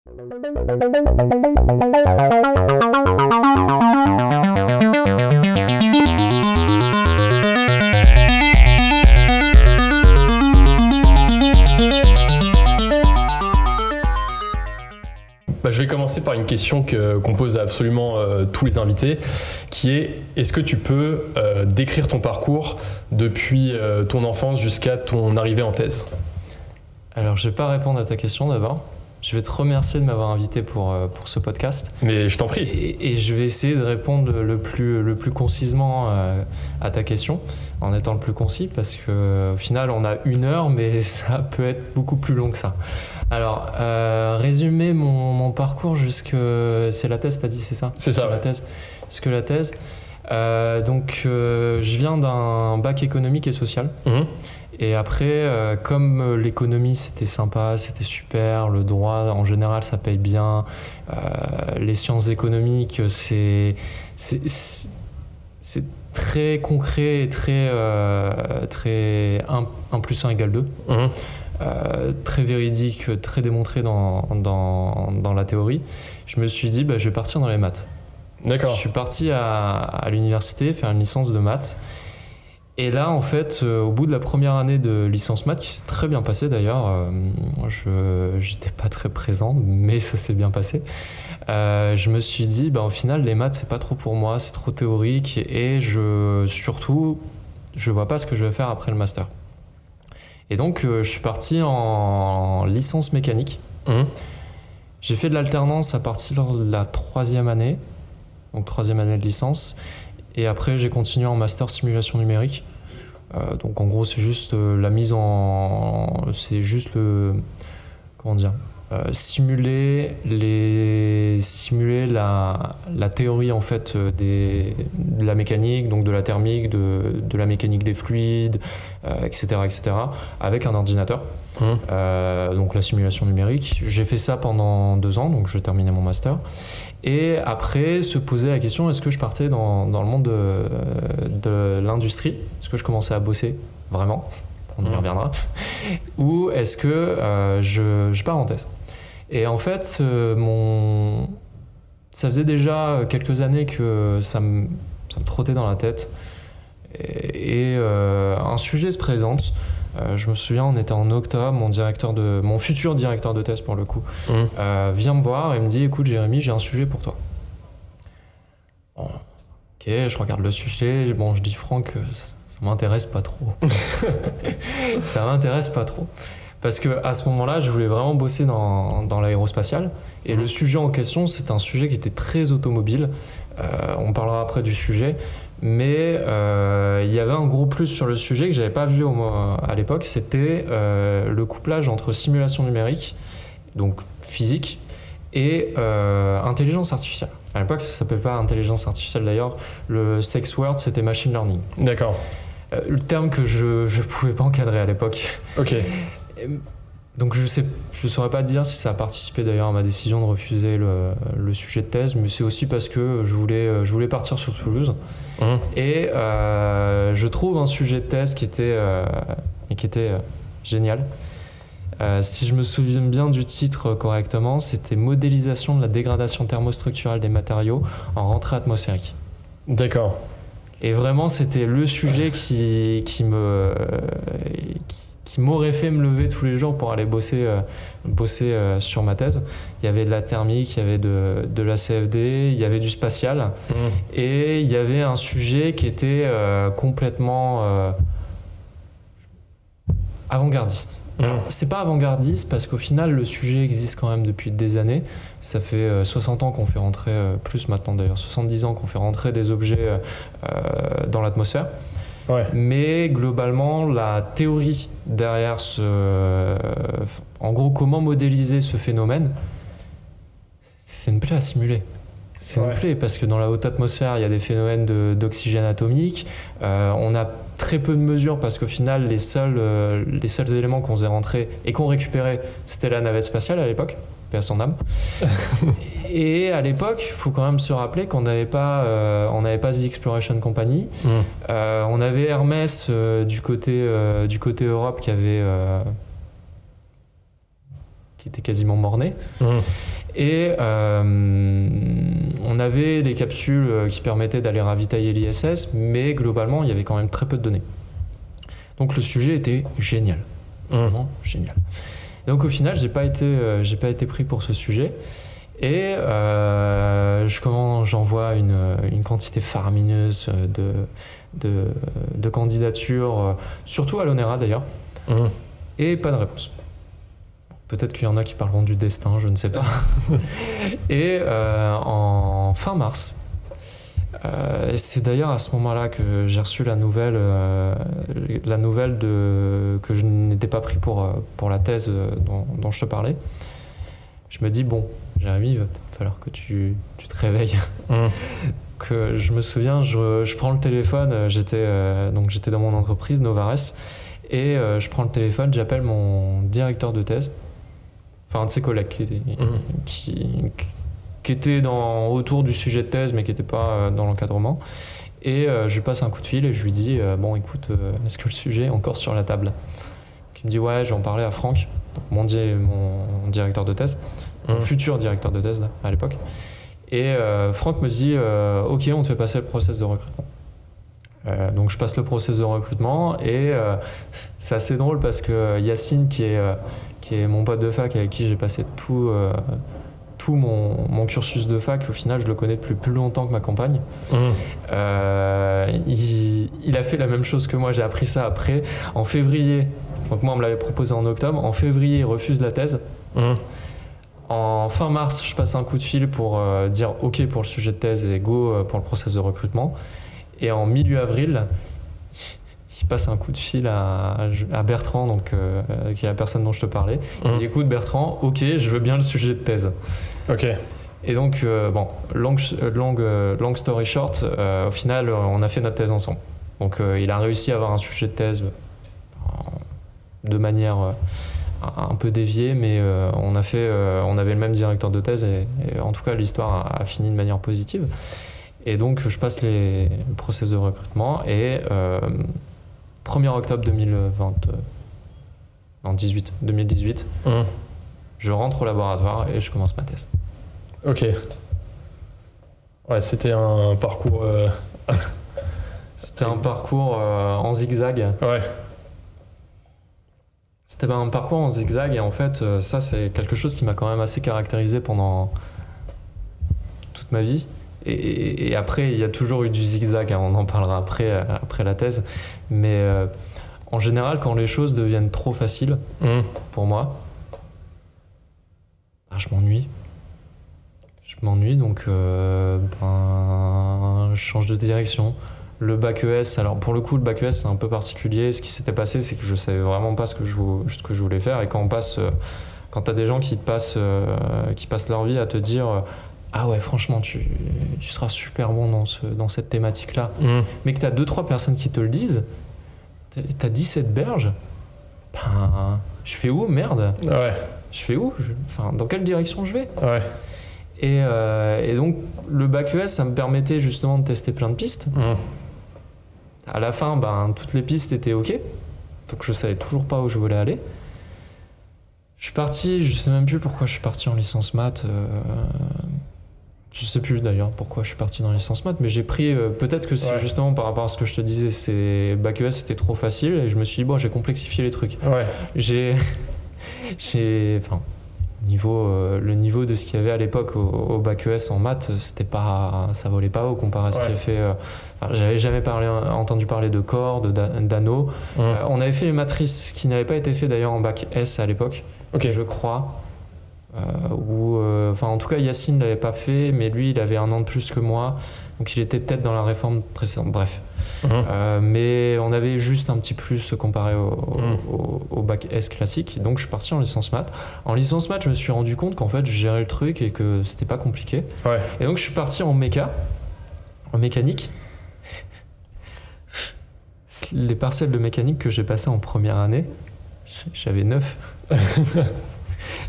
Je vais commencer par une question qu'on pose à absolument tous les invités, qui est: est-ce que tu peux décrire ton parcours depuis ton enfance jusqu'à ton arrivée en thèse? Alors, je ne vais pas répondre à ta question d'abord. Je vais te remercier de m'avoir invité pour ce podcast. Mais je t'en prie. Et je vais essayer de répondre le plus concisement à ta question, en étant le plus concis, parce qu'au final, on a 1 heure, mais ça peut être beaucoup plus long que ça. Alors, résumer mon parcours jusque... C'est la thèse, t'as dit, c'est ça? C'est ça, ouais. La thèse. Jusque la thèse. Je viens d'un bac économique et social. Mmh. Et après, comme l'économie, c'était sympa, c'était super, le droit, en général, ça paye bien, les sciences économiques, c'est très concret et très 1 plus 1 égale 2. Mmh. Très véridique, très démontré dans la théorie. Je me suis dit, je vais partir dans les maths. D'accord. Je suis parti à l'université faire une licence de maths. Et là, en fait, au bout de la première année de licence maths, qui s'est très bien passée d'ailleurs, j'étais pas très présent, mais ça s'est bien passé. Je me suis dit, au final, les maths, c'est pas trop pour moi, c'est trop théorique, et surtout, je vois pas ce que je vais faire après le master. Et donc, je suis parti en licence mécanique. Mmh. J'ai fait de l'alternance à partir de la 3e année, donc 3e année de licence. Et après, j'ai continué en master simulation numérique. Donc, en gros, c'est juste la mise en... C'est juste le... Comment dire simuler la théorie, en fait, de la mécanique, donc de la thermique, de la mécanique des fluides, etc., avec un ordinateur. Donc, la simulation numérique. J'ai fait ça pendant 2 ans, donc je terminais mon master. Et après, se poser la question, est-ce que je partais dans le monde de l'industrie? Est-ce que je commençais à bosser vraiment? On y reviendra. Ou est-ce que je pars en thèse? Et en fait, ça faisait déjà quelques années que ça me trottait dans la tête. Et un sujet se présente. Je me souviens, on était en octobre, mon futur directeur de thèse pour le coup, vient me voir et me dit: écoute Jérémy, j'ai un sujet pour toi. Bon, ok, je regarde le sujet, bon, je dis Franck, ça m'intéresse pas trop. Ça m'intéresse pas trop. Parce qu'à ce moment-là, je voulais vraiment bosser dans l'aérospatiale. Et le sujet en question, c'est un sujet qui était très automobile. On parlera après du sujet. Mais il y avait un gros plus sur le sujet que j'avais pas vu à l'époque, c'était le couplage entre simulation numérique, donc physique, et intelligence artificielle. À l'époque, ça s'appelait pas intelligence artificielle d'ailleurs, le sex word c'était machine learning. D'accord. Le terme que je pouvais pas encadrer à l'époque. Ok. Donc je saurais pas te dire si ça a participé d'ailleurs à ma décision de refuser le sujet de thèse, mais c'est aussi parce que je voulais partir sur Toulouse. Et je trouve un sujet de thèse qui était génial. Si je me souviens bien du titre correctement, c'était modélisation de la dégradation thermostructurelle des matériaux en rentrée atmosphérique. D'accord. Et vraiment, c'était le sujet qui m'aurait fait me lever tous les jours pour aller bosser sur ma thèse. Il y avait de la thermique, il y avait de la CFD, il y avait du spatial. Et il y avait un sujet qui était complètement avant-gardiste. C'est pas avant-gardiste parce qu'au final, le sujet existe quand même depuis des années. Ça fait 60 ans qu'on fait rentrer, plus maintenant d'ailleurs, 70 ans qu'on fait rentrer des objets dans l'atmosphère. Ouais. Mais globalement, la théorie derrière en gros, comment modéliser ce phénomène, c'est une plaie à simuler. C'est une plaie parce que dans la haute atmosphère, il y a des phénomènes d'oxygène atomique. On a très peu de mesures parce qu'au final, les seuls éléments qu'on faisait rentrer et qu'on récupérait, c'était la navette spatiale à l'époque, paix à son âme. Et à l'époque, il faut quand même se rappeler qu'on n'avait pas The Exploration Company. On avait Hermès du côté Europe qui était quasiment mort-né. Et on avait des capsules qui permettaient d'aller ravitailler l'ISS, mais globalement, il y avait quand même très peu de données. Donc le sujet était génial, vraiment génial. Donc au final, j'ai pas été pris pour ce sujet. Et j'envoie une quantité faramineuse de candidatures, surtout à l'ONERA d'ailleurs, et pas de réponse. Peut-être qu'il y en a qui parleront du destin, je ne sais pas. Et en fin mars, c'est d'ailleurs à ce moment-là que j'ai reçu la nouvelle que je n'étais pas pris pour la thèse dont je te parlais. Je me dis, bon, Jérémy, il va peut-être falloir que tu te réveilles. Que je me souviens, je prends le téléphone, j'étais dans mon entreprise, Novares, et je prends le téléphone, j'appelle mon directeur de thèse, enfin un de ses collègues qui était autour du sujet de thèse, mais qui n'était pas dans l'encadrement. Et je lui passe un coup de fil et je lui dis, bon écoute, est-ce que le sujet est encore sur la table? Il me dit, ouais, j'en parlais à Franck, mon directeur de thèse, mon futur directeur de thèse à l'époque. Et Franck me dit, ok, on te fait passer le process de recrutement. Donc je passe le process de recrutement et c'est assez drôle parce que Yacine, qui est mon pote de fac avec qui j'ai passé tout mon cursus de fac, au final je le connais depuis plus longtemps que ma compagne. Il a fait la même chose que moi, j'ai appris ça après. En février, donc moi on me l'avait proposé en octobre, en février il refuse la thèse. En fin mars, je passe un coup de fil pour dire ok pour le sujet de thèse et go pour le process de recrutement. Et en milieu avril, il passe un coup de fil à Bertrand, donc, qui est la personne dont je te parlais. Il dit écoute Bertrand, ok, je veux bien le sujet de thèse. Ok. Et donc, bon, long story short, au final, on a fait notre thèse ensemble. Donc, il a réussi à avoir un sujet de thèse de manière un peu déviée, mais on avait le même directeur de thèse et en tout cas, l'histoire a fini de manière positive. Et donc, je passe le process de recrutement et 1er octobre 2018, je rentre au laboratoire et je commence ma thèse. Ok. Ouais, c'était un parcours... C'était un parcours en zigzag. Ouais. C'était un parcours en zigzag et en fait, ça, c'est quelque chose qui m'a quand même assez caractérisé pendant toute ma vie. Et après, il y a toujours eu du zigzag, hein, on en parlera après la thèse. Mais en général, quand les choses deviennent trop faciles pour moi, je m'ennuie. Donc je change de direction. Le bac ES, alors pour le coup, le bac ES, c'est un peu particulier. Ce qui s'était passé, c'est que je savais vraiment pas ce que je voulais faire. Et quand t'as des gens qui passent leur vie à te dire ah ouais, franchement, tu seras super bon dans cette thématique-là. Mais que tu as 2-3 personnes qui te le disent, tu as 17 berges, ben, je fais où, merde? Ouais. Je fais où? Dans quelle direction je vais? Ouais. Et donc, le bac ES, ça me permettait justement de tester plein de pistes. À la fin, ben, toutes les pistes étaient OK. Donc, je savais toujours pas où je voulais aller. Je suis parti, je sais même plus pourquoi je suis parti en licence maths. Je sais plus d'ailleurs pourquoi je suis parti dans la licence maths, mais j'ai pris, peut-être que c'est justement par rapport à ce que je te disais, c'est bac ES c'était trop facile et je me suis dit bon, j'ai complexifié les trucs. Ouais. Le niveau de ce qu'il y avait à l'époque au bac ES en maths, ça volait pas haut comparé à ce qu'il y a fait. J'avais jamais entendu parler de corps, d'anneaux. On avait fait les matrices qui n'avaient pas été fait d'ailleurs en bac S à l'époque, je crois. En tout cas Yacine ne l'avait pas fait, mais lui il avait un an de plus que moi, donc il était peut-être dans la réforme précédente, bref. Mais on avait juste un petit plus comparé au bac S classique, donc je suis parti en licence maths. En licence maths je me suis rendu compte qu'en fait je gérais le truc et que c'était pas compliqué, et donc je suis parti en mécanique. Les partiels de mécanique que j'ai passé en première année, j'avais 9.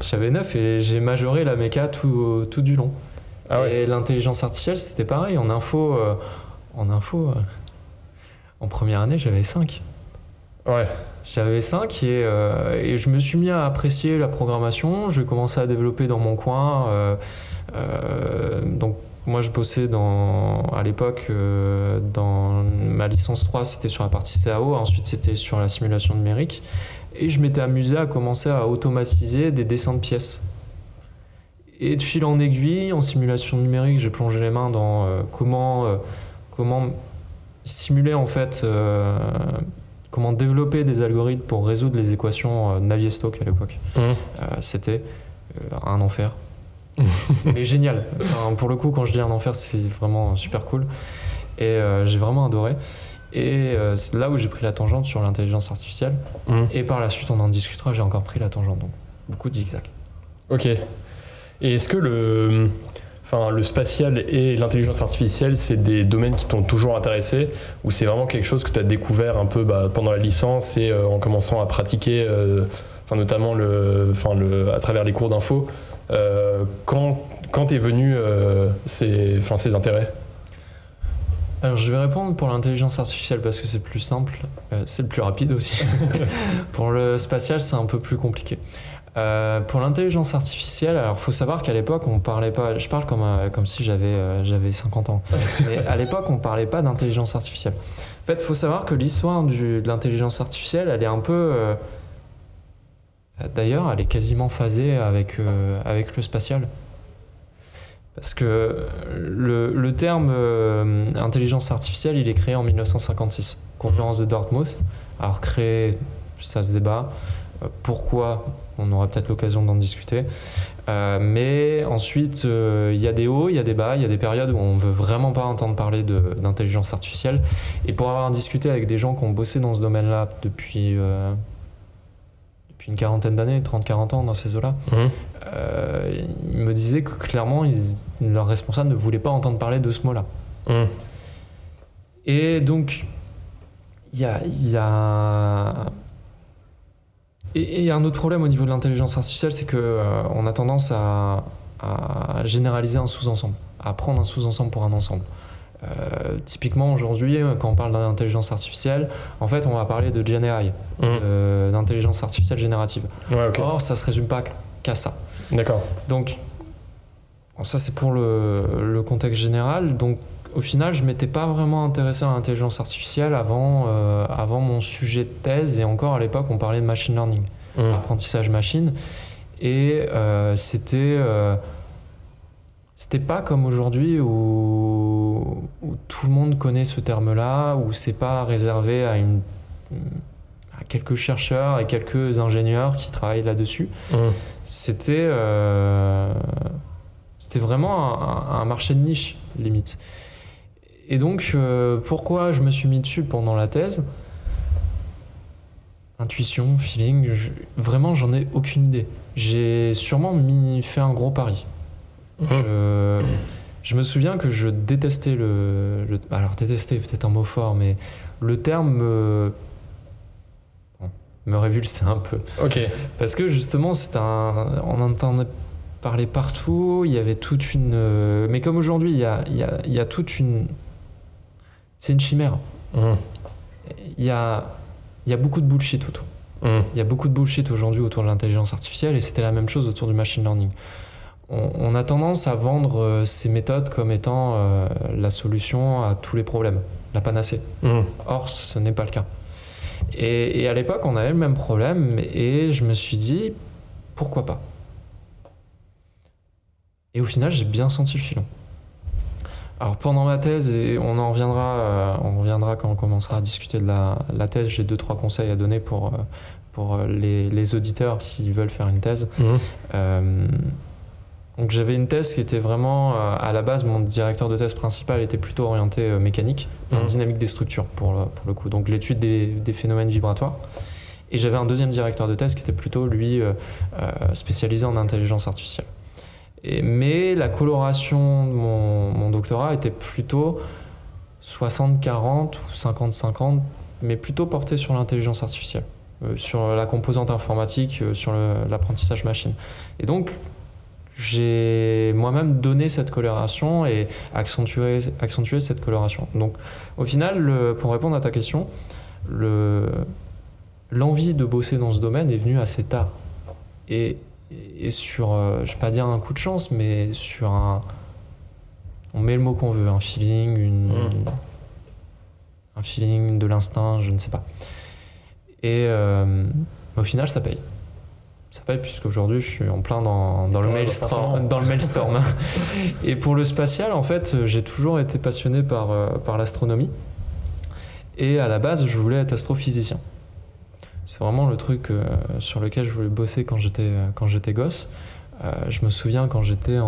J'avais 9 et j'ai majoré la méca tout du long. Ah ouais. Et l'intelligence artificielle, c'était pareil. En info, en première année, j'avais 5. Ouais. J'avais 5 et je me suis mis à apprécier la programmation. J'ai commencé à développer dans mon coin. Donc moi je bossais à l'époque dans ma licence 3, c'était sur la partie CAO, ensuite c'était sur la simulation numérique. Et je m'étais amusé à commencer à automatiser des dessins de pièces. Et de fil en aiguille, en simulation numérique, j'ai plongé les mains dans comment simuler en fait, comment développer des algorithmes pour résoudre les équations Navier-Stokes à l'époque. C'était un enfer. Mais génial. Enfin, pour le coup, quand je dis un enfer, c'est vraiment super cool. Et j'ai vraiment adoré. Et c'est là où j'ai pris la tangente sur l'intelligence artificielle. Et par la suite, on en discutera, j'ai encore pris la tangente. Donc, beaucoup de zigzags. Ok. Et est-ce que le spatial et l'intelligence artificielle, c'est des domaines qui t'ont toujours intéressé, ou c'est vraiment quelque chose que tu as découvert un peu pendant la licence et en commençant à pratiquer, notamment à travers les cours d'info, quand t'es venu ces intérêts? Alors je vais répondre pour l'intelligence artificielle parce que c'est plus simple, c'est le plus rapide aussi. Pour le spatial, c'est un peu plus compliqué. Pour l'intelligence artificielle, alors faut savoir qu'à l'époque on parlait pas, je parle comme si j'avais 50 ans, mais à l'époque on parlait pas d'intelligence artificielle. En fait, faut savoir que l'histoire de l'intelligence artificielle, elle est un peu, d'ailleurs, elle est quasiment phasée avec le spatial. Parce que le terme intelligence artificielle, il est créé en 1956, conférence de Dartmouth. Alors créé, ça se débat. Pourquoi? On aura peut-être l'occasion d'en discuter. Mais ensuite, il y a des hauts, il y a des bas, il y a des périodes où on ne veut vraiment pas entendre parler d'intelligence artificielle. Et pour avoir discuté avec des gens qui ont bossé dans ce domaine-là depuis une quarantaine d'années, 30-40 ans dans ces eaux-là, ils me disaient que clairement, leurs responsables ne voulaient pas entendre parler de ce mot-là. Et donc, il y a un autre problème au niveau de l'intelligence artificielle, c'est qu'on a tendance à généraliser un sous-ensemble, à prendre un sous-ensemble pour un ensemble. Typiquement aujourd'hui, quand on parle d'intelligence artificielle, en fait on va parler de Gen AI, d'intelligence artificielle générative. Ouais, okay. Or ça se résume pas qu'à ça. D'accord. Donc ça c'est pour le contexte général. Donc au final je m'étais pas vraiment intéressé à l'intelligence artificielle avant mon sujet de thèse, et encore à l'époque on parlait de machine learning, apprentissage machine, et c'était pas comme aujourd'hui où tout le monde connaît ce terme-là, où c'est pas réservé à quelques chercheurs et quelques ingénieurs qui travaillent là-dessus. C'était vraiment un marché de niche, limite. Et donc, pourquoi je me suis mis dessus pendant la thèse? Intuition, feeling, vraiment j'en ai aucune idée. J'ai sûrement fait un gros pari. Je me souviens que je détestais alors détester peut-être un mot fort, mais le terme me révulsait un peu. Ok. Parce que justement on entendait parler partout, il y avait toute une... mais comme aujourd'hui, il y a toute une... C'est une chimère. Il y a beaucoup de bullshit autour. Il y a beaucoup de bullshit aujourd'hui autour de l'intelligence artificielle, et c'était la même chose autour du machine learning. On a tendance à vendre ces méthodes comme étant la solution à tous les problèmes, la panacée. Or, ce n'est pas le cas. Et à l'époque, on avait le même problème, et je me suis dit, pourquoi pas? Et au final, j'ai bien senti le filon. Alors pendant ma thèse, et on reviendra quand on commencera à discuter de la thèse, j'ai 2-3 conseils à donner pour les auditeurs s'ils veulent faire une thèse. Donc j'avais une thèse qui était vraiment, à la base, mon directeur de thèse principal était plutôt orienté mécanique, dynamique des structures pour le coup, donc l'étude des phénomènes vibratoires. Et j'avais un deuxième directeur de thèse qui était plutôt, lui, spécialisé en intelligence artificielle. Mais la coloration de mon doctorat était plutôt 60-40 ou 50-50, mais plutôt portée sur l'intelligence artificielle, sur la composante informatique, sur l'apprentissage machine. Et donc, j'ai moi-même donné cette coloration et accentué cette coloration. Donc, au final, pour répondre à ta question, l'envie de bosser dans ce domaine est venue assez tard. Et sur, je vais pas dire un coup de chance, mais sur on met le mot qu'on veut, un feeling, un feeling, de l'instinct, je ne sais pas. Et au final, ça paye. Ça paye puisqu'aujourd'hui, je suis en plein dans le maelstrom. Et pour le spatial, en fait, j'ai toujours été passionné par l'astronomie. Et à la base, je voulais être astrophysicien. C'est vraiment le truc sur lequel je voulais bosser quand j'étais gosse. Je me souviens quand j'étais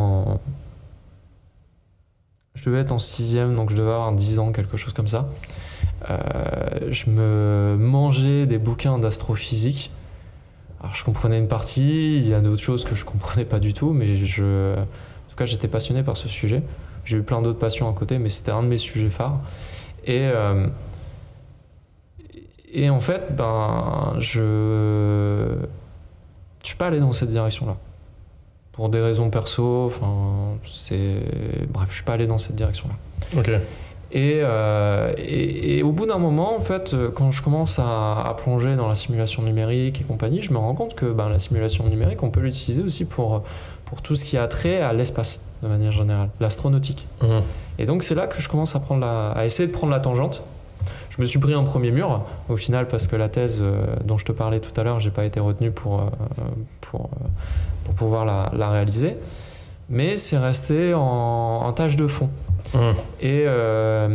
je devais être en 6e, donc je devais avoir 10 ans, quelque chose comme ça. Je me mangeais des bouquins d'astrophysique. Alors je comprenais une partie, il y a d'autres choses que je comprenais pas du tout, mais en tout cas j'étais passionné par ce sujet. J'ai eu plein d'autres passions à côté, mais c'était un de mes sujets phares. Et en fait, je suis pas allé dans cette direction-là. Pour des raisons perso, bref, je suis pas allé dans cette direction-là. Ok. Et au bout d'un moment, en fait, quand je commence à plonger dans la simulation numérique et compagnie, je me rends compte que la simulation numérique, on peut l'utiliser aussi pour tout ce qui a trait à l'espace, de manière générale, l'astronautique. Et donc c'est là que je commence à essayer de prendre la tangente. Je me suis pris un premier mur, au final, parce que la thèse dont je te parlais tout à l'heure, j'ai pas été retenu pour pouvoir la réaliser. Mais c'est resté en tâche de fond. Et à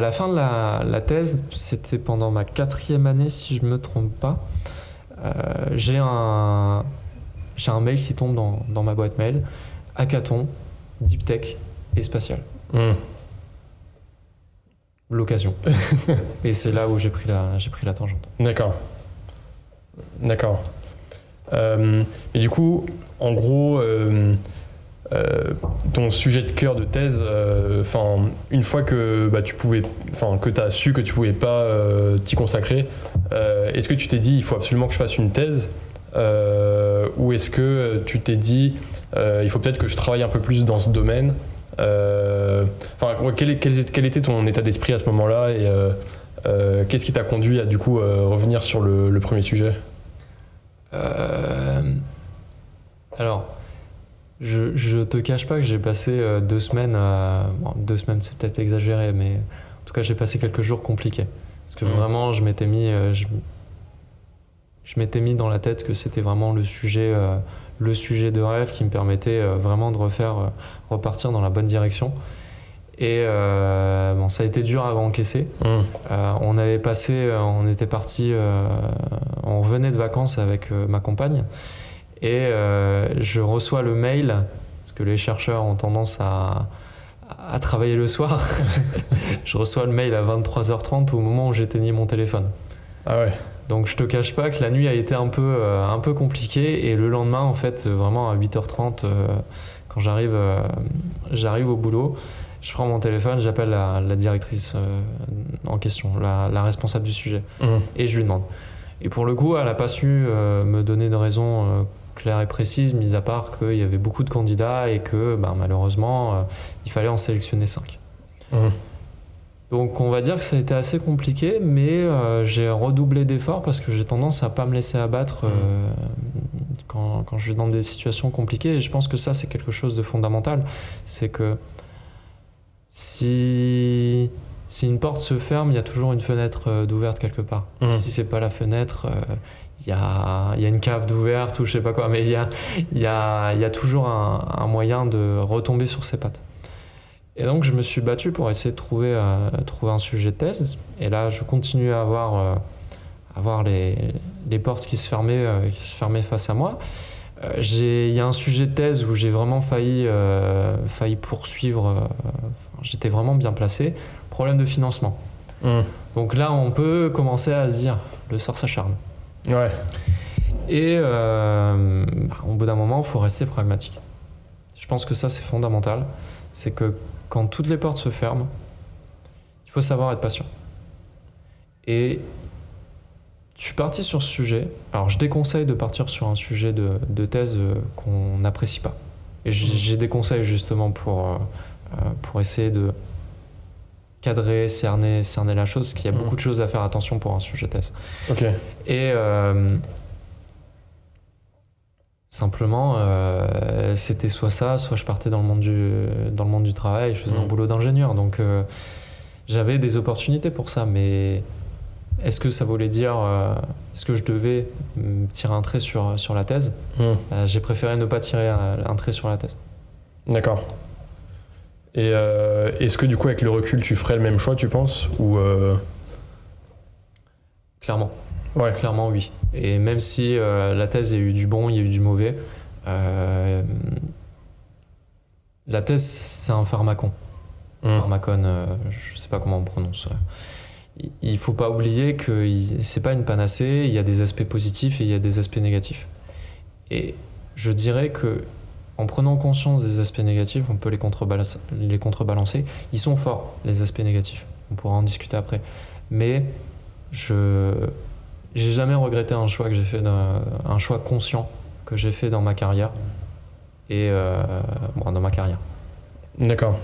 la fin de la thèse, c'était pendant ma 4e année, si je me trompe pas, j'ai un mail qui tombe dans ma boîte mail, hackathon, deep tech et spatial. L'occasion. Et c'est là où j'ai pris la tangente. D'accord. Et du coup, en gros, ton sujet de cœur de thèse, une fois que que tu as su que tu pouvais pas t'y consacrer, est-ce que tu t'es dit il faut absolument que je fasse une thèse, ou est-ce que tu t'es dit il faut peut-être que je travaille un peu plus dans ce domaine? Quel était ton état d'esprit à ce moment-là, et qu'est-ce qui t'a conduit à du coup revenir sur le premier sujet? Alors, je te cache pas que j'ai passé 2 semaines, 2 semaines c'est peut-être exagéré, mais en tout cas j'ai passé quelques jours compliqués. Parce que vraiment je m'étais mis dans la tête que c'était vraiment le sujet de rêve qui me permettait vraiment de repartir dans la bonne direction. Et ça a été dur à encaisser. On était parti, on revenait de vacances avec ma compagne, et je reçois le mail, parce que les chercheurs ont tendance à travailler le soir. Je reçois le mail à 23h30 au moment où j'éteignais mon téléphone. Ah ouais. Donc je te cache pas que la nuit a été un peu compliquée, et le lendemain, en fait, vraiment à 8h30, quand j'arrive au boulot, je prends mon téléphone, j'appelle la directrice en question, la responsable du sujet, et je lui demande. Et pour le coup, elle n'a pas su me donner de raison claire et précise, mis à part qu'il y avait beaucoup de candidats et que malheureusement, il fallait en sélectionner 5. Donc on va dire que ça a été assez compliqué, mais j'ai redoublé d'efforts parce que j'ai tendance à pas me laisser abattre quand je suis dans des situations compliquées, et je pense que ça c'est quelque chose de fondamental. C'est que si une porte se ferme, il y a toujours une fenêtre d'ouverte quelque part. Si c'est pas la fenêtre, il y a une cave d'ouverte ou je sais pas quoi, mais il y a toujours un moyen de retomber sur ses pattes. Et donc je me suis battu pour essayer de trouver un sujet de thèse, et là je continue à avoir les portes qui se fermaient face à moi. Il y a un sujet de thèse où j'ai vraiment failli poursuivre, j'étais vraiment bien placé, problème de financement. Donc là on peut commencer à se dire, le sort s'acharne. Ouais. Et au bout d'un moment, il faut rester pragmatique. Je pense que ça c'est fondamental, c'est que quand toutes les portes se ferment, il faut savoir être patient. Et je suis parti sur ce sujet. Alors je déconseille de partir sur un sujet de thèse qu'on n'apprécie pas. Et j'ai des conseils justement pour essayer cadrer, cerner la chose, parce qu'il y a beaucoup de choses à faire attention pour un sujet thèse. Ok. Et simplement, c'était soit ça, soit je partais dans le monde du travail, je faisais un boulot d'ingénieur. Donc j'avais des opportunités pour ça, mais est-ce que ça voulait dire, est-ce que je devais tirer un trait sur la thèse? J'ai préféré ne pas tirer un trait sur la thèse. D'accord. Et est-ce que du coup avec le recul tu ferais le même choix, tu penses, ou Clairement. Ouais. Clairement oui. Et même si la thèse, il y a eu du bon, il y a eu du mauvais, la thèse c'est un pharmacon. Pharmacone, je sais pas comment on prononce. Il faut pas oublier que c'est pas une panacée, il y a des aspects positifs et il y a des aspects négatifs. Et je dirais que en prenant conscience des aspects négatifs, on peut les contrebalancer. Ils sont forts, les aspects négatifs. On pourra en discuter après. Mais j'ai jamais regretté un choix que j'ai fait, un choix conscient que j'ai fait dans ma carrière. Et dans ma carrière. D'accord.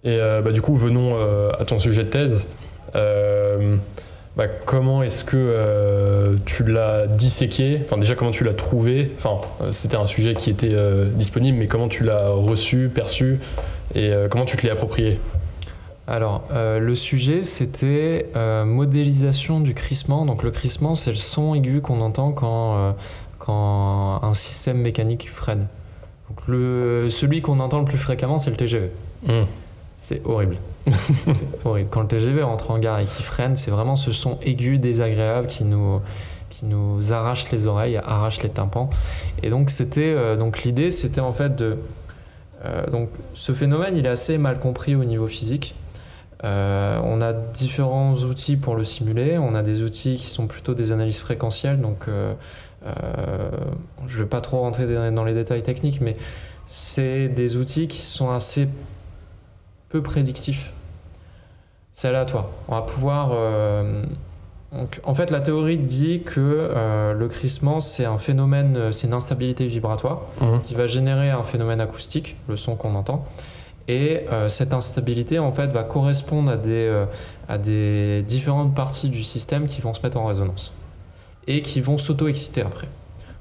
Et du coup, venons à ton sujet de thèse. Comment est-ce que tu l'as disséqué? Enfin, déjà, comment tu l'as trouvé? Enfin, c'était un sujet qui était disponible, mais comment tu l'as reçu, perçu, et comment tu te l'es approprié? Alors, le sujet, c'était modélisation du crissement. Donc, le crissement, c'est le son aigu qu'on entend quand un système mécanique freine. Donc, celui qu'on entend le plus fréquemment, c'est le TGV. C'est horrible. C'est horrible. Quand le TGV rentre en gare et qu'il freine, c'est vraiment ce son aigu désagréable qui nous arrache les oreilles, arrache les tympans. Et donc l'idée, c'était en fait donc ce phénomène, il est assez mal compris au niveau physique. On a différents outils pour le simuler. On a des outils qui sont plutôt des analyses fréquentielles. Donc je vais pas trop rentrer dans les détails techniques, mais c'est des outils qui sont assez peu prédictif. C'est aléatoire. On va pouvoir... Donc, en fait, la théorie dit que le crissement, c'est un phénomène, c'est une instabilité vibratoire qui va générer un phénomène acoustique, le son qu'on entend. Et cette instabilité, en fait, va correspondre à des différentes parties du système qui vont se mettre en résonance et qui vont s'auto-exciter après.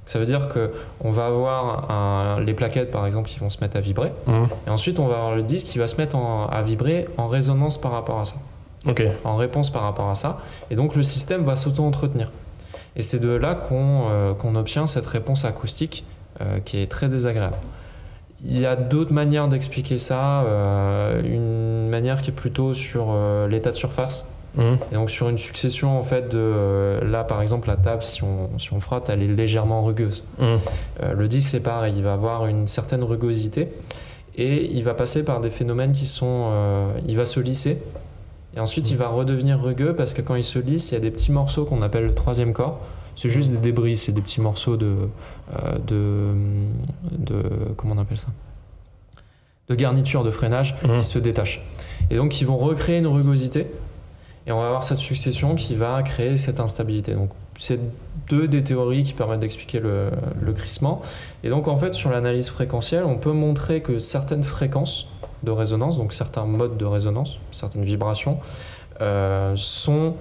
Ça veut dire qu'on va avoir les plaquettes, par exemple, qui vont se mettre à vibrer. Et ensuite, on va avoir le disque qui va se mettre à vibrer en résonance par rapport à ça. En réponse par rapport à ça. Et donc, le système va s'auto-entretenir. Et c'est de là qu'on obtient cette réponse acoustique qui est très désagréable. Il y a d'autres manières d'expliquer ça. Une manière qui est plutôt sur l'état de surface. Et donc sur une succession en fait là par exemple la table si on frotte elle est légèrement rugueuse. Le disque c'est pareil, il va avoir une certaine rugosité et il va passer par des phénomènes qui sont il va se lisser et ensuite il va redevenir rugueux parce que quand il se lisse il y a des petits morceaux qu'on appelle le troisième corps. C'est juste des débris, c'est des petits morceaux de comment on appelle ça, de garniture de freinage qui se détachent et donc ils vont recréer une rugosité. Et on va avoir cette succession qui va créer cette instabilité. Donc, c'est deux des théories qui permettent d'expliquer le crissement. Et donc, en fait, sur l'analyse fréquentielle, on peut montrer que certaines fréquences de résonance, donc certains modes de résonance, certaines vibrations, vont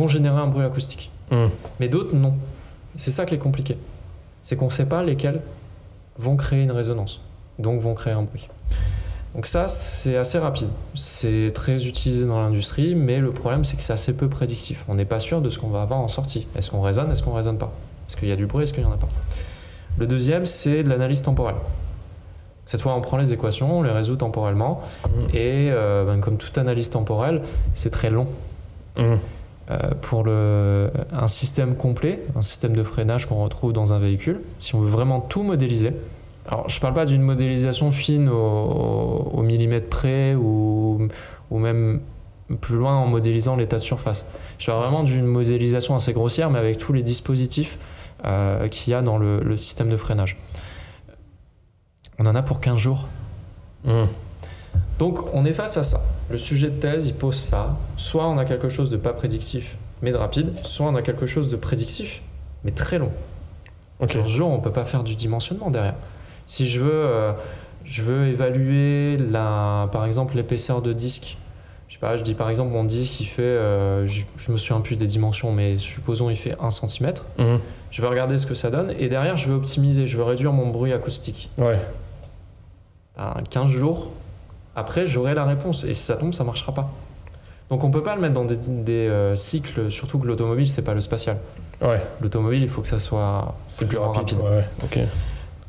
générer un bruit acoustique. Mais d'autres, non. C'est ça qui est compliqué. C'est qu'on ne sait pas lesquels vont créer une résonance, donc vont créer un bruit. Donc ça, c'est assez rapide. C'est très utilisé dans l'industrie, mais le problème, c'est que c'est assez peu prédictif. On n'est pas sûr de ce qu'on va avoir en sortie. Est-ce qu'on résonne, est-ce qu'on ne résonne pas? Est-ce qu'il y a du bruit, est-ce qu'il n'y en a pas? Le deuxième, c'est de l'analyse temporelle. Cette fois, on prend les équations, on les résout temporellement, et comme toute analyse temporelle, c'est très long. Pour un système complet, un système de freinage qu'on retrouve dans un véhicule, si on veut vraiment tout modéliser, alors je ne parle pas d'une modélisation fine au millimètre près ou même plus loin en modélisant l'état de surface. Je parle vraiment d'une modélisation assez grossière, mais avec tous les dispositifs qu'il y a dans le système de freinage. On en a pour 15 jours. Donc on est face à ça. Le sujet de thèse, il pose ça. Soit on a quelque chose de pas prédictif, mais de rapide, soit on a quelque chose de prédictif, mais très long. 15 jours, on ne peut pas faire du dimensionnement derrière. Si je veux je veux évaluer par exemple l'épaisseur de disque. Je sais pas, je dis par exemple mon disque il fait, je me souviens plus des dimensions, mais supposons il fait 1 cm. Je vais regarder ce que ça donne et derrière je vais optimiser, je veux réduire mon bruit acoustique. Ouais. 15 jours après j'aurai la réponse et si ça tombe ça marchera pas. Donc on peut pas le mettre dans des cycles, surtout que l'automobile c'est pas le spatial. Ouais. L'automobile il faut que ça soit plus rapide. Ouais. Ok.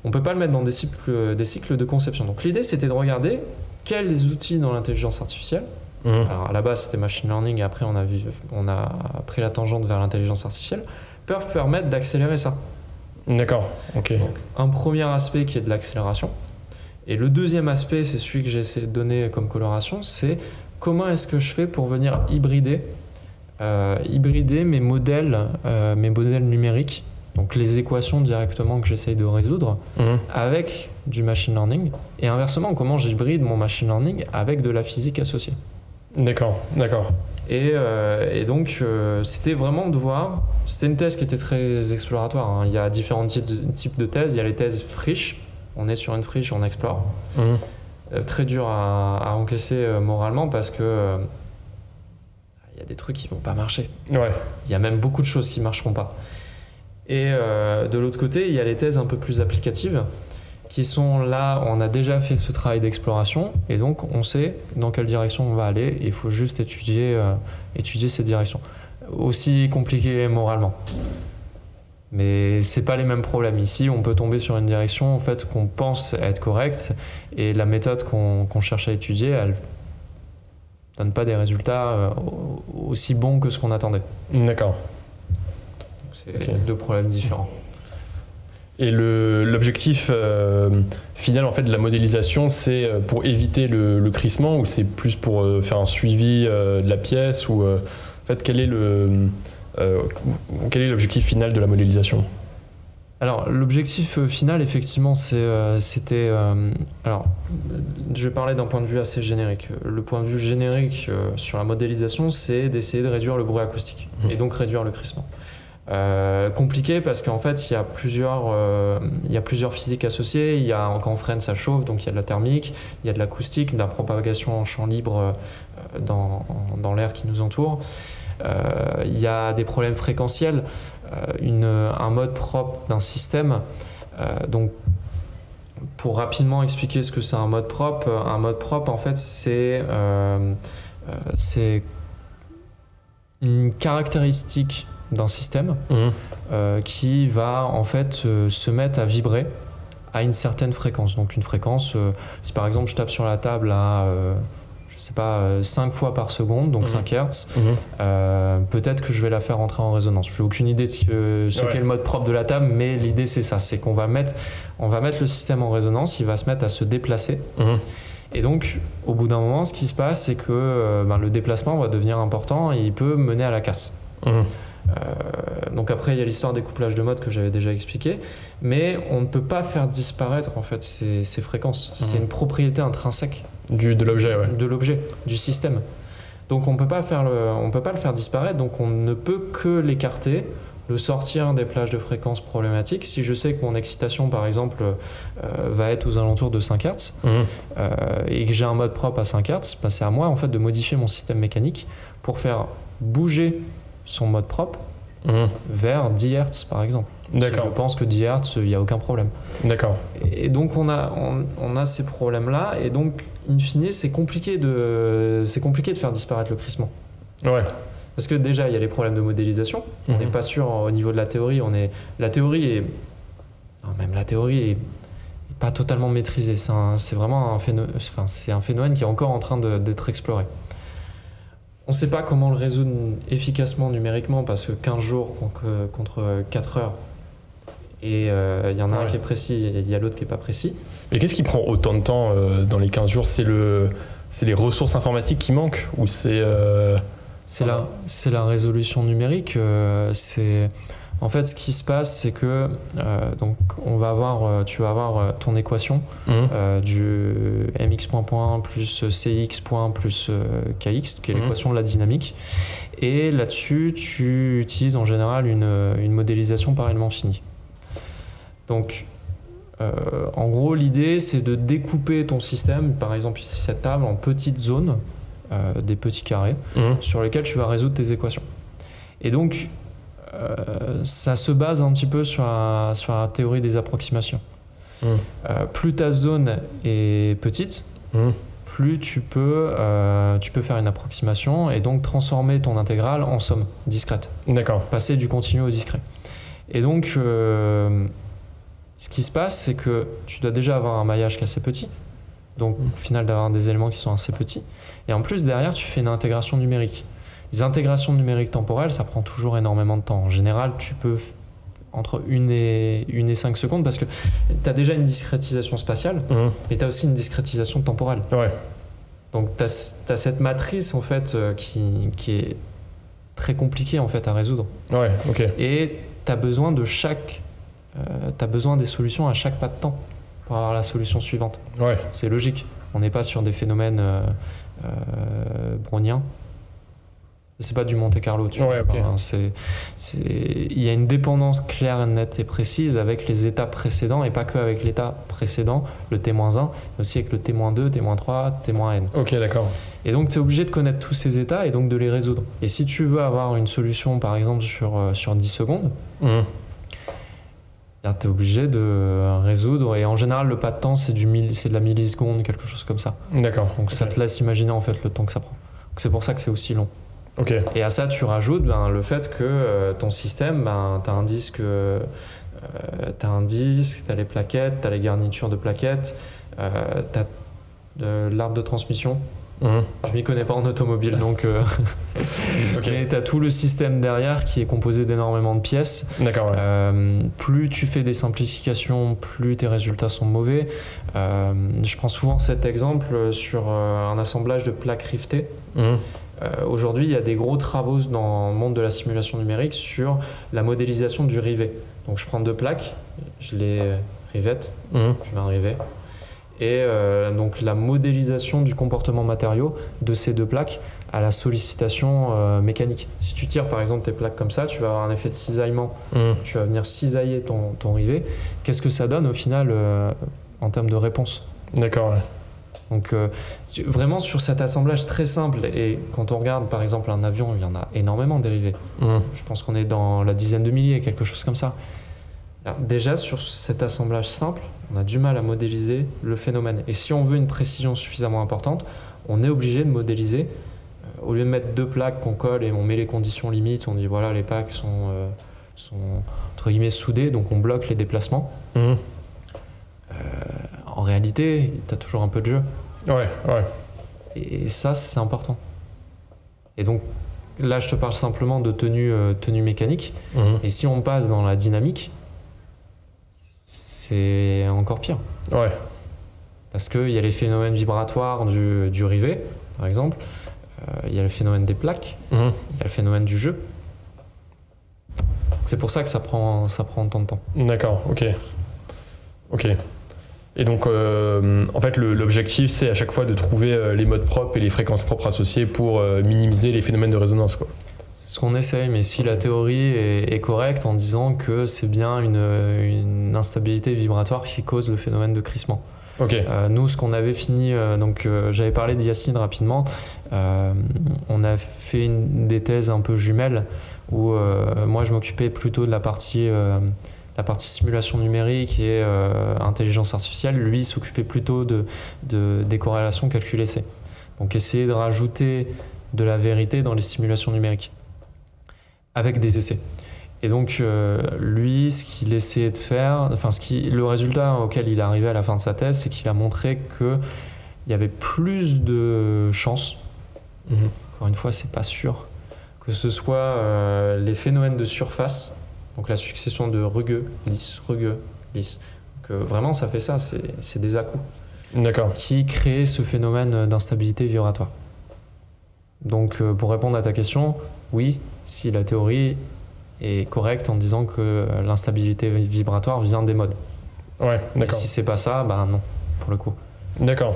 On peut pas le mettre dans des cycles de conception. Donc l'idée c'était de regarder quels des outils dans l'intelligence artificielle. Alors à la base c'était machine learning et après on a pris la tangente vers l'intelligence artificielle, peuvent permettre d'accélérer ça. D'accord, ok. Donc, un premier aspect qui est de l'accélération. Et le deuxième aspect, c'est celui que j'ai essayé de donner comme coloration, c'est comment est-ce que je fais pour venir hybrider mes modèles numériques, donc les équations directement que j'essaye de résoudre, avec du machine learning. Et inversement, comment j'hybride mon machine learning avec de la physique associée. D'accord. Et donc, c'était vraiment de voir. C'était une thèse qui était très exploratoire. Hein. Il y a différents types de thèses. Il y a les thèses friches. On est sur une friche, on explore. Très dur à encaisser moralement parce que il y a des trucs qui vont pas marcher. Ouais. Il y a même beaucoup de choses qui marcheront pas. Et de l'autre côté, il y a les thèses un peu plus applicatives qui sont là, on a déjà fait ce travail d'exploration et donc on sait dans quelle direction on va aller et il faut juste étudier cette direction. Aussi compliqué moralement. Mais c'est pas les mêmes problèmes. Ici, on peut tomber sur une direction en fait, qu'on pense être correcte et la méthode qu'on cherche à étudier, elle donne pas des résultats aussi bons que ce qu'on attendait. D'accord. C'est deux problèmes différents. Et l'objectif final en fait, de la modélisation, c'est pour éviter le crissement ou c'est plus pour faire un suivi de la pièce ou, en fait, quel est l'objectif final de la modélisation? Alors l'objectif final effectivement c'était alors je vais parler d'un point de vue assez générique. Le point de vue générique sur la modélisation, c'est d'essayer de réduire le bruit acoustique et donc réduire le crissement. Compliqué parce qu'en fait il y a plusieurs physiques associées. Quand on freine ça chauffe, donc il y a de la thermique, il y a de l'acoustique, de la propagation en champ libre dans l'air qui nous entoure. Il y a des problèmes fréquentiels, un mode propre d'un système. Donc pour rapidement expliquer ce que c'est un mode propre en fait c'est une caractéristique d'un système qui va en fait se mettre à vibrer à une certaine fréquence. Donc une fréquence, si par exemple je tape sur la table à je sais pas 5 fois par seconde, donc 5 Hz, peut-être que je vais la faire entrer en résonance. J'ai aucune idée de ce qu'est le mode propre de la table, mais l'idée c'est ça, c'est qu'on va mettre le système en résonance, il va se mettre à se déplacer. Et donc, au bout d'un moment, ce qui se passe, c'est que le déplacement va devenir important et il peut mener à la casse. Donc après, il y a l'histoire des couplages de mode que j'avais déjà expliqué, mais on ne peut pas faire disparaître en fait ces fréquences. C'est une propriété intrinsèque de l'objet, de l'objet, du système. Donc on peut pas le faire disparaître. Donc on ne peut que l'écarter, le sortir des plages de fréquences problématiques. Si je sais que mon excitation, par exemple, va être aux alentours de 5 Hz et que j'ai un mode propre à 5 Hz, c'est à moi en fait de modifier mon système mécanique pour faire bouger son mode propre vers 10 Hz par exemple. D'accord. Je pense que 10 Hz, il n'y a aucun problème. D'accord. Et donc on a ces problèmes-là et donc in fine c'est compliqué de faire disparaître le crissement. Ouais. Parce que déjà il y a les problèmes de modélisation. On n'est pas sûr au niveau de la théorie. La théorie est pas totalement maîtrisée. C'est vraiment un phénomène qui est encore en train d'être exploré. On ne sait pas comment le résoudre efficacement numériquement parce que 15 jours contre 4 heures, et il y en a un qui est précis, il y a l'autre qui n'est pas précis. Mais qu'est-ce qui prend autant de temps dans les 15 jours? C'est les ressources informatiques qui manquent ou c'est la résolution numérique. En fait, ce qui se passe, c'est que donc tu vas avoir ton équation du mx point plus cx point plus kx, qui est l'équation de la dynamique. Et là-dessus, tu utilises en général une modélisation par élément fini. Donc, En gros, l'idée, c'est de découper ton système, par exemple ici cette table, en petites zones, des petits carrés, sur lesquels tu vas résoudre tes équations. Et donc, ça se base un petit peu sur la théorie des approximations. Plus ta zone est petite, plus tu peux faire une approximation et donc transformer ton intégrale en somme discrète. D'accord. Passer du continu au discret. Et donc, ce qui se passe, c'est que tu dois déjà avoir un maillage qui est assez petit. Donc, au final, d'avoir des éléments qui sont assez petits. Et en plus, derrière, tu fais une intégration numérique. Les intégrations numériques temporelles, ça prend toujours énormément de temps. En général, tu peux entre 1 et 5 secondes parce que tu as déjà une discrétisation spatiale, mais tu as aussi une discrétisation temporelle. Ouais. Donc, tu as cette matrice, en fait, qui est très compliquée, en fait, à résoudre. Ouais, ok. Et tu as besoin des solutions à chaque pas de temps pour avoir la solution suivante. Ouais. C'est logique. On n'est pas sur des phénomènes browniens. C'est pas du Monte Carlo, tu vois. Okay. Il y a une dépendance claire, nette et précise avec les états précédents et pas que avec l'état précédent, le T-1, mais aussi avec le T-2, T-3, T-n. Ok, d'accord. Et donc, tu es obligé de connaître tous ces états et donc de les résoudre. Et si tu veux avoir une solution, par exemple, sur 10 secondes, tu es obligé de résoudre. Et en général, le pas de temps, c'est de la milliseconde, quelque chose comme ça. D'accord. Donc, ça te laisse imaginer en fait le temps que ça prend. Donc, c'est pour ça que c'est aussi long. Okay. Et à ça, tu rajoutes le fait que ton système, tu as un disque, tu as les plaquettes, tu as les garnitures de plaquettes, tu as l'arbre de transmission. Je m'y connais pas en automobile, donc okay. Mais tu as tout le système derrière qui est composé d'énormément de pièces. D'accord. Ouais. Plus tu fais des simplifications, plus tes résultats sont mauvais. Je prends souvent cet exemple sur un assemblage de plaques rivetées. Aujourd'hui, il y a des gros travaux dans le monde de la simulation numérique sur la modélisation du rivet. Donc, je prends 2 plaques, je les rivette, je mets un rivet. Et donc, la modélisation du comportement matériau de ces 2 plaques à la sollicitation mécanique. Si tu tires par exemple tes plaques comme ça, tu vas avoir un effet de cisaillement. Tu vas venir cisailler ton rivet. Qu'est-ce que ça donne au final en termes de réponse? D'accord. Ouais. Donc vraiment sur cet assemblage très simple, et quand on regarde par exemple un avion, il y en a énormément dérivés. Je pense qu'on est dans la dizaine de milliers, quelque chose comme ça. Alors, déjà sur cet assemblage simple, on a du mal à modéliser le phénomène. Et si on veut une précision suffisamment importante, on est obligé de modéliser. Au lieu de mettre 2 plaques qu'on colle et on met les conditions limites, on dit voilà, les plaques sont entre guillemets soudées, donc on bloque les déplacements. En réalité, tu as toujours un peu de jeu. Ouais. Et ça, c'est important. Et donc, là, je te parle simplement de tenue mécanique. Et si on passe dans la dynamique, c'est encore pire. Ouais. Parce qu'il y a les phénomènes vibratoires du rivet, par exemple. Il y a le phénomène des plaques. Il y a le phénomène du jeu. C'est pour ça que ça prend tant de temps. D'accord, ok. Et donc, en fait, l'objectif, c'est à chaque fois de trouver les modes propres et les fréquences propres associées pour minimiser les phénomènes de résonance, quoi. C'est ce qu'on essaye, mais si la théorie est correcte en disant que c'est bien une instabilité vibratoire qui cause le phénomène de crissement. Okay. Nous, ce qu'on avait fini, j'avais parlé d'Yacine rapidement, on a fait des thèses un peu jumelles où moi, je m'occupais plutôt de la partie simulation numérique et intelligence artificielle. Lui, il s'occupait plutôt des corrélations calcul essai. Donc, essayer de rajouter de la vérité dans les simulations numériques avec des essais. Et donc, lui, ce qu'il essayait de faire, le résultat auquel il est arrivé à la fin de sa thèse, c'est qu'il a montré qu'il y avait plus de chances, encore une fois, c'est pas sûr, que ce soit les phénomènes de surface, donc la succession de rugueux, lisse. Donc, vraiment, ça fait ça, c'est des à-coups. D'accord. Qui crée ce phénomène d'instabilité vibratoire. Donc, pour répondre à ta question, oui, si la théorie est correcte en disant que l'instabilité vibratoire vient des modes. Ouais, d'accord. Et si c'est pas ça, bah non, pour le coup. D'accord.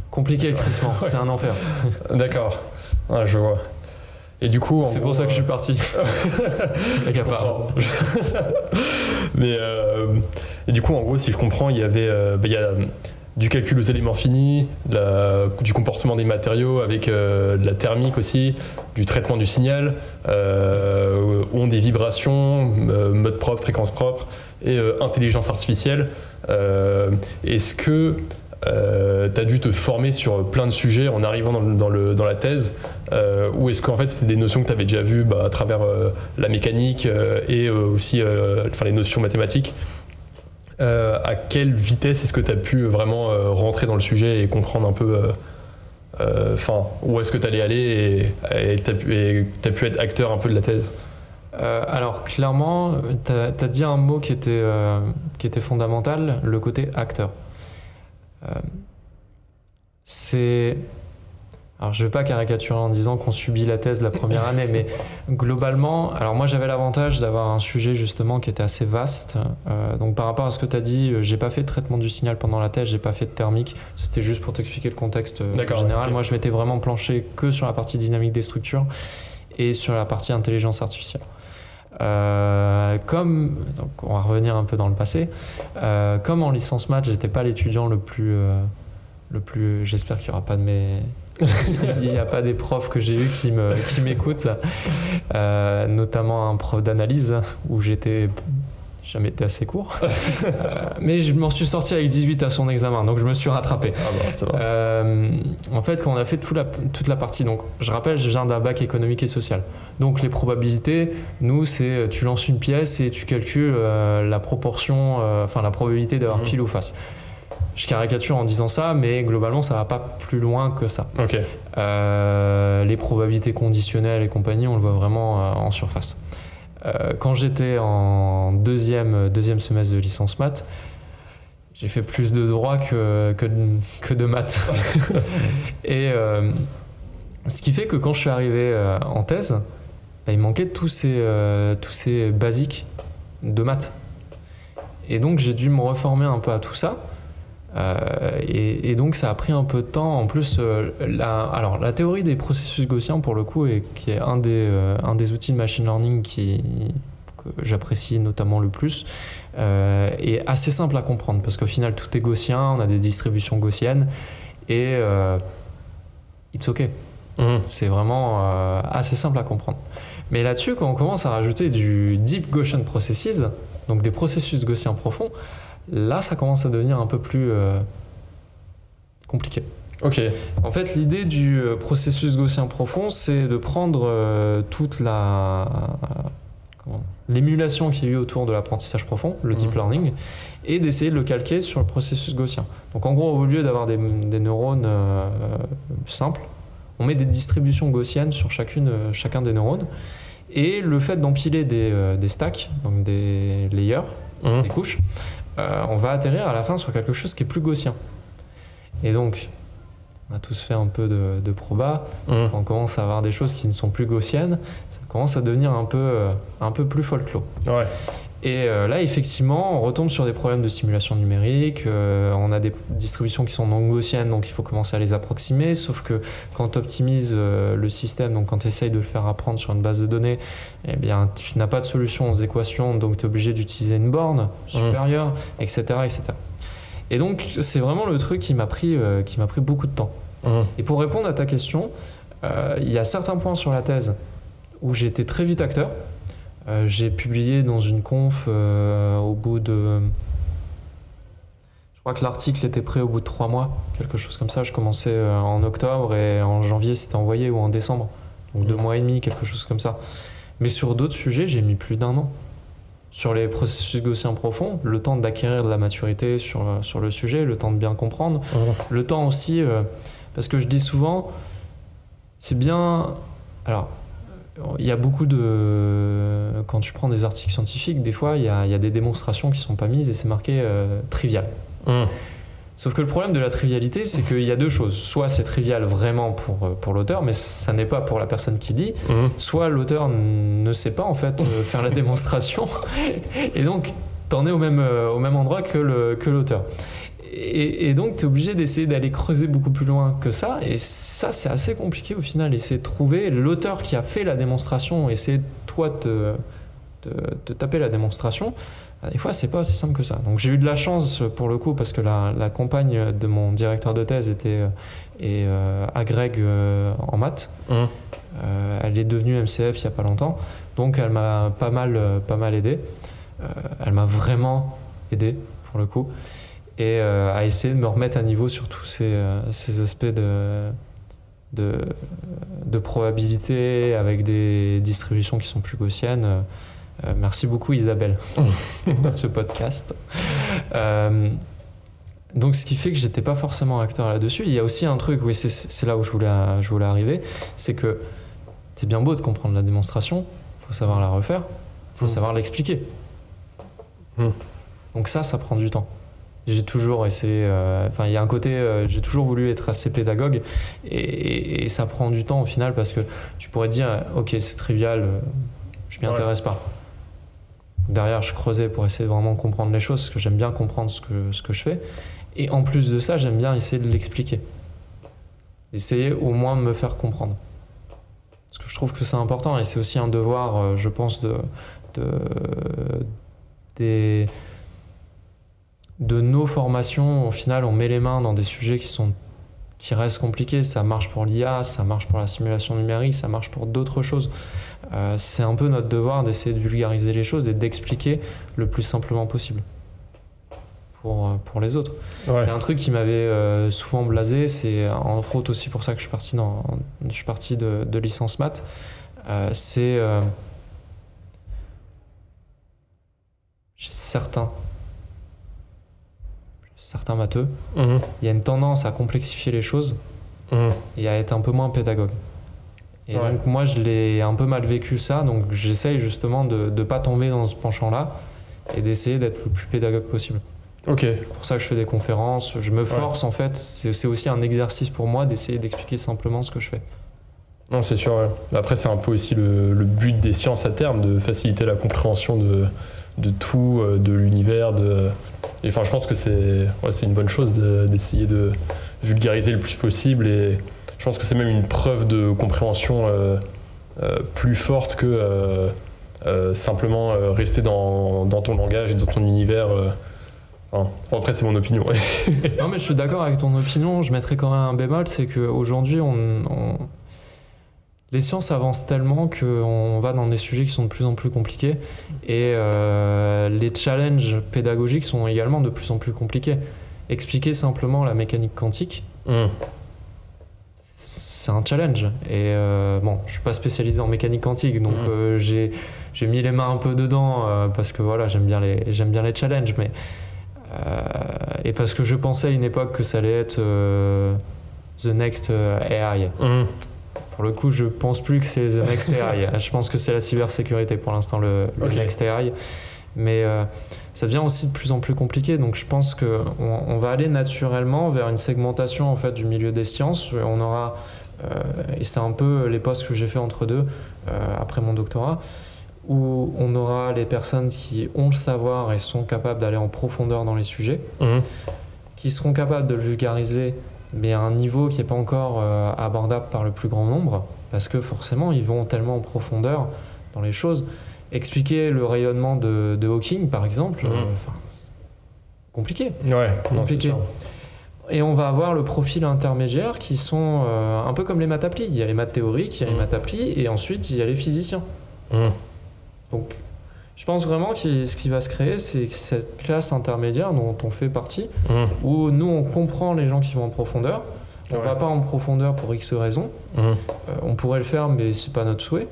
Compliqué le crissement, ouais. C'est un enfer. D'accord, ouais, je vois. Et du coup, c'est pour ça que je suis parti. Mais et du coup, en gros, si je comprends, il y avait il y a du calcul aux éléments finis, du comportement des matériaux avec de la thermique aussi, du traitement du signal, ondes et vibrations, mode propre, fréquence propre et intelligence artificielle. Est-ce que tu as dû te former sur plein de sujets en arrivant dans la thèse, ou est-ce qu'en fait c'était des notions que tu avais déjà vues à travers la mécanique et aussi les notions mathématiques? À quelle vitesse est-ce que tu as pu vraiment rentrer dans le sujet et comprendre un peu où est-ce que tu allais aller et tu as pu être acteur un peu de la thèse? Alors clairement, tu as dit un mot qui était fondamental, le côté acteur. Alors je vais pas caricaturer en disant qu'on subit la thèse la première année, mais globalement, alors moi j'avais l'avantage d'avoir un sujet justement qui était assez vaste. Donc par rapport à ce que tu as dit, j'ai pas fait de traitement du signal pendant la thèse, j'ai pas fait de thermique. C'était juste pour t'expliquer le contexte général. Okay. Moi je m'étais vraiment planché que sur la partie dynamique des structures et sur la partie intelligence artificielle. Donc on va revenir un peu dans le passé, comme en licence maths j'étais pas l'étudiant le plus j'espère qu'il y aura pas il n'y a pas des profs que j'ai eu qui m'écoutent, notamment un prof d'analyse où j'ai jamais été assez court, mais je m'en suis sorti avec 18 à son examen, donc je me suis rattrapé. En fait, quand on a fait toute la partie, donc je rappelle, je viens d'un bac économique et social, donc les probabilités, nous, c'est tu lances une pièce et tu calcules la proportion, la probabilité d'avoir pile ou face. Je caricature en disant ça, mais globalement, ça va pas plus loin que ça. Okay. Les probabilités conditionnelles et compagnie, on le voit vraiment en surface. Quand j'étais en deuxième semestre de licence maths, j'ai fait plus de droit que de maths. Et ce qui fait que quand je suis arrivé en thèse, il manquait tous ces basiques de maths. Et donc j'ai dû me reformer un peu à tout ça. Et donc ça a pris un peu de temps. En plus, la théorie des processus gaussiens, pour le coup, qui est un des outils de machine learning que j'apprécie notamment le plus, est assez simple à comprendre parce qu'au final tout est gaussien, on a des distributions gaussiennes et it's ok. C'est vraiment assez simple à comprendre. Mais là-dessus, quand on commence à rajouter du deep Gaussian processes, donc des processus gaussiens profonds, là, ça commence à devenir un peu plus compliqué. Ok. En fait, l'idée du processus gaussien profond, c'est de prendre toute l'émulation qu'il y a eu autour de l'apprentissage profond, le deep learning, et d'essayer de le calquer sur le processus gaussien. Donc en gros, au lieu d'avoir des neurones simples, on met des distributions gaussiennes sur chacun des neurones, et le fait d'empiler des stacks, donc des layers, des couches, on va atterrir à la fin sur quelque chose qui est plus gaussien. Et donc, on a tous fait un peu de proba. Quand on commence à avoir des choses qui ne sont plus gaussiennes, ça commence à devenir un peu plus folklore. Ouais. Et là, effectivement, on retombe sur des problèmes de simulation numérique. On a des distributions qui sont non gaussiennes, donc il faut commencer à les approximer. Sauf que quand tu optimises le système, donc quand tu essayes de le faire apprendre sur une base de données, eh bien, tu n'as pas de solution aux équations, donc tu es obligé d'utiliser une borne supérieure, etc., etc. Et donc, c'est vraiment le truc qui m'a pris beaucoup de temps. Et pour répondre à ta question, il y a certains points sur la thèse où j'ai été très vite acteur. J'ai publié dans une conf au bout de... Je crois que l'article était prêt au bout de 3 mois, quelque chose comme ça. Je commençais en octobre et en janvier c'était envoyé, ou en décembre. Donc 2 mois et demi, quelque chose comme ça. Mais sur d'autres sujets, j'ai mis plus d'1 an. Sur les processus gaussiens profonds, le temps d'acquérir de la maturité sur le sujet, le temps de bien comprendre, le temps aussi... parce que je dis souvent, c'est bien... Alors... Il y a beaucoup de... Quand tu prends des articles scientifiques, des fois, il y a des démonstrations qui ne sont pas mises et c'est marqué trivial. Sauf que le problème de la trivialité, c'est qu'il y a deux choses. Soit c'est trivial vraiment pour l'auteur, mais ça n'est pas pour la personne qui lit. Soit l'auteur ne sait pas en fait faire la démonstration. Et donc, tu en es au même endroit que l'auteur. Et donc, tu es obligé d'essayer d'aller creuser beaucoup plus loin que ça. Et ça, c'est assez compliqué au final. Essayer de trouver l'auteur qui a fait la démonstration, essayer toi de te taper la démonstration. Des fois, c'est pas aussi simple que ça. Donc j'ai eu de la chance pour le coup parce que la compagne de mon directeur de thèse était agrègue en maths. Elle est devenue MCF il y a pas longtemps, donc elle m'a pas mal aidé. Elle m'a vraiment aidé pour le coup et a essayé de me remettre à niveau sur tous ces aspects de probabilité avec des distributions qui sont plus gaussiennes. Merci beaucoup Isabelle pour ce podcast. Donc ce qui fait que j'étais pas forcément acteur là-dessus. Il y a aussi un truc, oui, c'est là où je voulais arriver, c'est que c'est bien beau de comprendre la démonstration, faut savoir la refaire, faut savoir l'expliquer. Donc ça prend du temps. J'ai toujours essayé, il y a un côté, j'ai toujours voulu être assez pédagogue et ça prend du temps au final parce que tu pourrais te dire, ok, c'est trivial, je m'y intéresse pas. Derrière, je creusais pour essayer de vraiment comprendre les choses parce que j'aime bien comprendre ce que je fais. Et en plus de ça, j'aime bien essayer de l'expliquer. Essayer au moins de me faire comprendre. Parce que je trouve que c'est important et c'est aussi un devoir, je pense, de nos formations. Au final, on met les mains dans des sujets qui restent compliqués. Ça marche pour l'IA, ça marche pour la simulation numérique, ça marche pour d'autres choses. C'est un peu notre devoir d'essayer de vulgariser les choses et d'expliquer le plus simplement possible pour les autres. Ouais. Il y a un truc qui m'avait souvent blasé, c'est entre autres aussi pour ça que je suis parti de licence maths, c'est chez certains matheux, il y a une tendance à complexifier les choses et à être un peu moins pédagogue. Et donc moi je l'ai un peu mal vécu ça, donc j'essaye justement de ne pas tomber dans ce penchant-là et d'essayer d'être le plus pédagogue possible. Ok. C'est pour ça que je fais des conférences, je me force en fait, c'est aussi un exercice pour moi d'essayer d'expliquer simplement ce que je fais. Non, c'est sûr. Ouais. Après c'est un peu aussi le but des sciences à terme, de faciliter la compréhension de tout, de l'univers, et enfin je pense que c'est une bonne chose d'essayer de vulgariser le plus possible et je pense que c'est même une preuve de compréhension plus forte que simplement rester dans ton langage et dans ton univers. Après, c'est mon opinion. Non, mais je suis d'accord avec ton opinion. Je mettrais quand même un bémol, c'est qu'aujourd'hui, les sciences avancent tellement qu'on va dans des sujets qui sont de plus en plus compliqués et les challenges pédagogiques sont également de plus en plus compliqués. Expliquer simplement la mécanique quantique, c'est un challenge. Et je suis pas spécialisé en mécanique quantique, donc j'ai mis les mains un peu dedans parce que voilà, j'aime bien les challenges, mais et parce que je pensais à une époque que ça allait être the next AI. Pour le coup, je pense plus que c'est the next AI. Je pense que c'est la cybersécurité pour l'instant le next AI. Mais ça devient aussi de plus en plus compliqué. Donc je pense qu'on va aller naturellement vers une segmentation en fait du milieu des sciences. On aura et c'est un peu les postes que j'ai fait entre deux après mon doctorat, où on aura les personnes qui ont le savoir et sont capables d'aller en profondeur dans les sujets, qui seront capables de le vulgariser, mais à un niveau qui n'est pas encore abordable par le plus grand nombre, parce que forcément, ils vont tellement en profondeur dans les choses. Expliquer le rayonnement de Hawking, par exemple, c'est compliqué. Ouais, compliqué. Non, et on va avoir le profil intermédiaire qui sont un peu comme les maths applis. Il y a les maths théoriques, il y a les maths applis, et ensuite il y a les physiciens. Donc, je pense vraiment que ce qui va se créer, c'est cette classe intermédiaire dont on fait partie, où nous, on comprend les gens qui vont en profondeur. On ne va pas en profondeur pour X raisons. On pourrait le faire, mais ce n'est pas notre souhait.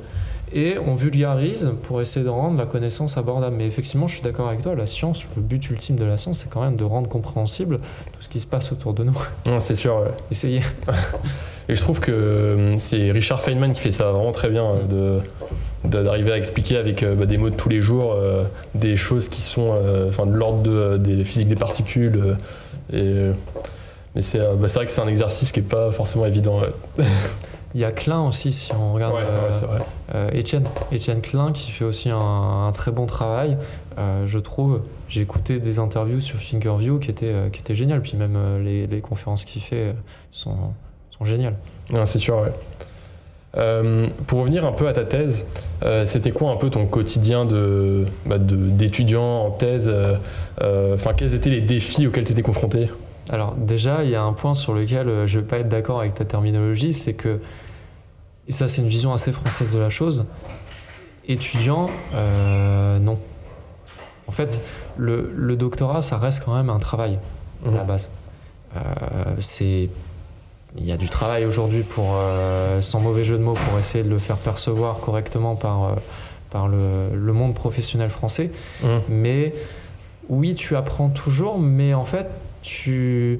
Et on vulgarise pour essayer de rendre la connaissance abordable. Mais effectivement, je suis d'accord avec toi, la science, le but ultime de la science, c'est quand même de rendre compréhensible tout ce qui se passe autour de nous. Non, c'est sûr. Ouais. Essayez. Et je trouve que c'est Richard Feynman qui fait ça vraiment très bien, d'arriver à expliquer avec des mots de tous les jours des choses qui sont de l'ordre des physiques des particules. Mais c'est vrai que c'est un exercice qui n'est pas forcément évident. Il y a Klein aussi, si on regarde Étienne Klein qui fait aussi un très bon travail, je trouve. J'ai écouté des interviews sur Thinkerview qui étaient géniales, puis même les conférences qu'il fait sont géniales. Ouais, c'est sûr, ouais. Pour revenir un peu à ta thèse, c'était quoi un peu ton quotidien d'étudiant en thèse quels étaient les défis auxquels tu étais confronté? Alors déjà, il y a un point sur lequel je ne vais pas être d'accord avec ta terminologie, c'est que, et ça c'est une vision assez française de la chose, étudiant, non. En fait, le doctorat, ça reste quand même un travail à la base. Il y a du travail aujourd'hui pour, sans mauvais jeu de mots, pour essayer de le faire percevoir correctement par le monde professionnel français. Mais oui, tu apprends toujours, mais en fait, tu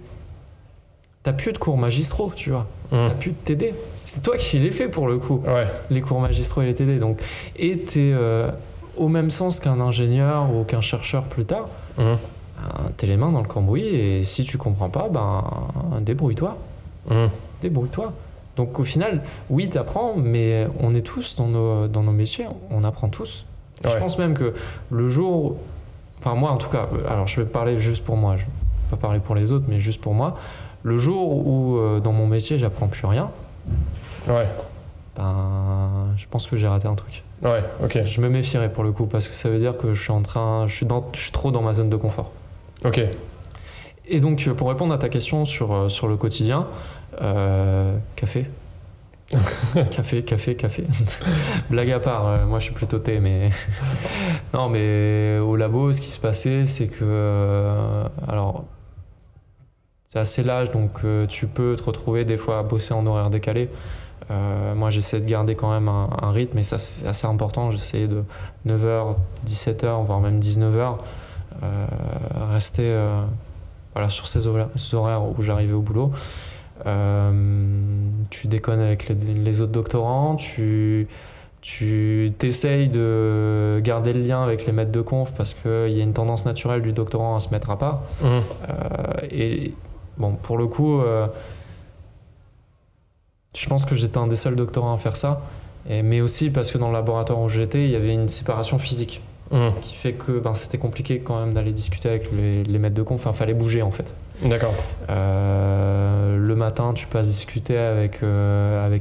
n'as plus de cours magistraux, tu vois. Tu n'as plus de TD. C'est toi qui les fais pour le coup, les cours magistraux et les TD. Donc, et tu es au même sens qu'un ingénieur ou qu'un chercheur plus tard. T'es les mains dans le cambouis et si tu comprends pas, débrouille-toi. Débrouille-toi. Donc au final, oui, t'apprends, mais on est tous dans nos métiers, on apprend tous. Je pense même que le jour, enfin moi en tout cas, alors je vais parler juste pour moi, je vais pas parler pour les autres, mais juste pour moi, le jour où dans mon métier j'apprends plus rien, je pense que j'ai raté un truc. Je me méfierais pour le coup parce que ça veut dire que je suis trop dans ma zone de confort. Et donc, pour répondre à ta question sur le quotidien, café. Café. Blague à part, moi je suis plutôt thé, mais... Non, mais au labo, ce qui se passait, c'est que... alors, c'est assez large, donc tu peux te retrouver des fois à bosser en horaire décalé. Moi, j'essaie de garder quand même un rythme, et ça, c'est assez important. J'essayais de 9h, 17h, voire même 19h, rester sur ces horaires où j'arrivais au boulot. Tu déconnes avec les autres doctorants, tu t'essayes de garder le lien avec les maîtres de conf parce qu'il y a une tendance naturelle du doctorant à se mettre à part. Et bon, pour le coup, je pense que j'étais un des seuls doctorants à faire ça, mais aussi parce que dans le laboratoire où j'étais, il y avait une séparation physique. Qui fait que c'était compliqué quand même d'aller discuter avec les maîtres de conf. Enfin, fallait bouger en fait. D'accord. Le matin, tu passes discuter avec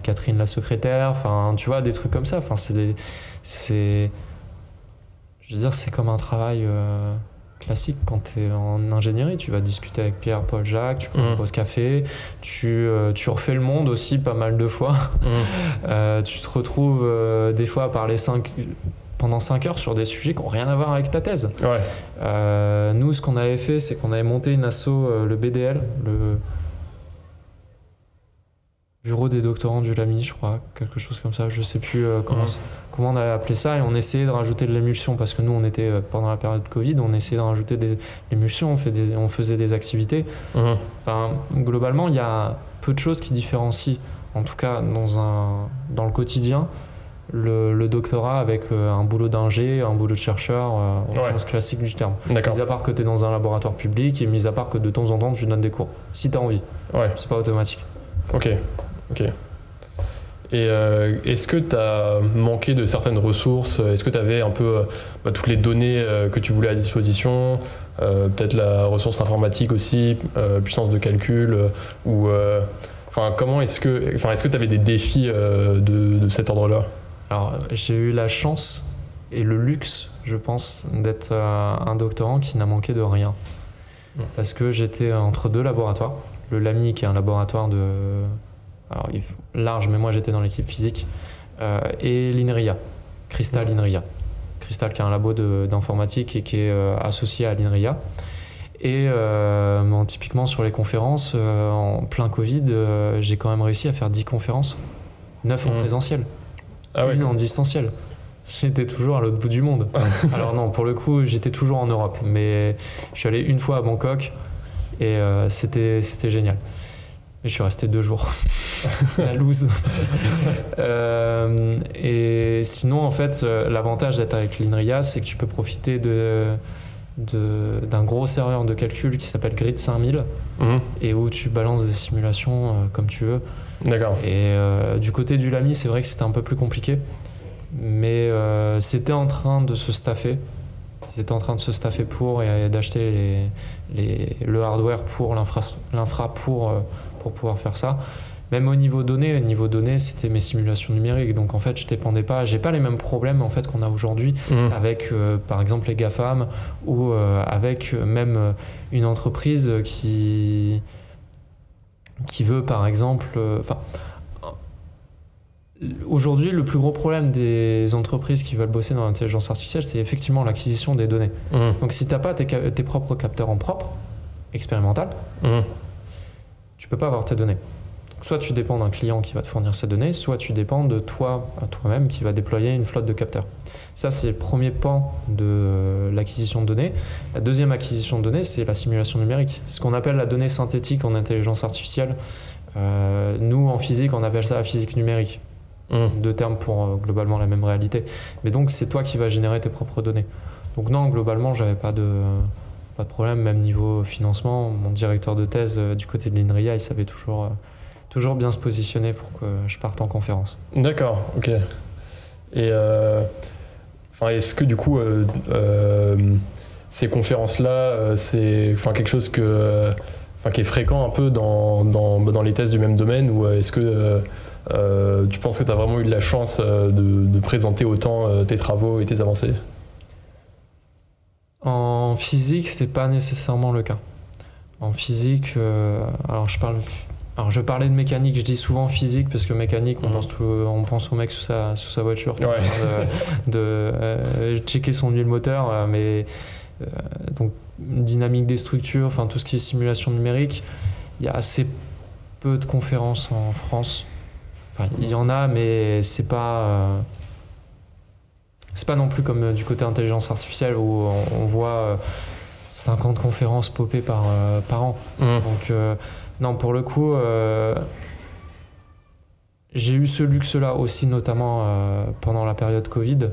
Catherine la secrétaire. Enfin, tu vois, des trucs comme ça. Enfin, je veux dire, c'est comme un travail classique quand tu es en ingénierie. Tu vas discuter avec Pierre, Paul, Jacques, tu prends une pause café, tu refais le monde aussi pas mal de fois. Tu te retrouves des fois à parler pendant 5 heures sur des sujets qui n'ont rien à voir avec ta thèse. Nous, ce qu'on avait fait, c'est qu'on avait monté une asso, le BDL, le Bureau des doctorants du LAMI, je crois, quelque chose comme ça. Je ne sais plus comment on avait appelé ça, et on essayait de rajouter de l'émulsion parce que nous, on était pendant la période Covid, on essayait de rajouter de l'émulsion, on faisait des activités. Enfin, globalement, il y a peu de choses qui différencient, en tout cas dans le quotidien, le doctorat avec un boulot d'ingé, un boulot de chercheur, au sens classique du terme. Mis à part que tu es dans un laboratoire public et mis à part que de temps en temps tu donnes des cours, si tu as envie. C'est pas automatique. Ok. Et est-ce que tu as manqué de certaines ressources? Est-ce que tu avais un peu toutes les données que tu voulais à disposition? Peut-être la ressource informatique aussi, puissance de calcul ou est-ce que tu avais des défis de cet ordre-là? Alors, j'ai eu la chance et le luxe, je pense, d'être un doctorant qui n'a manqué de rien. Parce que j'étais entre deux laboratoires. Le LAMI, qui est un laboratoire large, mais moi j'étais dans l'équipe physique, et l'INRIA, Crystal INRIA. Crystal, qui est un labo d'informatique et qui est associé à l'INRIA. Et typiquement sur les conférences, en plein Covid, j'ai quand même réussi à faire 10 conférences, 9 en présentiel. Une en distanciel. J'étais toujours à l'autre bout du monde. Alors non, pour le coup, j'étais toujours en Europe, mais je suis allé une fois à Bangkok et c'était génial. Mais je suis resté 2 jours. La loose. Et sinon, en fait, l'avantage d'être avec l'INRIA, c'est que tu peux profiter d'un gros serveur de calcul qui s'appelle Grid 5000 et où tu balances des simulations comme tu veux. D'accord. Et du côté du LAMI, c'est vrai que c'était un peu plus compliqué, mais c'était en train de se staffer. Ils étaient en train de se staffer pour et d'acheter le hardware pour l'infra pour pouvoir faire ça. même au niveau données, c'était mes simulations numériques. Donc en fait, je dépendais pas, j'ai pas les mêmes problèmes en fait qu'on a aujourd'hui avec par exemple les GAFAM ou avec même une entreprise qui veut par exemple, aujourd'hui, le plus gros problème des entreprises qui veulent bosser dans l'intelligence artificielle, c'est effectivement l'acquisition des données. Donc si tu n'as pas tes propres capteurs en propre, expérimental, tu peux pas avoir tes données. Donc, soit tu dépends d'un client qui va te fournir ces données, soit tu dépends de toi-même qui va déployer une flotte de capteurs. Ça, c'est le premier pan de l'acquisition de données. La deuxième acquisition de données, c'est la simulation numérique. C'est ce qu'on appelle la donnée synthétique en intelligence artificielle. Nous, en physique, on appelle ça la physique numérique. Deux termes pour globalement la même réalité. Mais donc, c'est toi qui vas générer tes propres données. Donc non, globalement, j'avais pas de problème, même niveau financement. Mon directeur de thèse du côté de l'INRIA, il savait toujours bien se positionner pour que je parte en conférence. D'accord, ok. Et est-ce que du coup, ces conférences-là, c'est quelque chose qui est fréquent un peu dans les thèses du même domaine, ou est-ce que tu penses que tu as vraiment eu de la chance de présenter autant tes travaux et tes avancées? En physique, c'est pas nécessairement le cas. En physique, je parlais de mécanique, je dis souvent physique parce que mécanique, on pense au mec sous sa voiture qui est en train de checker son huile moteur, mais donc dynamique des structures, enfin tout ce qui est simulation numérique, il y a assez peu de conférences en France. Enfin, il y en a, mais c'est pas non plus comme du côté intelligence artificielle où on voit 50 conférences popées par an. Donc non, pour le coup, j'ai eu ce luxe-là aussi, notamment pendant la période Covid,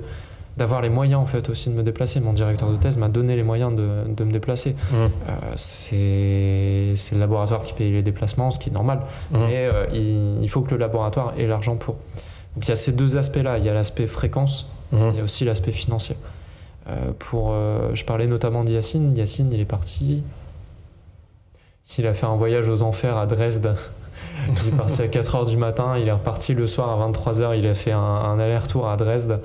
d'avoir les moyens en fait aussi de me déplacer. Mon directeur de thèse m'a donné les moyens de me déplacer. C'est le laboratoire qui paye les déplacements, ce qui est normal, mais il faut que le laboratoire ait l'argent pour. Donc il y a ces deux aspects-là, il y a l'aspect fréquence, il y a aussi l'aspect financier. Je parlais notamment de Yacine. Yacine, il est parti. Il a fait un voyage aux enfers à Dresde. Il est parti à 4h du matin, il est reparti le soir à 23h, il a fait un aller-retour à Dresde,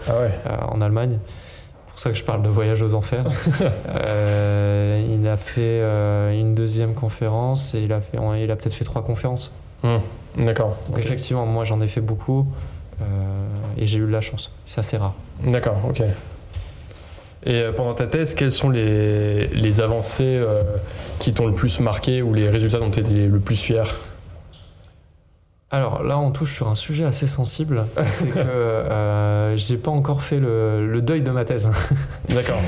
en Allemagne. C'est pour ça que je parle de voyage aux enfers. Il a fait une deuxième conférence et il a peut-être fait 3 conférences. D'accord. Donc effectivement, moi j'en ai fait beaucoup et j'ai eu de la chance. C'est assez rare. D'accord, ok. Et pendant ta thèse, quelles sont les avancées qui t'ont le plus marqué ou les résultats dont tu es le plus fier? Alors là, on touche sur un sujet assez sensible. C'est que j'ai pas encore fait le deuil de ma thèse. D'accord.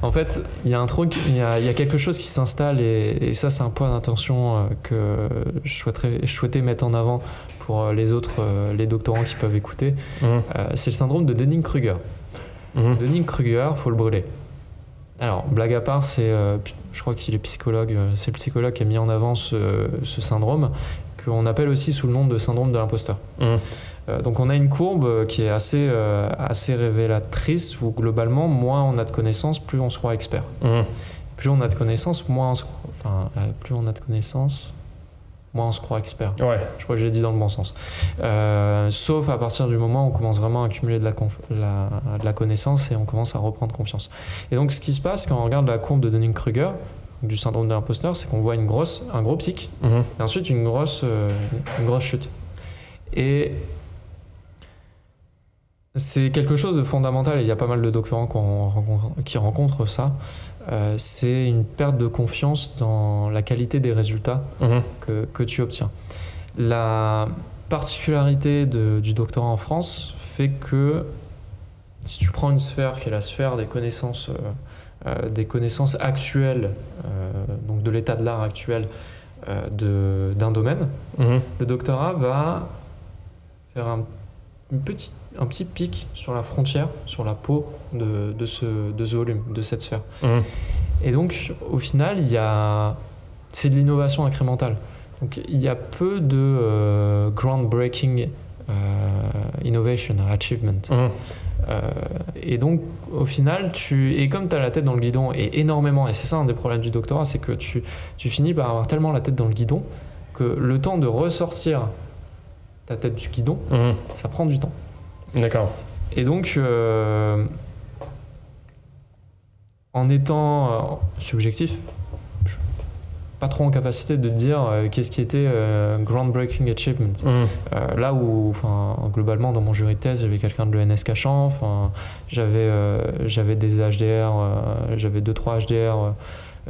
En fait, il y a un truc, il y a quelque chose qui s'installe et ça, c'est un point d'attention que je souhaitais mettre en avant pour les autres, les doctorants qui peuvent écouter. C'est le syndrome de Dunning-Kruger. Dunning-Kruger, faut le brûler. Alors, blague à part, je crois qu'il est psychologue. C'est le psychologue qui a mis en avant ce syndrome, qu'on appelle aussi sous le nom de syndrome de l'imposteur. Donc on a une courbe qui est assez révélatrice où globalement, moins on a de connaissances, plus on se croit expert. Plus on a de connaissances, moins on se croit expert. Ouais. Je crois que j'ai dit dans le bon sens. Sauf à partir du moment où on commence vraiment à accumuler de la connaissance et on commence à reprendre confiance. Et donc ce qui se passe quand on regarde la courbe de Dunning-Kruger, du syndrome de l'imposteur, c'est qu'on voit un gros pic et ensuite une grosse chute. Et c'est quelque chose de fondamental, et il y a pas mal de doctorants qui rencontrent ça. C'est une perte de confiance dans la qualité des résultats que tu obtiens. La particularité du doctorat en France fait que si tu prends une sphère qui est la sphère des connaissances actuelles, donc de l'état de l'art actuel d'un domaine, le doctorat va faire un petit pic sur la frontière, sur la peau de ce volume, de cette sphère. Et donc, au final, c'est de l'innovation incrémentale. Donc, il y a peu de groundbreaking innovation, achievement. Et donc, au final, et comme tu as la tête dans le guidon, et énormément, et c'est ça un des problèmes du doctorat, c'est que tu finis par avoir tellement la tête dans le guidon que le temps de ressortir ta tête du guidon, ça prend du temps. D'accord. Et donc, en étant subjectif, je suis pas trop en capacité de dire qu'est-ce qui était groundbreaking achievement. Là où, globalement, dans mon jury de thèse, j'avais quelqu'un de l'ENS Cachan, j'avais des HDR, j'avais 2-3 HDR,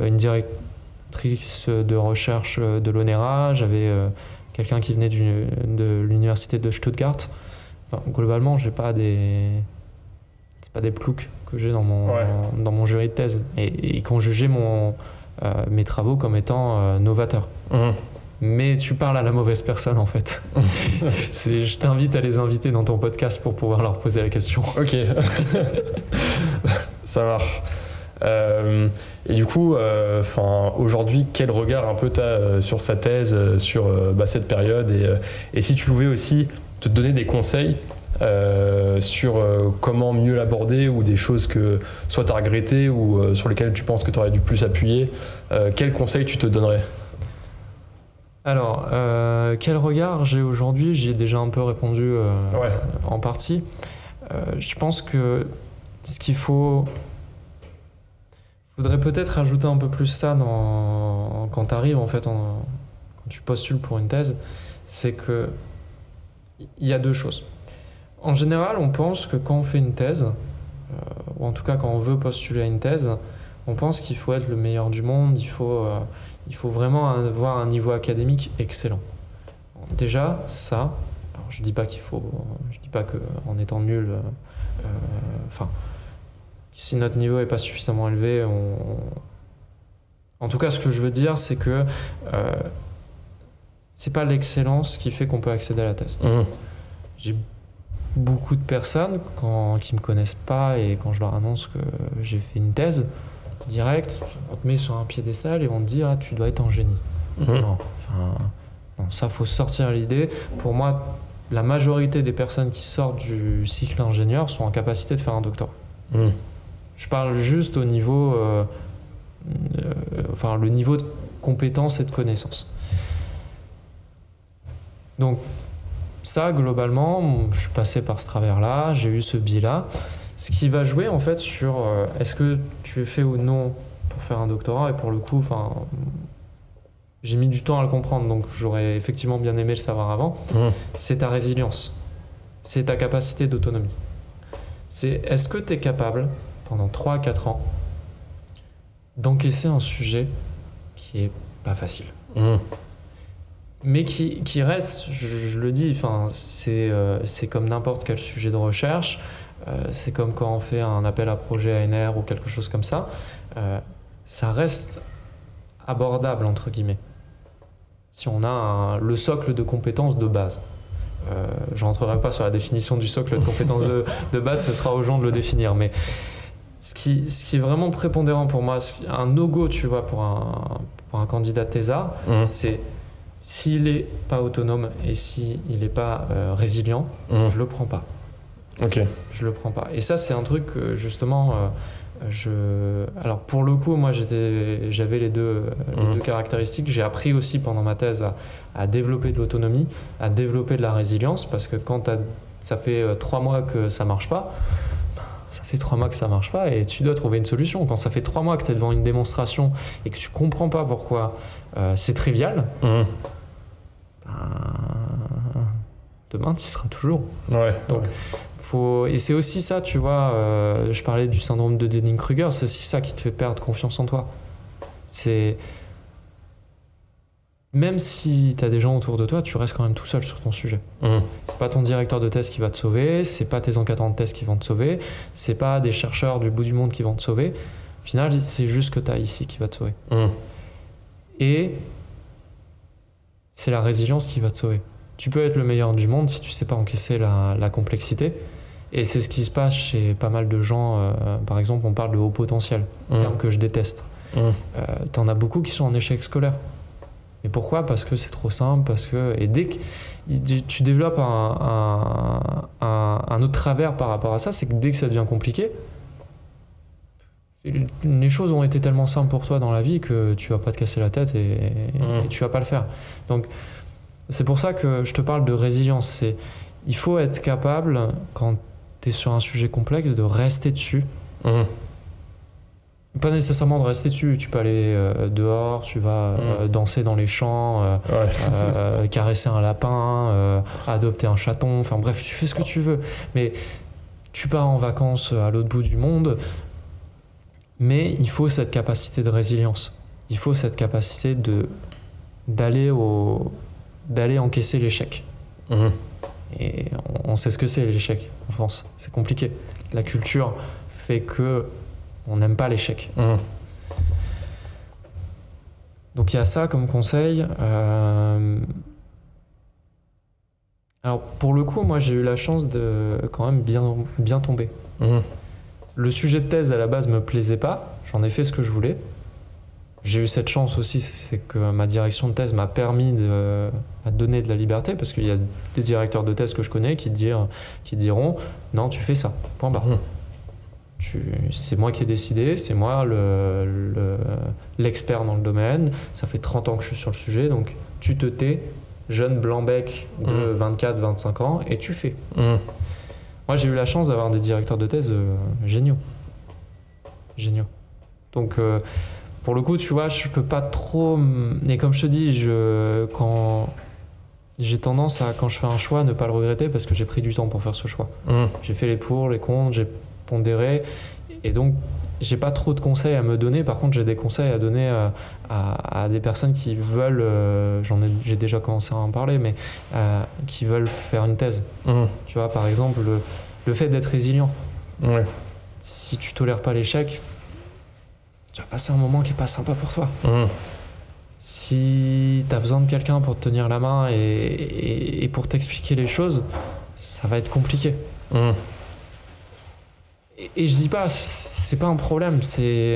une directrice de recherche de l'ONERA, j'avais quelqu'un qui venait de l'université de Stuttgart. Globalement, c'est pas des ploucs que j'ai dans mon jury de thèse et qui ont jugé mes travaux comme étant novateurs. Mais tu parles à la mauvaise personne en fait. Je t'invite à les inviter dans ton podcast pour pouvoir leur poser la question. Ok, ça marche. Et du coup, aujourd'hui, quel regard un peu t'as sur sa thèse, sur cette période et si tu pouvais aussi te donner des conseils sur comment mieux l'aborder ou des choses que soit tu as regrettées ou sur lesquelles tu penses que tu aurais dû plus appuyer, quels conseils tu te donnerais? Alors, quel regard j'ai aujourd'hui? J'y ai déjà un peu répondu en partie. Je pense que ce qu'il faudrait peut-être ajouter un peu plus ça quand tu arrives, en fait, quand tu postules pour une thèse, c'est que il y a deux choses. En général, on pense que quand on fait une thèse, ou en tout cas quand on veut postuler à une thèse, on pense qu'il faut être le meilleur du monde, il faut vraiment avoir un niveau académique excellent. Déjà, ça, alors je dis pas qu'en étant nul, si notre niveau n'est pas suffisamment élevé, en tout cas, ce que je veux dire, c'est que c'est pas l'excellence qui fait qu'on peut accéder à la thèse. J'ai beaucoup de personnes qui me connaissent pas et quand je leur annonce que j'ai fait une thèse, direct, on te met sur un piédestal et on te dit tu dois être un génie. Non, ça faut sortir l'idée. Pour moi, la majorité des personnes qui sortent du cycle ingénieur sont en capacité de faire un doctorat. Je parle juste au niveau, le niveau de compétence et de connaissance. Donc ça, globalement, je suis passé par ce travers-là, j'ai eu ce biais-là. Ce qui va jouer en fait sur est-ce que tu es fait ou non pour faire un doctorat, et pour le coup, j'ai mis du temps à le comprendre, donc j'aurais effectivement bien aimé le savoir avant, c'est ta résilience, c'est ta capacité d'autonomie. C'est est-ce que tu es capable, pendant 3 à 4 ans, d'encaisser un sujet qui est pas facile. Mais qui reste, je le dis, c'est comme n'importe quel sujet de recherche, c'est comme quand on fait un appel à projet ANR ou quelque chose comme ça, ça reste abordable entre guillemets. Si on a le socle de compétences de base. Je ne rentrerai pas sur la définition du socle de compétences de base, ce sera aux gens de le définir, mais ce qui est vraiment prépondérant pour moi, un no-go, tu vois, pour un candidat TESA, c'est s'il n'est pas autonome et s'il n'est pas résilient, je le prends pas. Ok. Je le prends pas. Et ça, c'est un truc que justement, alors pour le coup, moi j'avais les deux caractéristiques. J'ai appris aussi pendant ma thèse à développer de l'autonomie, à développer de la résilience, parce que quand ça fait 3 mois que ça marche pas, et tu dois trouver une solution. Quand ça fait 3 mois que tu es devant une démonstration et que tu comprends pas pourquoi c'est trivial, demain tu y seras toujours. Donc, et c'est aussi ça, tu vois, je parlais du syndrome de Dunning-Kruger, c'est aussi ça qui te fait perdre confiance en toi. C'est même si tu as des gens autour de toi, tu restes quand même tout seul sur ton sujet. C'est pas ton directeur de thèse qui va te sauver, c'est pas tes encadrants de thèse qui vont te sauver, c'est pas des chercheurs du bout du monde qui vont te sauver. Au final, c'est juste que tu as ici qui va te sauver. Et c'est la résilience qui va te sauver. Tu peux être le meilleur du monde si tu sais pas encaisser la complexité. Et c'est ce qui se passe chez pas mal de gens. Par exemple, on parle de haut potentiel, un terme que je déteste. T'en as beaucoup qui sont en échec scolaire. Et pourquoi ? Parce que c'est trop simple, et dès que tu développes un autre travers par rapport à ça, c'est que dès que ça devient compliqué, les choses ont été tellement simples pour toi dans la vie que tu vas pas te casser la tête et tu vas pas le faire. Donc C'est pour ça que je te parle de résilience. Il faut être capable, quand tu es sur un sujet complexe, de rester dessus. Pas nécessairement de rester dessus, tu peux aller dehors, tu vas danser dans les champs, caresser un lapin, adopter un chaton, enfin bref, tu fais ce que tu veux. Mais tu pars en vacances à l'autre bout du monde, mais il faut cette capacité de résilience. Il faut cette capacité d'aller encaisser l'échec. Et on sait ce que c'est l'échec en France, c'est compliqué. La culture fait que on n'aime pas l'échec. Donc il y a ça comme conseil. Alors pour le coup, moi j'ai eu la chance de quand même bien tomber. Le sujet de thèse à la base me plaisait pas, j'en ai fait ce que je voulais. J'ai eu cette chance aussi, c'est que ma direction de thèse m'a permis de donner de la liberté, parce qu'il y a des directeurs de thèse que je connais qui diront non, tu fais ça, point barre. C'est moi qui ai décidé, c'est moi l'expert dans le domaine, ça fait 30 ans que je suis sur le sujet, donc tu te tais, jeune blanc-bec de 24-25 ans, et tu fais. Moi j'ai eu la chance d'avoir des directeurs de thèse géniaux. Donc pour le coup, tu vois, je peux pas trop... Et comme je te dis, quand j'ai tendance à, quand je fais un choix, ne pas le regretter, parce que j'ai pris du temps pour faire ce choix. J'ai fait les pour, les contre, j'ai pondéré, et donc j'ai pas trop de conseils à me donner. Par contre, j'ai des conseils à donner à des personnes qui veulent, j'ai déjà commencé à en parler, mais qui veulent faire une thèse. Tu vois, par exemple, le fait d'être résilient. Si tu tolères pas l'échec, tu vas passer un moment qui est pas sympa pour toi. Si tu as besoin de quelqu'un pour te tenir la main et pour t'expliquer les choses, ça va être compliqué. Et je dis pas, c'est pas un problème,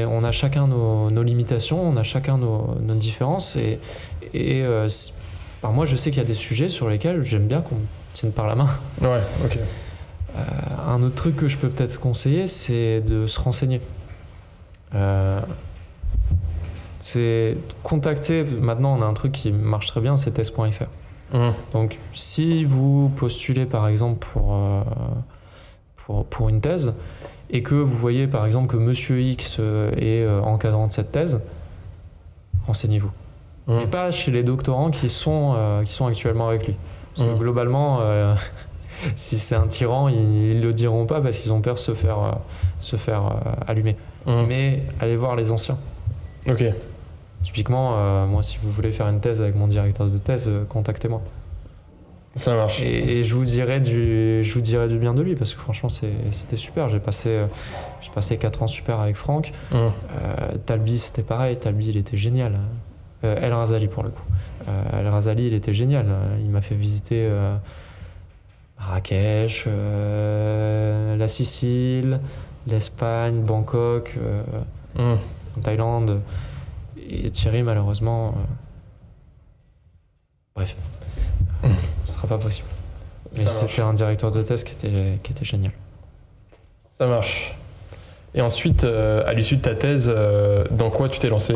on a chacun nos limitations, on a chacun nos différences, moi je sais qu'il y a des sujets sur lesquels j'aime bien qu'on me tienne par la main. Un autre truc que je peux peut-être conseiller, c'est de se renseigner. C'est contacter. Maintenant on a un truc qui marche très bien, c'est thèse.fr. Donc si vous postulez par exemple pour une thèse et que vous voyez par exemple que Monsieur X est encadrant de cette thèse, renseignez-vous. Et pas chez les doctorants qui sont actuellement avec lui, parce que globalement si c'est un tyran, ils le diront pas parce qu'ils ont peur de se faire allumer. Mais allez voir les anciens. Typiquement, moi, si vous voulez faire une thèse avec mon directeur de thèse, contactez-moi. Ça marche. Et je vous dirai du bien de lui, parce que franchement, c'était super. J'ai passé 4 ans super avec Franck. Talbi, c'était pareil. Talbi, il était génial. El Razali, pour le coup. El Razali, il était génial. Il m'a fait visiter Marrakech, la Sicile, l'Espagne, Bangkok, en Thaïlande. Et Thierry, malheureusement, bref, ce sera pas possible. Mais c'était un directeur de thèse qui était génial. Ça marche. Et ensuite, à l'issue de ta thèse, dans quoi tu t'es lancé ?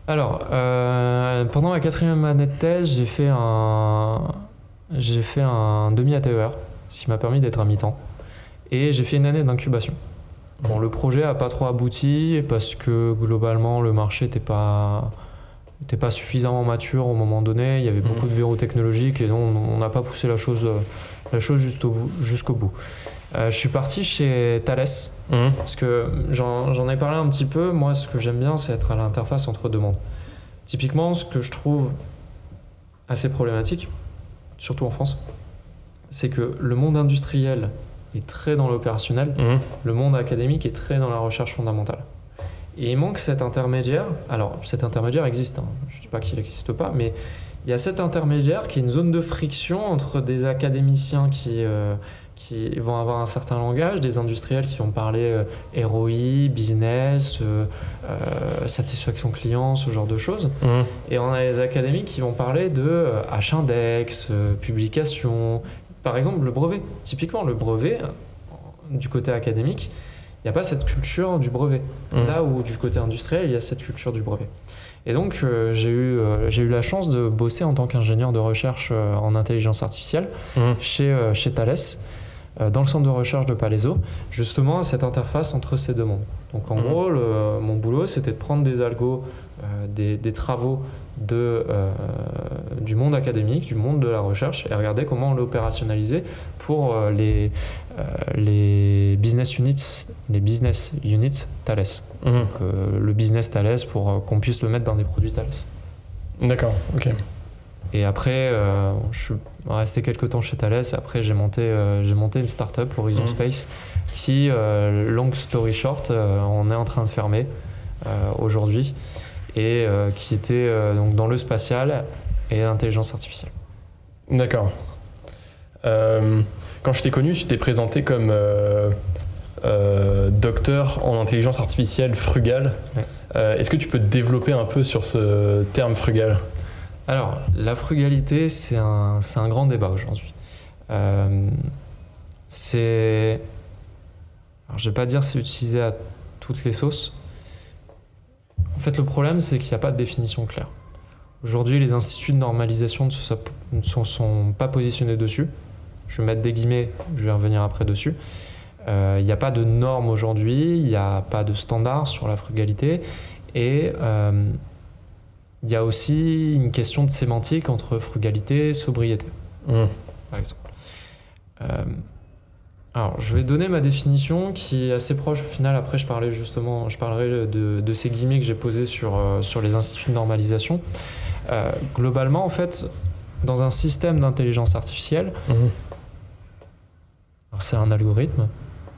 Alors, pendant la 4e année de thèse, j'ai fait un demi-ATER, ce qui m'a permis d'être à mi-temps. Et j'ai fait une année d'incubation. Bon, le projet n'a pas trop abouti parce que globalement le marché n'était pas suffisamment mature au moment donné. Il y avait beaucoup de verrous technologiques et donc on n'a pas poussé la chose jusqu'au bout. Je suis parti chez Thales parce que j'en ai parlé un petit peu. Moi, ce que j'aime bien, c'est être à l'interface entre deux mondes. Typiquement, ce que je trouve assez problématique, surtout en France, c'est que le monde industriel est très dans l'opérationnel, le monde académique est très dans la recherche fondamentale. Et il manque cet intermédiaire. Alors, cet intermédiaire existe, je ne dis pas qu'il n'existe pas, mais il y a cet intermédiaire qui est une zone de friction entre des académiciens qui vont avoir un certain langage, des industriels qui vont parler ROI, business, satisfaction client, ce genre de choses. Et on a les académiques qui vont parler de H-index, publication. Par exemple, le brevet. Typiquement, le brevet, du côté académique, il n'y a pas cette culture du brevet. Là où du côté industriel, il y a cette culture du brevet. Et donc, j'ai eu la chance de bosser en tant qu'ingénieur de recherche en intelligence artificielle chez Thales, dans le centre de recherche de Palaiseau, justement à cette interface entre ces deux mondes. Donc en gros, mon boulot, c'était de prendre des algos, des travaux du monde académique, du monde de la recherche, et regarder comment on l'opérationnalisait pour les business units Thales. Donc le business Thales pour qu'on puisse le mettre dans des produits Thales. D'accord, ok. Et après, je suis resté quelques temps chez Thales. Après, j'ai monté une startup, Horizon Space, qui, long story short, on est en train de fermer aujourd'hui, et qui était donc dans le spatial et l'intelligence artificielle. D'accord. Quand je t'ai connu, tu t'es présenté comme docteur en intelligence artificielle frugal. Ouais. Est-ce que tu peux te développer un peu sur ce terme frugal ? Alors, la frugalité, c'est un grand débat aujourd'hui. Alors, je ne vais pas dire c'est utilisé à toutes les sauces. En fait, le problème, c'est qu'il n'y a pas de définition claire. Aujourd'hui, les instituts de normalisation ne sont pas positionnés dessus. Je vais mettre des guillemets, je vais revenir après dessus. Il n'y a pas de normes aujourd'hui, il n'y a pas de standard sur la frugalité. Et il y a aussi une question de sémantique entre frugalité et sobriété, par exemple. Alors, je vais donner ma définition qui est assez proche au final. Après, je parlerai de ces guillemets que j'ai posés sur les instituts de normalisation. Globalement, en fait, dans un système d'intelligence artificielle, alors c'est un algorithme,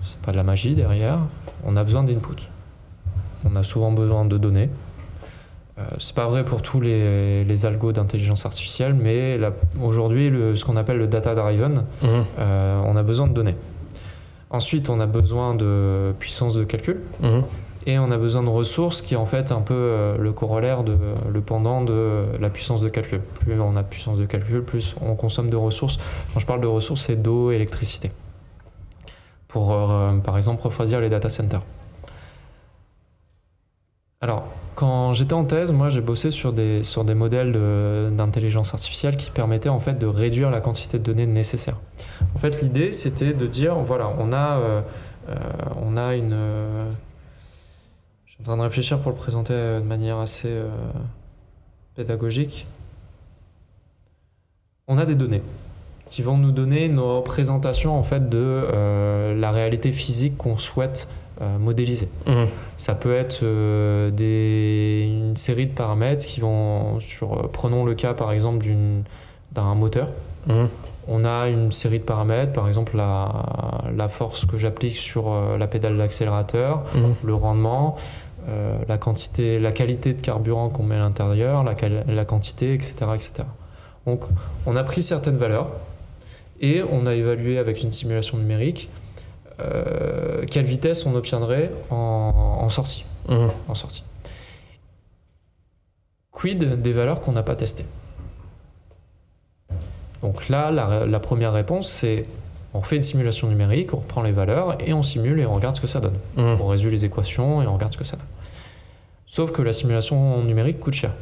c'est pas de la magie derrière, on a besoin d'input. On a souvent besoin de données. C'est pas vrai pour tous les algos d'intelligence artificielle, mais aujourd'hui, ce qu'on appelle le data-driven, on a besoin de données. Ensuite, on a besoin de puissance de calcul, et on a besoin de ressources qui est en fait un peu le corollaire, le pendant de la puissance de calcul. Plus on a de puissance de calcul, plus on consomme de ressources. Quand je parle de ressources, c'est d'eau et électricité. Pour, par exemple, refroidir les data centers. Alors, quand j'étais en thèse, moi j'ai bossé sur des modèles d'intelligence artificielle qui permettaient en fait de réduire la quantité de données nécessaires. En fait, l'idée c'était de dire, voilà, on a une... je suis en train de réfléchir pour le présenter de manière assez pédagogique. On a des données qui vont nous donner une représentation en fait de la réalité physique qu'on souhaite modéliser. Ça peut être une série de paramètres qui vont prenons le cas par exemple d'un moteur. On a une série de paramètres, par exemple la force que j'applique sur la pédale d'accélérateur, le rendement, la quantité, la qualité de carburant qu'on met à l'intérieur, la quantité, etc., etc. Donc on a pris certaines valeurs et on a évalué avec une simulation numérique quelle vitesse on obtiendrait en sortie. En sortie. Quid des valeurs qu'on n'a pas testées? Donc là, la première réponse, c'est on fait une simulation numérique, on reprend les valeurs et on simule et on regarde ce que ça donne. On résout les équations et on regarde ce que ça donne. Sauf que la simulation numérique coûte cher.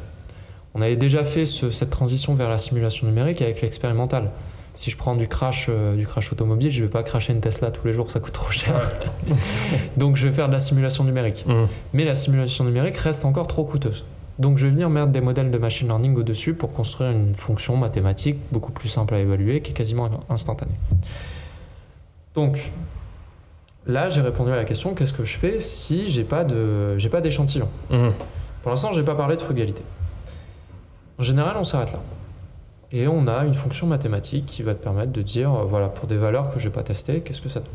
On avait déjà fait cette transition vers la simulation numérique avec l'expérimental. Si je prends du crash automobile, je ne vais pas crasher une Tesla tous les jours, ça coûte trop cher. Ouais. Donc je vais faire de la simulation numérique. Mais la simulation numérique reste encore trop coûteuse. Donc je vais venir mettre des modèles de machine learning au-dessus pour construire une fonction mathématique beaucoup plus simple à évaluer, qui est quasiment instantanée. Donc là, j'ai répondu à la question, qu'est-ce que je fais si j'ai pas d'échantillon? Pour l'instant, je n'ai pas parlé de frugalité. En général, on s'arrête là. Et on a une fonction mathématique qui va te permettre de dire, voilà, pour des valeurs que je n'ai pas testées, qu'est-ce que ça donne?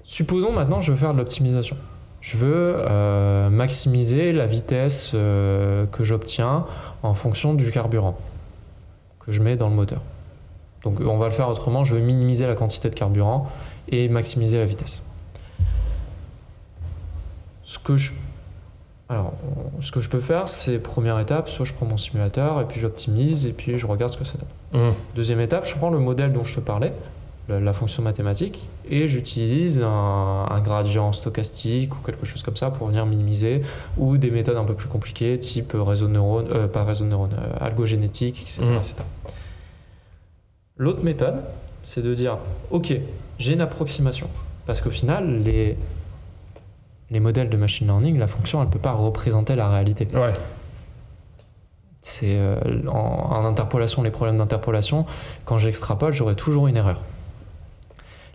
Supposons maintenant, je veux faire de l'optimisation. Je veux maximiser la vitesse que j'obtiens en fonction du carburant que je mets dans le moteur. Donc on va le faire autrement, je veux minimiser la quantité de carburant et maximiser la vitesse. Ce que je peux faire, c'est première étape, soit je prends mon simulateur et puis j'optimise et puis je regarde ce que ça donne. Deuxième étape, je prends le modèle dont je te parlais, la fonction mathématique et j'utilise un gradient stochastique ou quelque chose comme ça pour venir minimiser, ou des méthodes un peu plus compliquées type algogénétique, etc. etc. L'autre méthode, c'est de dire ok, j'ai une approximation, parce qu'au final les modèles de machine learning, la fonction elle peut pas représenter la réalité. Ouais. C'est en interpolation, les problèmes d'interpolation, quand j'extrapole, j'aurai toujours une erreur.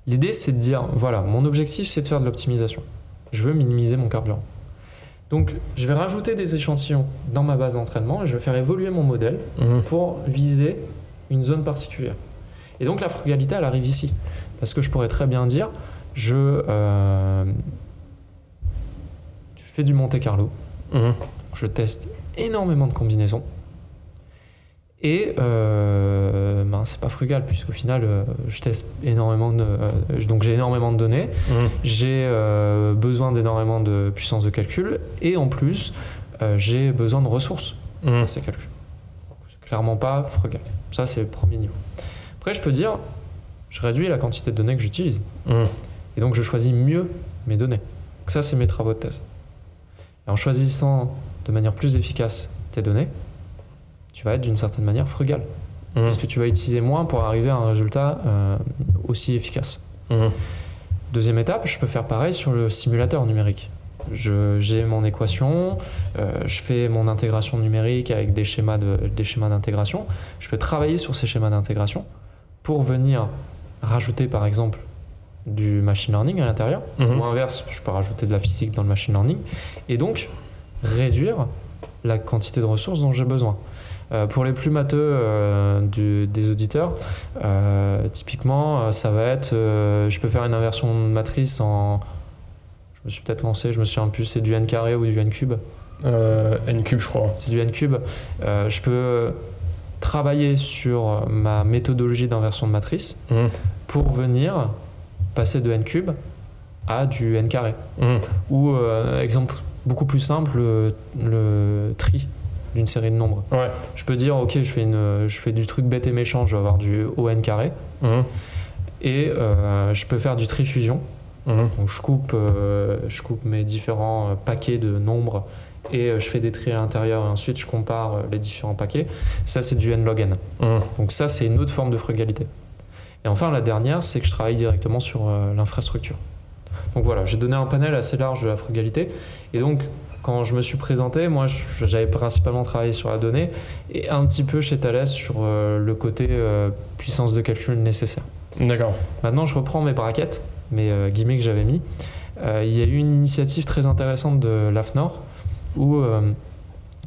L'idée, c'est de dire, voilà, mon objectif, c'est de faire de l'optimisation. Je veux minimiser mon carburant. Donc, je vais rajouter des échantillons dans ma base d'entraînement et je vais faire évoluer mon modèle pour viser une zone particulière. Et donc, la frugalité, elle arrive ici. Parce que je pourrais très bien dire, je fais du Monte Carlo, je teste énormément de combinaisons, et c'est pas frugal puisqu'au final je teste énormément donc j'ai énormément de données, j'ai besoin d'énormément de puissance de calcul et en plus j'ai besoin de ressources pour ces calculs. C'est clairement pas frugal. Ça c'est le premier niveau. Après je peux dire je réduis la quantité de données que j'utilise et donc je choisis mieux mes données. Donc ça c'est mes travaux de thèse. Et en choisissant de manière plus efficace tes données, tu vas être d'une certaine manière frugal. Puisque tu vas utiliser moins pour arriver à un résultat aussi efficace. Deuxième étape, je peux faire pareil sur le simulateur numérique. J'ai mon équation, je fais mon intégration numérique avec des schémas d'intégration. Je peux travailler sur ces schémas d'intégration pour venir rajouter par exemple du machine learning à l'intérieur, ou inverse, je peux rajouter de la physique dans le machine learning, et donc réduire la quantité de ressources dont j'ai besoin. Pour les plus matheux des auditeurs, typiquement, ça va être, je peux faire une inversion de matrice en, je me suis peut-être lancé, je me souviens plus, c'est du n carré ou du n cube. N cube, je crois. C'est du n cube. Je peux travailler sur ma méthodologie d'inversion de matrice pour venir passer de n cube à du n carré. Ou, exemple beaucoup plus simple, le tri d'une série de nombres. Ouais. Je peux dire, ok, je fais du truc bête et méchant, je vais avoir du ON carré, et je peux faire du tri fusion. Donc je coupe mes différents paquets de nombres et je fais des tris à l'intérieur et ensuite je compare les différents paquets. Ça, c'est du n log n. Donc ça, c'est une autre forme de frugalité. Et enfin, la dernière, c'est que je travaille directement sur l'infrastructure. Donc voilà, j'ai donné un panel assez large de la frugalité. Et donc, quand je me suis présenté, moi, j'avais principalement travaillé sur la donnée et un petit peu chez Thales sur le côté puissance de calcul nécessaire. D'accord. Maintenant, je reprends mes braquettes, mes guillemets que j'avais mis. Il y a eu une initiative très intéressante de l'AFNOR où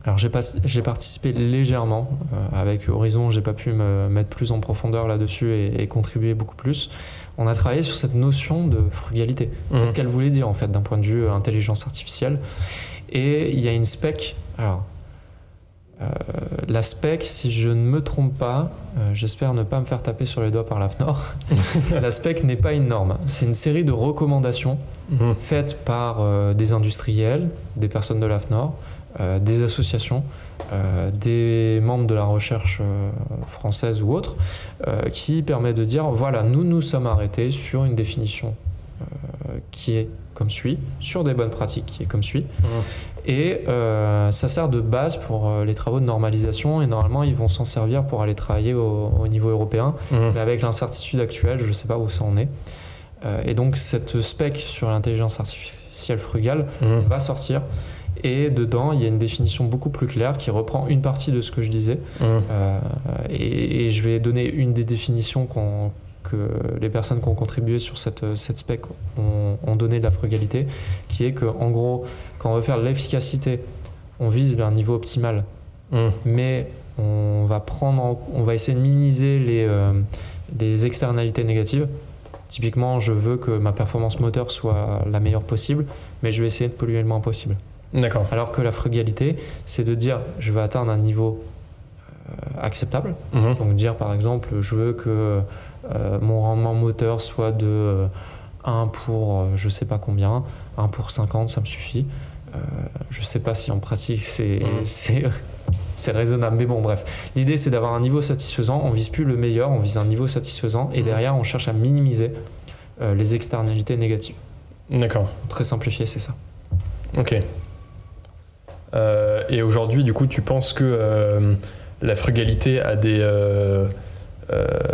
alors j'ai participé légèrement avec Horizon, j'ai pas pu me mettre plus en profondeur là-dessus et contribuer beaucoup plus. On a travaillé sur cette notion de frugalité. Qu'est-ce qu'elle voulait dire en fait d'un point de vue intelligence artificielle. Et il y a une spec. Alors, la spec, si je ne me trompe pas, j'espère ne pas me faire taper sur les doigts par l'AFNOR, la spec n'est pas une norme. C'est une série de recommandations faites par des industriels, des personnes de l'AFNOR, des associations, des membres de la recherche française ou autre, qui permet de dire, voilà, nous sommes arrêtés sur une définition qui est comme suit, sur des bonnes pratiques qui est comme suit. Et ça sert de base pour les travaux de normalisation et normalement ils vont s'en servir pour aller travailler au niveau européen. Mais avec l'incertitude actuelle, je ne sais pas où ça en est. Et donc cette spec sur l'intelligence artificielle frugale va sortir. Et dedans, il y a une définition beaucoup plus claire qui reprend une partie de ce que je disais. Et je vais donner une des définitions que les personnes qui ont contribué sur cette spec ont donné de la frugalité, qui est qu'en gros, quand on veut faire de l'efficacité, on vise un niveau optimal, mais on va essayer de minimiser les externalités négatives. Typiquement, je veux que ma performance moteur soit la meilleure possible, mais je vais essayer de polluer le moins possible. D'accord. Alors que la frugalité, c'est de dire je vais atteindre un niveau acceptable. Donc dire par exemple, je veux que mon rendement moteur soit de 1 pour je sais pas combien, 1 pour 50, ça me suffit. Je sais pas si en pratique c'est c'est raisonnable. Mais bon, bref. L'idée, c'est d'avoir un niveau satisfaisant. On vise plus le meilleur, on vise un niveau satisfaisant. Et derrière, on cherche à minimiser les externalités négatives. D'accord. Très simplifié, c'est ça. Ok. Et aujourd'hui, du coup, tu penses que la frugalité a des...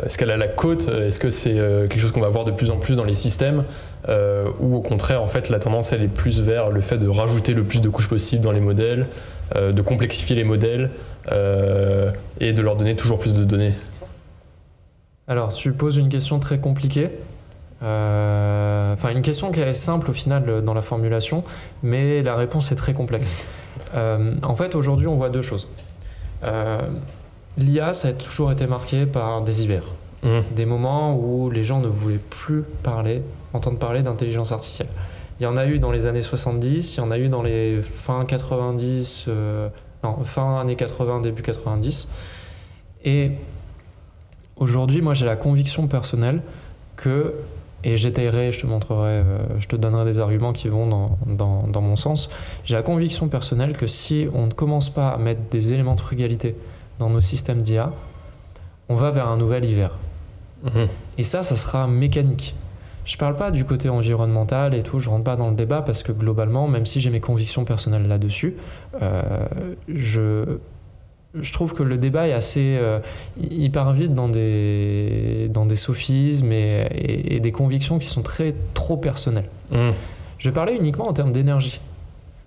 est-ce qu'elle a la cote? Est-ce que c'est quelque chose qu'on va voir de plus en plus dans les systèmes ou au contraire, en fait, la tendance, elle est plus vers le fait de rajouter le plus de couches possible dans les modèles, de complexifier les modèles et de leur donner toujours plus de données? Alors, tu poses une question très compliquée. Enfin, une question qui est simple au final dans la formulation, mais la réponse est très complexe. En fait, aujourd'hui, on voit deux choses. L'IA, ça a toujours été marqué par des hivers. Des moments où les gens ne voulaient plus entendre parler d'intelligence artificielle. Il y en a eu dans les années 70, il y en a eu dans les fin années 80, début 90. Et aujourd'hui, moi, j'ai la conviction personnelle que, et j'étayerai, je te montrerai, je te donnerai des arguments qui vont dans mon sens, j'ai la conviction personnelle que si on ne commence pas à mettre des éléments de frugalité dans nos systèmes d'IA, on va vers un nouvel hiver. Et ça sera mécanique. Je parle pas du côté environnemental et tout, je rentre pas dans le débat parce que globalement, même si j'ai mes convictions personnelles là-dessus, je trouve que le débat est assez... il part vite dans des sophismes et des convictions qui sont trop personnelles. Je vais parler uniquement en termes d'énergie.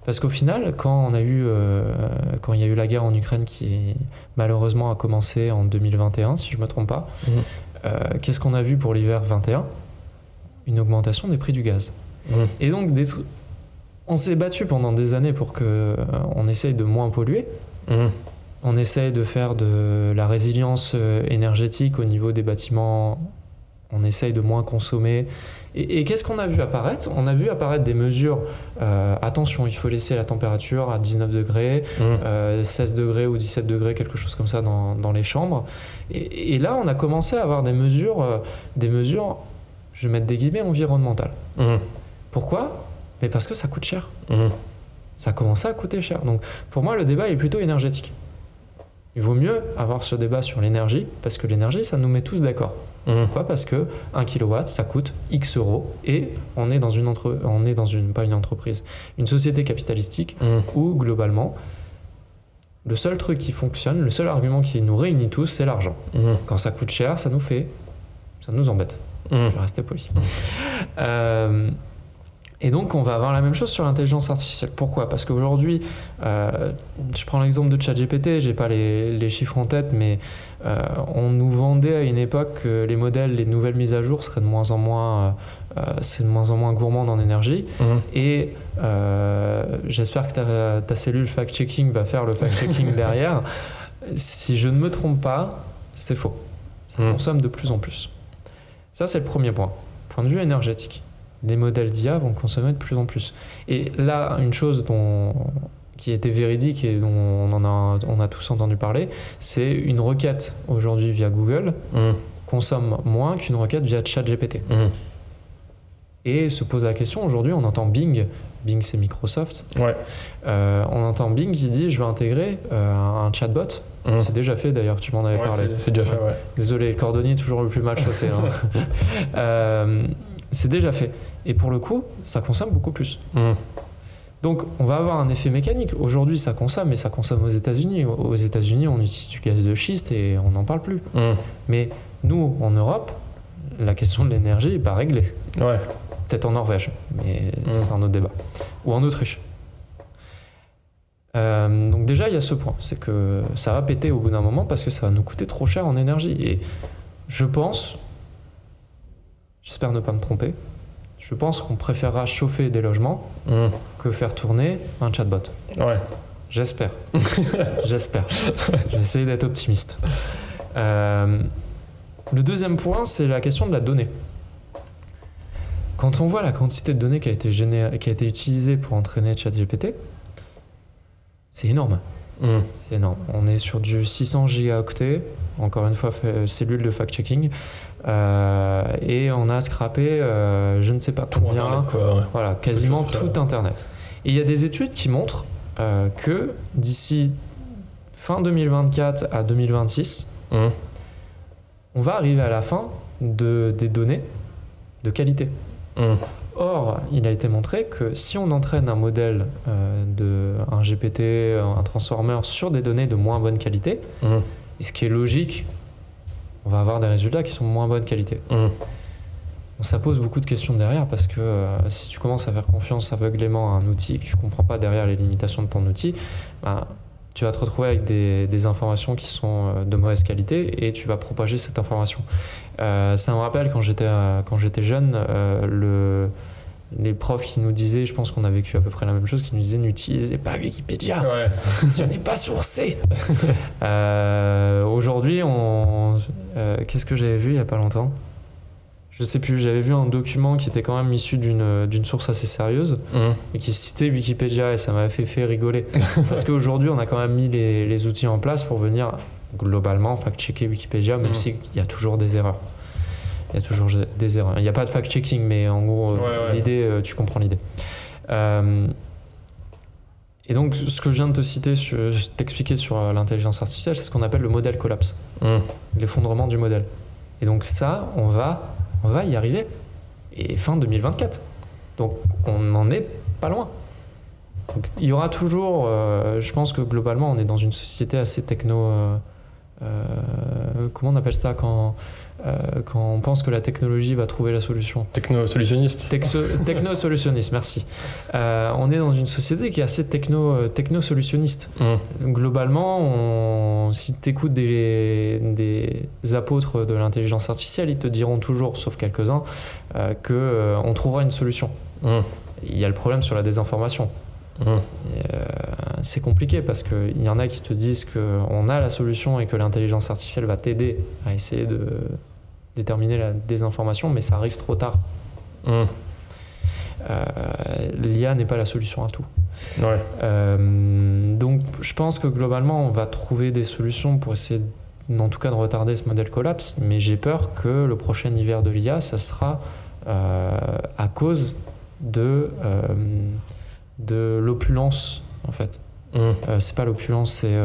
Parce qu'au final, quand il y a eu la guerre en Ukraine qui malheureusement a commencé en 2021, si je ne me trompe pas, qu'est-ce qu'on a vu pour l'hiver 21 ? Une augmentation des prix du gaz. Et donc, on s'est battu pendant des années pour qu'on essaye de moins polluer. On essaye de faire de la résilience énergétique au niveau des bâtiments. On essaye de moins consommer. Et qu'est-ce qu'on a vu apparaître ? On a vu apparaître des mesures. Attention, il faut laisser la température à 19 degrés, 16 degrés ou 17 degrés, quelque chose comme ça dans les chambres. Et là, on a commencé à avoir des mesures, je vais mettre des guillemets, environnementales. Pourquoi ? Mais parce que ça coûte cher. Ça a commencé à coûter cher. Donc, pour moi, le débat est plutôt énergétique. Il vaut mieux avoir ce débat sur l'énergie, parce que l'énergie, ça nous met tous d'accord. Pourquoi ? Parce que 1 kW, ça coûte X euros, et on est dans pas une entreprise, une société capitalistique où, globalement, le seul truc qui fonctionne, le seul argument qui nous réunit tous, c'est l'argent. Quand ça coûte cher, ça nous embête. Je vais rester poli. Et donc, on va avoir la même chose sur l'intelligence artificielle. Pourquoi ? Parce qu'aujourd'hui, je prends l'exemple de ChatGPT, j'ai pas les chiffres en tête, mais on nous vendait à une époque que les modèles, les nouvelles mises à jour seraient de moins en moins gourmandes en énergie. Et j'espère que ta cellule fact-checking va faire le fact-checking derrière. Si je ne me trompe pas, c'est faux. Ça consomme de plus en plus. Ça, c'est le premier point. Point de vue énergétique. Les modèles d'IA vont consommer de plus en plus. Et là, une chose qui était véridique et dont on a tous entendu parler, c'est une requête aujourd'hui via Google consomme moins qu'une requête via ChatGPT. Et se pose la question, aujourd'hui, on entend Bing c'est Microsoft, on entend Bing qui dit je vais intégrer un chatbot. C'est déjà fait d'ailleurs, tu m'en avais parlé. C'est déjà fait, Désolé, le cordonnier est toujours le plus mal chaussé. C'est déjà fait. Et pour le coup, ça consomme beaucoup plus. Donc, on va avoir un effet mécanique. Aujourd'hui, ça consomme, mais ça consomme aux États-Unis. Aux États-Unis, on utilise du gaz de schiste et on n'en parle plus. Mais nous, en Europe, la question de l'énergie n'est pas réglée. Peut-être en Norvège, mais c'est un autre débat. Ou en Autriche. Donc déjà, il y a ce point. C'est que ça va péter au bout d'un moment parce que ça va nous coûter trop cher en énergie. Et je pense... J'espère ne pas me tromper. Je pense qu'on préférera chauffer des logements que faire tourner un chatbot. J'espère. J'espère. J'ai essayé d'être optimiste. Le deuxième point, c'est la question de la donnée. Quand on voit la quantité de données qui a été utilisée pour entraîner ChatGPT, c'est énorme. C'est énorme. On est sur du 600 gigaoctets, encore une fois, cellule de fact-checking. Et on a scrappé je ne sais pas combien, Internet, voilà, quasiment tout Internet. Et il y a des études qui montrent que d'ici fin 2024 à 2026, on va arriver à la fin des données de qualité. Or, il a été montré que si on entraîne un modèle, un GPT, un transformer sur des données de moins bonne qualité, et ce qui est logique, on va avoir des résultats qui sont de moins bonne qualité. Ça pose beaucoup de questions derrière parce que si tu commences à faire confiance aveuglément à un outil, que tu ne comprends pas derrière les limitations de ton outil, tu vas te retrouver avec des informations qui sont de mauvaise qualité et tu vas propager cette information. Ça me rappelle quand j'étais jeune, les profs qui nous disaient, je pense qu'on a vécu à peu près la même chose, qui nous disaient n'utilisez pas Wikipédia, ce n'est pas sourcé. Aujourd'hui, qu'est-ce que j'avais vu il n'y a pas longtemps ? Je sais plus, j'avais vu un document qui était quand même issu d'une source assez sérieuse et qui citait Wikipédia et ça m'avait fait rigoler. Parce qu'aujourd'hui, on a quand même mis les outils en place pour venir globalement fact-checker Wikipédia, même s'il y a toujours des erreurs. Il y a toujours des erreurs. Il n'y a pas de fact-checking, mais en gros, l'idée, tu comprends l'idée. Et donc, ce que je viens de t'expliquer sur l'intelligence artificielle, c'est ce qu'on appelle le modèle collapse, l'effondrement du modèle. Et donc ça, on va y arriver. Et fin 2024. Donc on n'en est pas loin. Donc, il y aura toujours, je pense que globalement, on est dans une société assez techno... comment on appelle ça quand on pense que la technologie va trouver la solution? Techno-solutionniste. Techno-solutionniste, merci. On est dans une société qui est assez techno-solutionniste. Globalement, si tu écoutes des apôtres de l'intelligence artificielle, ils te diront toujours, sauf quelques-uns, qu'on trouvera une solution. Il y a le problème sur la désinformation. C'est compliqué parce qu'il y en a qui te disent qu'on a la solution et que l'intelligence artificielle va t'aider à essayer de déterminer la désinformation, mais ça arrive trop tard. L'IA n'est pas la solution à tout. Donc je pense que globalement on va trouver des solutions pour essayer en tout cas de retarder ce modèle collapse, mais j'ai peur que le prochain hiver de l'IA, ça sera à cause de l'opulence en fait. C'est pas l'opulence, c'est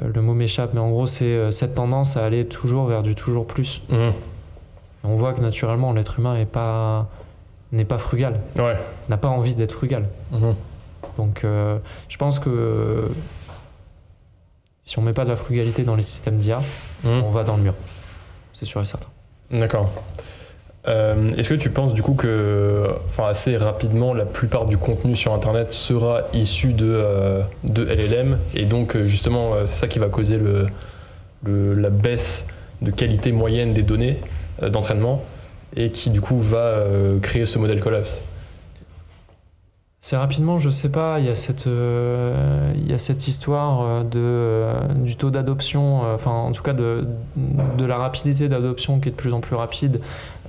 le mot m'échappe, mais en gros c'est cette tendance à aller toujours vers du toujours plus. On voit que naturellement l'être humain n'est pas frugal, n'a pas envie d'être frugal. Donc je pense que si on met pas de la frugalité dans les systèmes d'IA, on va dans le mur, c'est sûr et certain. D'accord. Est-ce que tu penses du coup que assez rapidement la plupart du contenu sur internet sera issu de LLM et donc justement c'est ça qui va causer la baisse de qualité moyenne des données d'entraînement et qui du coup va créer ce modèle collapse? C'est rapidement, je sais pas, il y a cette histoire du taux d'adoption, en tout cas de la rapidité d'adoption qui est de plus en plus rapide.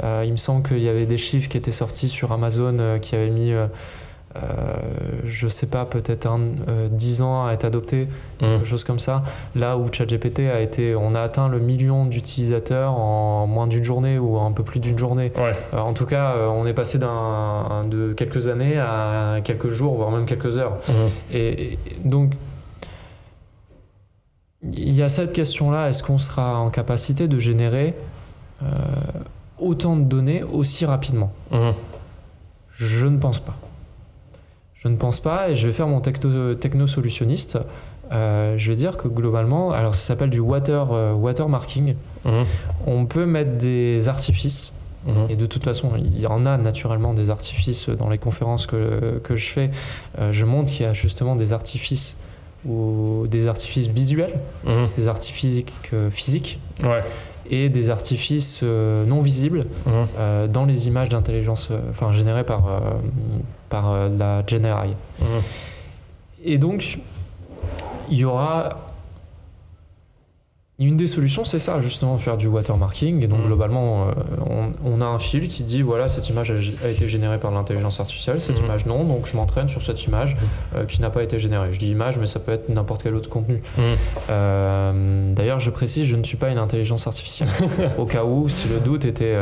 Il me semble qu'il y avait des chiffres qui étaient sortis sur Amazon qui avaient mis, je sais pas, peut-être 10 ans à être adopté, quelque chose comme ça. Là où ChatGPT on a atteint le million d'utilisateurs en moins d'une journée ou un peu plus d'une journée. En tout cas, on est passé de quelques années à quelques jours, voire même quelques heures. Et donc, il y a cette question-là, est-ce qu'on sera en capacité de générer autant de données aussi rapidement? Je ne pense pas. Je ne pense pas, et je vais faire mon techno-solutionniste. Je vais dire que globalement, alors ça s'appelle du watermarking. On peut mettre des artifices, et de toute façon, il y en a naturellement des artifices dans les conférences que je fais. Je montre qu'il y a justement des artifices, ou des artifices visuels, des artifices physiques. Et des artifices non visibles dans les images d'intelligence, générées par la Gen AI. Et donc, il y aura une des solutions, c'est ça, justement, faire du watermarking. Et donc, globalement, on a un fil qui dit, voilà, cette image a été générée par l'intelligence artificielle, cette image non, donc je m'entraîne sur cette image qui n'a pas été générée. Je dis image, mais ça peut être n'importe quel autre contenu. D'ailleurs, je précise, je ne suis pas une intelligence artificielle, au cas où, si le doute était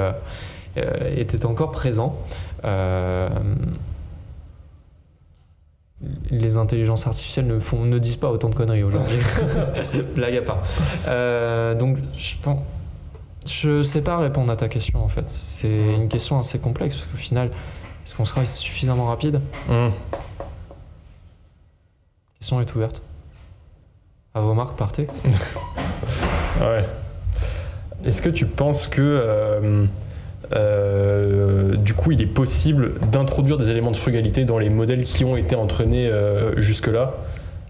les intelligences artificielles ne disent pas autant de conneries aujourd'hui. Blague à part. Donc je sais pas répondre à ta question en fait. C'est une question assez complexe parce qu'au final, est-ce qu'on sera suffisamment rapide? La question est ouverte. À vos marques, partez. Ouais. Est-ce que tu penses que du coup il est possible d'introduire des éléments de frugalité dans les modèles qui ont été entraînés jusque-là,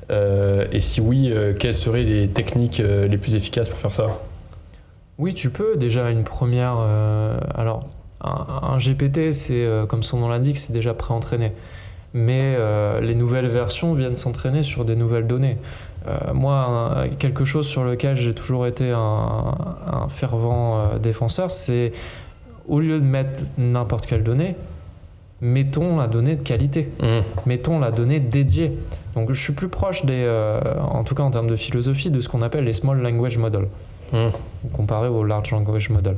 et si oui, quelles seraient les techniques les plus efficaces pour faire ça? Oui, tu peux. Déjà une première... alors, un GPT, c'est comme son nom l'indique, c'est déjà pré-entraîné. Mais les nouvelles versions viennent s'entraîner sur des nouvelles données. Moi, quelque chose sur lequel j'ai toujours été un fervent défenseur, c'est au lieu de mettre n'importe quelle donnée, mettons la donnée de qualité, mettons la donnée dédiée. Donc je suis plus proche en tout cas en termes de philosophie, de ce qu'on appelle les small language models, comparé aux large language models.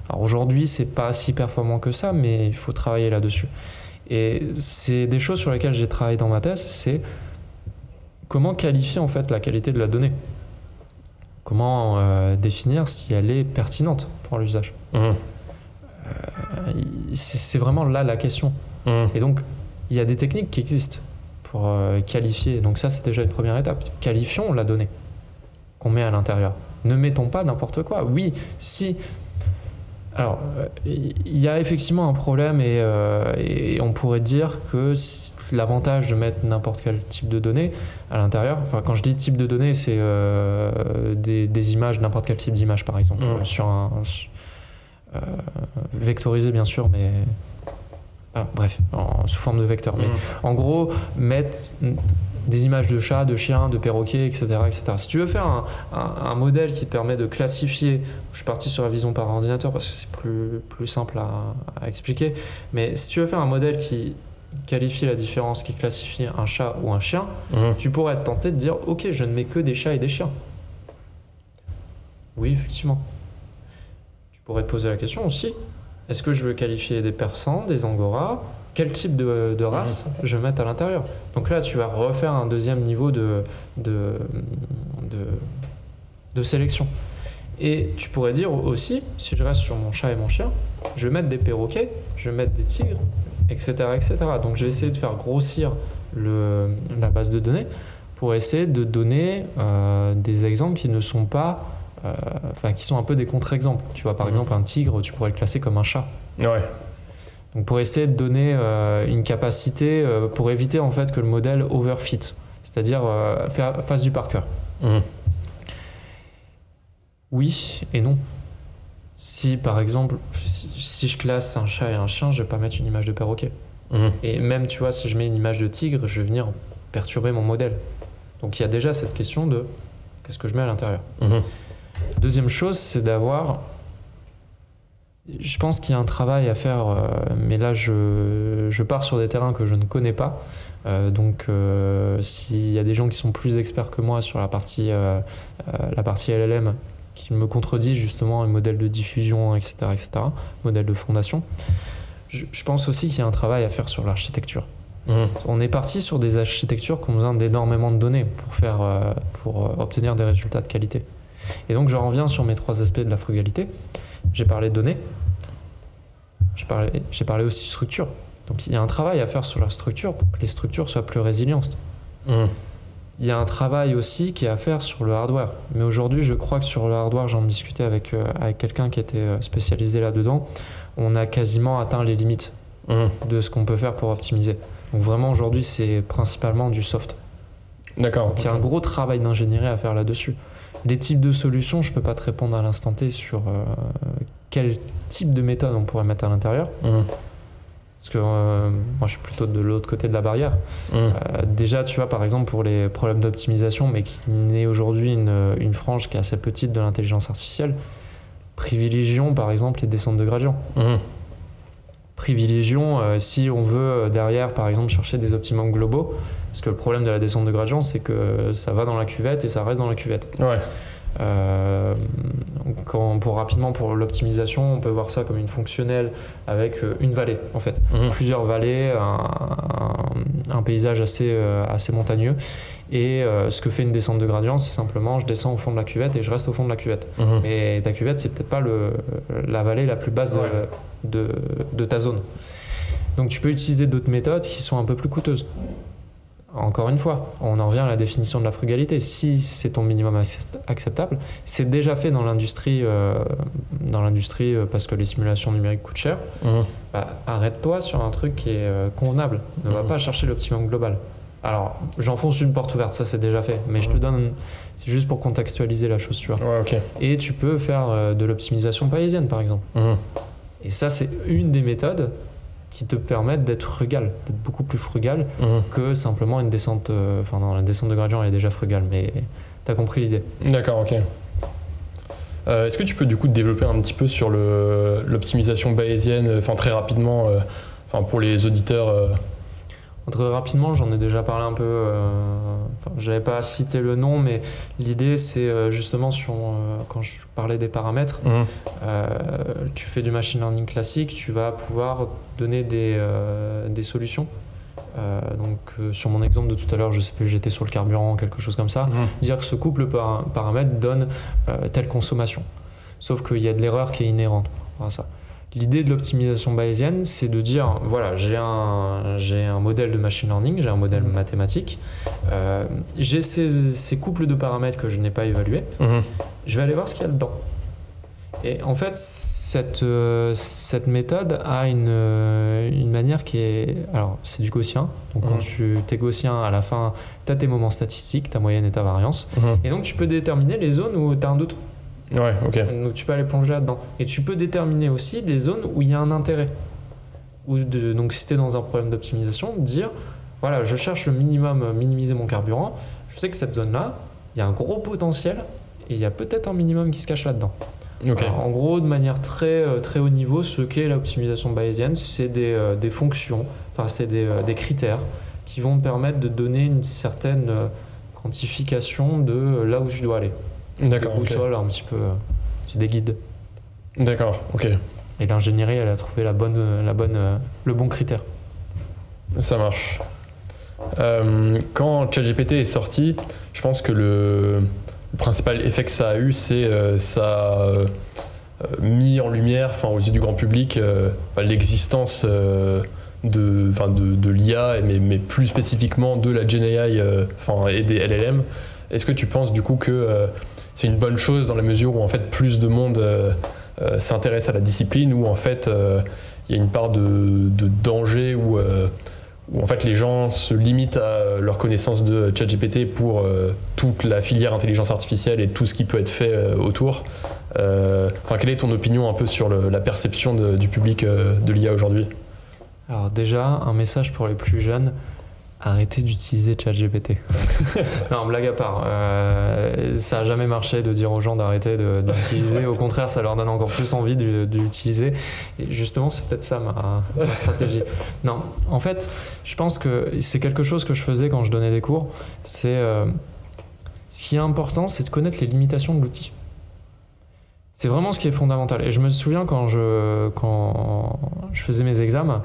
Alors aujourd'hui, c'est pas si performant que ça, mais il faut travailler là-dessus. Et c'est des choses sur lesquelles j'ai travaillé dans ma thèse, c'est comment qualifier en fait la qualité de la donnée. Comment définir si elle est pertinente pour l'usage. C'est vraiment là la question. Et donc, il y a des techniques qui existent pour qualifier. Donc ça, c'est déjà une première étape. Qualifions la donnée qu'on met à l'intérieur. Ne mettons pas n'importe quoi. Oui, si... Alors, il y a effectivement un problème et on pourrait dire que l'avantage de mettre n'importe quel type de données à l'intérieur, enfin quand je dis type de données, c'est des images, n'importe quel type d'image par exemple, sur un... vectorisé bien sûr, mais... bref, sous forme de vecteur. Mais en gros, mettre des images de chats, de chiens, de perroquets, etc. etc. Si tu veux faire un modèle qui te permet de classifier, je suis parti sur la vision par ordinateur parce que c'est plus simple à expliquer, mais si tu veux faire un modèle qui qualifie la différence, qui classifie un chat ou un chien, tu pourrais être tenté de dire « Ok, je ne mets que des chats et des chiens ». Oui, effectivement. Tu pourrais te poser la question aussi, est-ce que je veux qualifier des persans, des angoras? Quel type de race je vais mettre à l'intérieur? Donc là, tu vas refaire un deuxième niveau de sélection. Et tu pourrais dire aussi, si je reste sur mon chat et mon chien, je vais mettre des perroquets, je vais mettre des tigres, etc. etc. Donc je vais essayer de faire grossir la base de données pour essayer de donner des exemples qui ne sont pas... qui sont un peu des contre-exemples. Tu vois, par exemple, un tigre, tu pourrais le classer comme un chat. Ouais. Donc pour essayer de donner une capacité, pour éviter en fait que le modèle overfit, c'est-à-dire fasse du par cœur. Oui et non. Si par exemple, si je classe un chat et un chien, je vais pas mettre une image de perroquet. Et même, tu vois, si je mets une image de tigre, je vais venir perturber mon modèle. Donc il y a déjà cette question de qu'est-ce que je mets à l'intérieur. Deuxième chose, c'est d'avoir... Je pense qu'il y a un travail à faire, mais là je pars sur des terrains que je ne connais pas. Donc s'il y a des gens qui sont plus experts que moi sur la partie LLM, qui me contredisent justement un modèle de diffusion, etc., modèle de fondation, je pense aussi qu'il y a un travail à faire sur l'architecture. On est parti sur des architectures qui ont besoin d'énormément de données pour obtenir des résultats de qualité. Et donc je reviens sur mes 3 aspects de la frugalité. J'ai parlé de données, j'ai parlé aussi de structure. Donc il y a un travail à faire sur la structure pour que les structures soient plus résilientes. Il y a un travail aussi qui est à faire sur le hardware. Mais aujourd'hui, je crois que sur le hardware, j'en discutais avec quelqu'un qui était spécialisé là-dedans, on a quasiment atteint les limites de ce qu'on peut faire pour optimiser. Donc vraiment, aujourd'hui, c'est principalement du soft. D'accord. Donc il y a un gros travail d'ingénierie à faire là-dessus. Les types de solutions, je ne peux pas te répondre à l'instant T sur quel type de méthode on pourrait mettre à l'intérieur. Parce que moi, je suis plutôt de l'autre côté de la barrière. Déjà, tu vois, par exemple, pour les problèmes d'optimisation, mais qui n'est aujourd'hui une frange qui est assez petite de l'intelligence artificielle, privilégions, par exemple, les descentes de gradient. Privilégions, si on veut derrière, par exemple, chercher des optimums globaux, parce que le problème de la descente de gradient, c'est que ça va dans la cuvette et ça reste dans la cuvette. Ouais. Pour l'optimisation, on peut voir ça comme une fonctionnelle avec une vallée, en fait. Plusieurs vallées, un paysage assez montagneux. Et ce que fait une descente de gradient, c'est simplement je descends au fond de la cuvette et je reste au fond de la cuvette. Mais ta cuvette, c'est peut-être pas la vallée la plus basse de ta zone. Donc tu peux utiliser d'autres méthodes qui sont un peu plus coûteuses. Encore une fois, on en revient à la définition de la frugalité. Si c'est ton minimum acceptable, c'est déjà fait dans l'industrie parce que les simulations numériques coûtent cher. Arrête-toi sur un truc qui est convenable. Ne va pas chercher l'optimum global. Alors, j'enfonce une porte ouverte, ça c'est déjà fait, mais je te donne, c'est juste pour contextualiser la chose, tu vois. Ouais, okay. Et tu peux faire de l'optimisation bayésienne, par exemple. Et ça, c'est une des méthodes qui te permettent d'être frugal, d'être beaucoup plus frugal que simplement une descente. Enfin, non, la descente de gradient, elle est déjà frugale, mais t'as compris l'idée. D'accord, ok. Est-ce que tu peux du coup te développer un petit peu sur l'optimisation bayésienne, enfin très rapidement, pour les auditeurs Très rapidement, j'en ai déjà parlé un peu. Je n'avais pas cité le nom, mais l'idée, c'est justement quand je parlais des paramètres, tu fais du machine learning classique, tu vas pouvoir donner des solutions. Sur mon exemple de tout à l'heure, je sais plus, j'étais sur le carburant, quelque chose comme ça, dire que ce couple paramètres donne telle consommation. Sauf qu'il y a de l'erreur qui est inhérente à ça. L'idée de l'optimisation bayésienne, c'est de dire, voilà, j'ai un modèle de machine learning, j'ai un modèle mathématique, j'ai ces couples de paramètres que je n'ai pas évalués, je vais aller voir ce qu'il y a dedans. Et en fait, cette méthode a une manière qui est... Alors, c'est du gaussien, donc quand tu es gaussien, à la fin, tu as tes moments statistiques, ta moyenne et ta variance, et donc tu peux déterminer les zones où tu as un doute. Ouais, ok. Donc tu peux aller plonger là-dedans. Et tu peux déterminer aussi les zones où il y a un intérêt. Donc si tu es dans un problème d'optimisation, dire, voilà, je cherche le minimum, minimiser mon carburant, je sais que cette zone-là, il y a un gros potentiel et il y a peut-être un minimum qui se cache là-dedans. Okay. Alors, en gros, de manière très haut niveau, ce qu'est l'optimisation bayésienne, c'est des fonctions, enfin c'est des critères qui vont me permettre de donner une certaine quantification de là où je dois aller. D'accord. Des boussoles, un petit peu, c'est des guides. D'accord, ok. Et l'ingénierie, elle a trouvé le bon critère. Ça marche. Quand ChatGPT est sorti, je pense que le principal effet que ça a eu, c'est ça a mis en lumière, aux yeux du grand public, l'existence de l'IA, mais plus spécifiquement de la GenAI et des LLM. Est-ce que tu penses du coup que c'est une bonne chose dans la mesure où en fait plus de monde s'intéresse à la discipline, où en fait il y a une part de danger où en fait les gens se limitent à leur connaissance de ChatGPT pour toute la filière intelligence artificielle et tout ce qui peut être fait autour. Quelle est ton opinion un peu sur la perception du public de l'IA aujourd'hui ? Alors déjà, un message pour les plus jeunes, arrêtez d'utiliser ChatGPT. Non, blague à part. Ça n'a jamais marché de dire aux gens d'arrêter d'utiliser. Au contraire, ça leur donne encore plus envie de l'utiliser. Et justement, c'est peut-être ça ma stratégie. Non, en fait, je pense que c'est quelque chose que je faisais quand je donnais des cours. Ce qui est important, c'est de connaître les limitations de l'outil. C'est vraiment ce qui est fondamental. Et je me souviens quand je faisais mes examens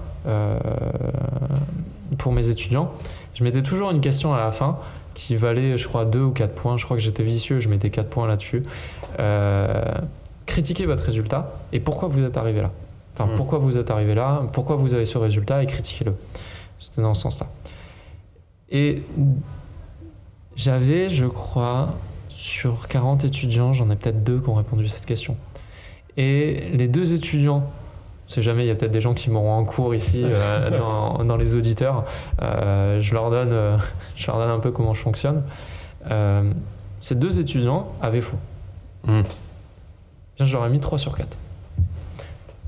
pour mes étudiants, je mettais toujours une question à la fin qui valait, je crois, 2 ou 4 points. Je crois que j'étais vicieux, je mettais 4 points là-dessus. Critiquez votre résultat et pourquoi vous êtes arrivé là. Pourquoi vous êtes arrivé là, pourquoi vous avez ce résultat et critiquez-le. C'était dans ce sens-là. Et j'avais, je crois, sur 40 étudiants, j'en ai peut-être 2 qui ont répondu à cette question. Et les 2 étudiants, on sait jamais, il y a peut-être des gens qui m'auront en cours ici dans les auditeurs, je leur donne un peu comment je fonctionne. Ces 2 étudiants avaient faux. Bien, je leur ai mis 3 sur 4.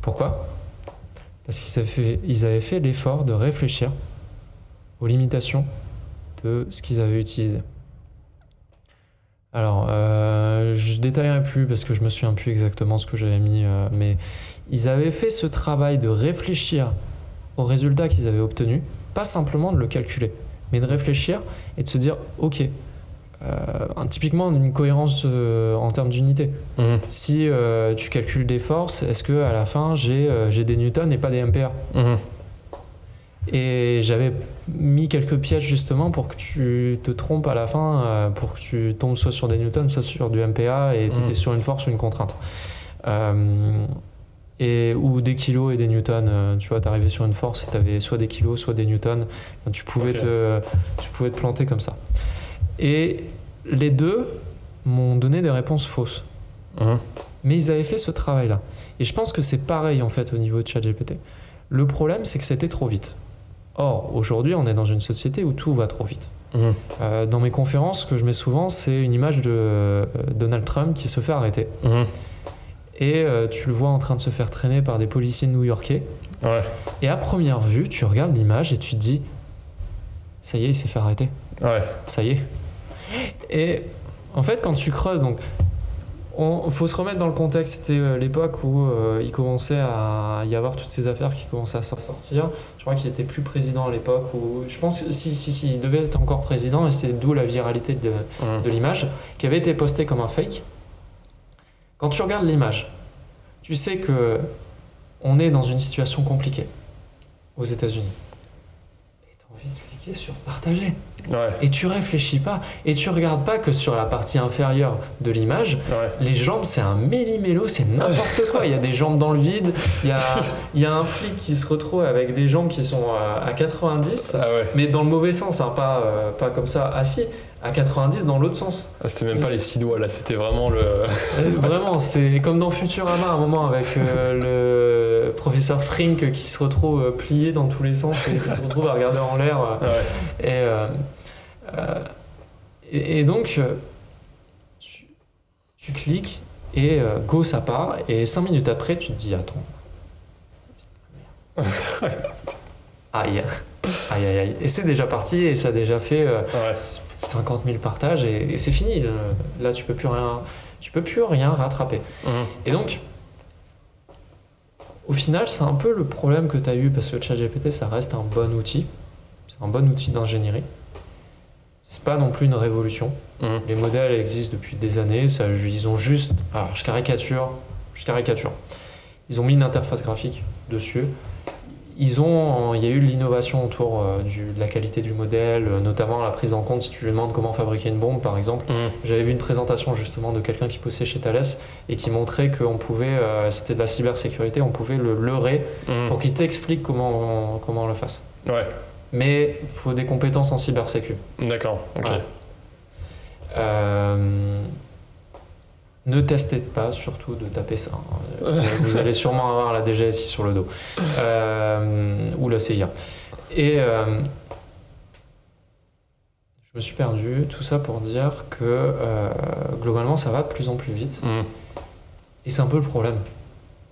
Pourquoi ? Parce qu'ils avaient fait l'effort de réfléchir aux limitations de ce qu'ils avaient utilisé. Alors, je détaillerai plus parce que je me souviens plus exactement ce que j'avais mis, mais ils avaient fait ce travail de réfléchir aux résultats qu'ils avaient obtenus, pas simplement de le calculer, mais de réfléchir et de se dire, ok, typiquement une cohérence en termes d'unité. Si tu calcules des forces, est-ce que à la fin j'ai des newtons et pas des MPa ? Et j'avais mis quelques pièges justement pour que tu te trompes à la fin, pour que tu tombes soit sur des newtons, soit sur du MPa et tu étais sur une force ou une contrainte. Ou des kilos et des newtons. Tu vois, tu arrivais sur une force et tu avais soit des kilos, soit des newtons. Enfin, tu pouvais te planter comme ça. Et les deux m'ont donné des réponses fausses. Mais ils avaient fait ce travail-là. Et je pense que c'est pareil en fait au niveau de ChatGPT. Le problème, c'est que c'était trop vite. Or, aujourd'hui, on est dans une société où tout va trop vite. Dans mes conférences, ce que je mets souvent, c'est une image de Donald Trump qui se fait arrêter. Et tu le vois en train de se faire traîner par des policiers new-yorkais. Ouais. Et à première vue, tu regardes l'image et tu te dis, ça y est, il s'est fait arrêter. Ouais. Ça y est. Et en fait, quand tu creuses, donc, faut se remettre dans le contexte. C'était l'époque où il commençait à y avoir toutes ces affaires qui commençaient à sortir. Je crois qu'il était plus président à l'époque. Je pense il devait être encore président, et c'est d'où la viralité de l'image, qui avait été postée comme un fake. Quand tu regardes l'image, tu sais que on est dans une situation compliquée aux États-Unis. Et tu as envie de cliquer sur partager. Ouais. Et tu réfléchis pas. Et tu regardes pas que sur la partie inférieure de l'image, les jambes, c'est un méli-mélo, c'est n'importe quoi. Il y a des jambes dans le vide. Il y a un flic qui se retrouve avec des jambes qui sont à 90, mais dans le mauvais sens, hein, pas comme ça assis. À 90 dans l'autre sens. C'était même pas les 6 doigts là, c'était vraiment le... Vraiment, c'est comme dans Futurama à un moment avec le professeur Frink qui se retrouve plié dans tous les sens et qui se retrouve à regarder en l'air. Et donc, tu cliques et go, ça part. Et 5 minutes après, tu te dis, attends. Aïe. Et c'est déjà parti et ça a déjà fait 50 000 partages et c'est fini. Là, tu peux plus rien rattraper. Et donc, au final, c'est un peu le problème que tu as eu parce que ChatGPT, ça reste un bon outil. C'est un bon outil d'ingénierie. C'est pas non plus une révolution. Les modèles existent depuis des années. Ils ont juste... Alors, je caricature. Ils ont mis une interface graphique dessus. Il y a eu de l'innovation autour de la qualité du modèle, notamment la prise en compte si tu lui demandes comment fabriquer une bombe, par exemple. J'avais vu une présentation justement de quelqu'un qui bossait chez Thales et qui montrait qu'on pouvait, c'était de la cybersécurité, on pouvait le leurrer pour qu'il t'explique comment on le fasse. Ouais. Mais il faut des compétences en cybersécu. D'accord, ok. Voilà. Ne testez pas surtout de taper ça. Vous allez sûrement avoir la DGSI sur le dos. Ou la CIA. Et je me suis perdu. Tout ça pour dire que globalement, ça va de plus en plus vite. Et c'est un peu le problème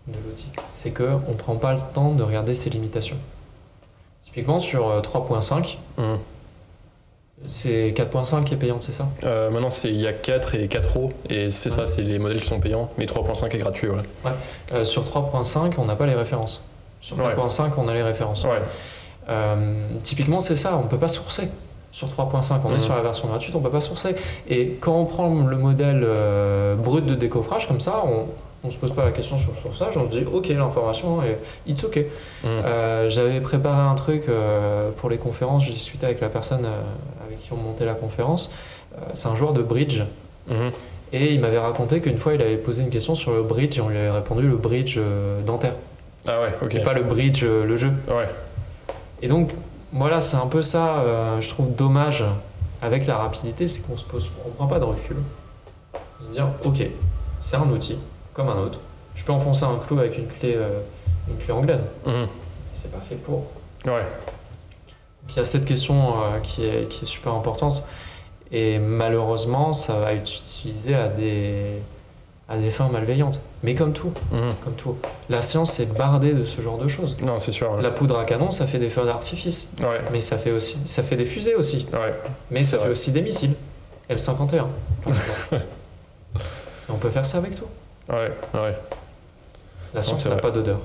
de l'outil. C'est qu'on ne prend pas le temps de regarder ses limitations. Typiquement sur 3.5, c'est 4.5 qui est payante, c'est ça? Maintenant, il y a 4 et 4O, et c'est ça, c'est les modèles qui sont payants, mais 3.5 est gratuit. Sur 3.5, on n'a pas les références. Sur 4.5, on a les références. Typiquement, c'est ça, on ne peut pas sourcer. Sur 3.5, on est sur la version gratuite, on ne peut pas sourcer. Et quand on prend le modèle brut de décoffrage, comme ça, on ne se pose pas la question sur ça, on se dit ok, l'information, it's ok. J'avais préparé un truc pour les conférences, je discutais avec la personne avec qui on montait la conférence. C'est un joueur de bridge. Et il m'avait raconté qu'une fois il avait posé une question sur le bridge et on lui avait répondu le bridge dentaire. Ah ouais, ok. Et pas le bridge, le jeu. Ouais. Et donc voilà, c'est un peu ça, je trouve dommage avec la rapidité, c'est qu'on prend pas de recul. On se dire ok, c'est un outil comme un autre. Je peux enfoncer un clou avec une clé anglaise. C'est pas fait pour. Ouais. Donc, il y a cette question qui est super importante et malheureusement ça va être utilisé à des fins malveillantes. Mais comme tout, la science est bardée de ce genre de choses. Non, c'est sûr. La poudre à canon, ça fait des feux d'artifice. Mais ça fait des fusées aussi. Mais ça fait aussi des missiles. M51, par exemple. Et on peut faire ça avec tout. La science n'a pas d'odeur.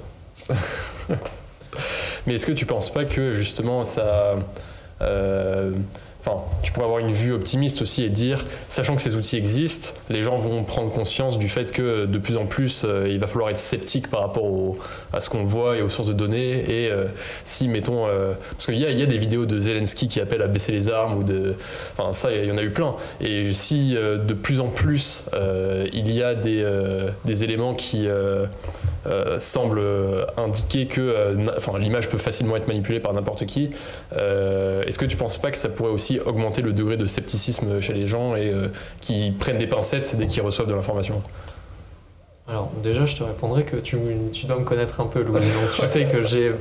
Mais est-ce que tu penses pas que justement ça... Enfin, tu pourrais avoir une vue optimiste aussi et dire, sachant que ces outils existent, les gens vont prendre conscience du fait que de plus en plus, il va falloir être sceptique par rapport à ce qu'on voit et aux sources de données. Et si, mettons, parce qu'il y a des vidéos de Zelensky qui appellent à baisser les armes, enfin ça, il y en a eu plein. Et si de plus en plus, il y a des éléments qui semblent indiquer que l'image peut facilement être manipulée par n'importe qui, est-ce que tu penses pas que ça pourrait aussi augmenter le degré de scepticisme chez les gens et qui prennent des pincettes dès qu'ils reçoivent de l'information? Alors déjà, je te répondrai que tu dois me connaître un peu, Louis, donc tu sais que j'ai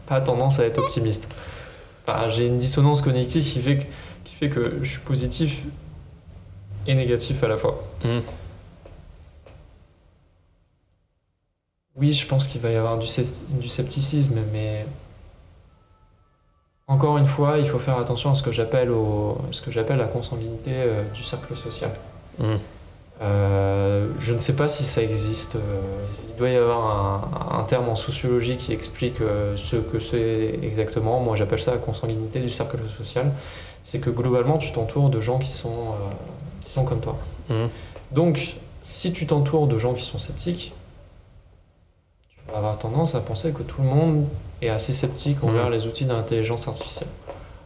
pas tendance à être optimiste. Enfin, j'ai une dissonance cognitive qui fait que je suis positif et négatif à la fois. Oui, je pense qu'il va y avoir du scepticisme, mais encore une fois, il faut faire attention à ce que j'appelle la consanguinité du cercle social. Je ne sais pas si ça existe. Il doit y avoir un terme en sociologie qui explique ce que c'est exactement. Moi, j'appelle ça la consanguinité du cercle social. C'est que globalement, tu t'entoures de gens qui sont comme toi. Donc, si tu t'entoures de gens qui sont sceptiques, tu vas avoir tendance à penser que tout le monde est assez sceptique envers les outils d'intelligence artificielle.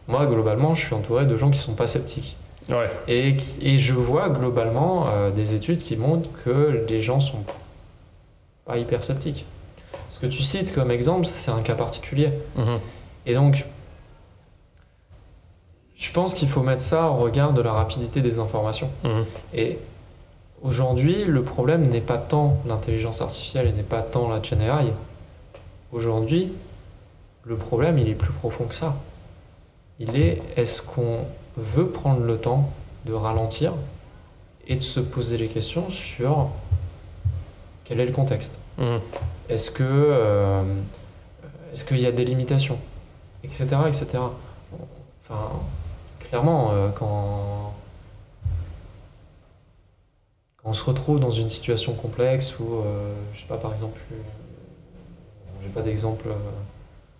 Moi, globalement, je suis entouré de gens qui ne sont pas sceptiques. Ouais. Et je vois globalement des études qui montrent que les gens sont pas hyper sceptiques. Ce que tu cites comme exemple, c'est un cas particulier. Et donc, je pense qu'il faut mettre ça au regard de la rapidité des informations. Et aujourd'hui, le problème n'est pas tant l'intelligence artificielle et n'est pas tant la Gen AI. Aujourd'hui, le problème, il est plus profond que ça. Est-ce qu'on veut prendre le temps de ralentir et de se poser les questions sur quel est le contexte. Est-ce qu'il y a des limitations, etc., etc. Enfin, clairement, quand on se retrouve dans une situation complexe où, je sais pas, par exemple, j'ai pas d'exemple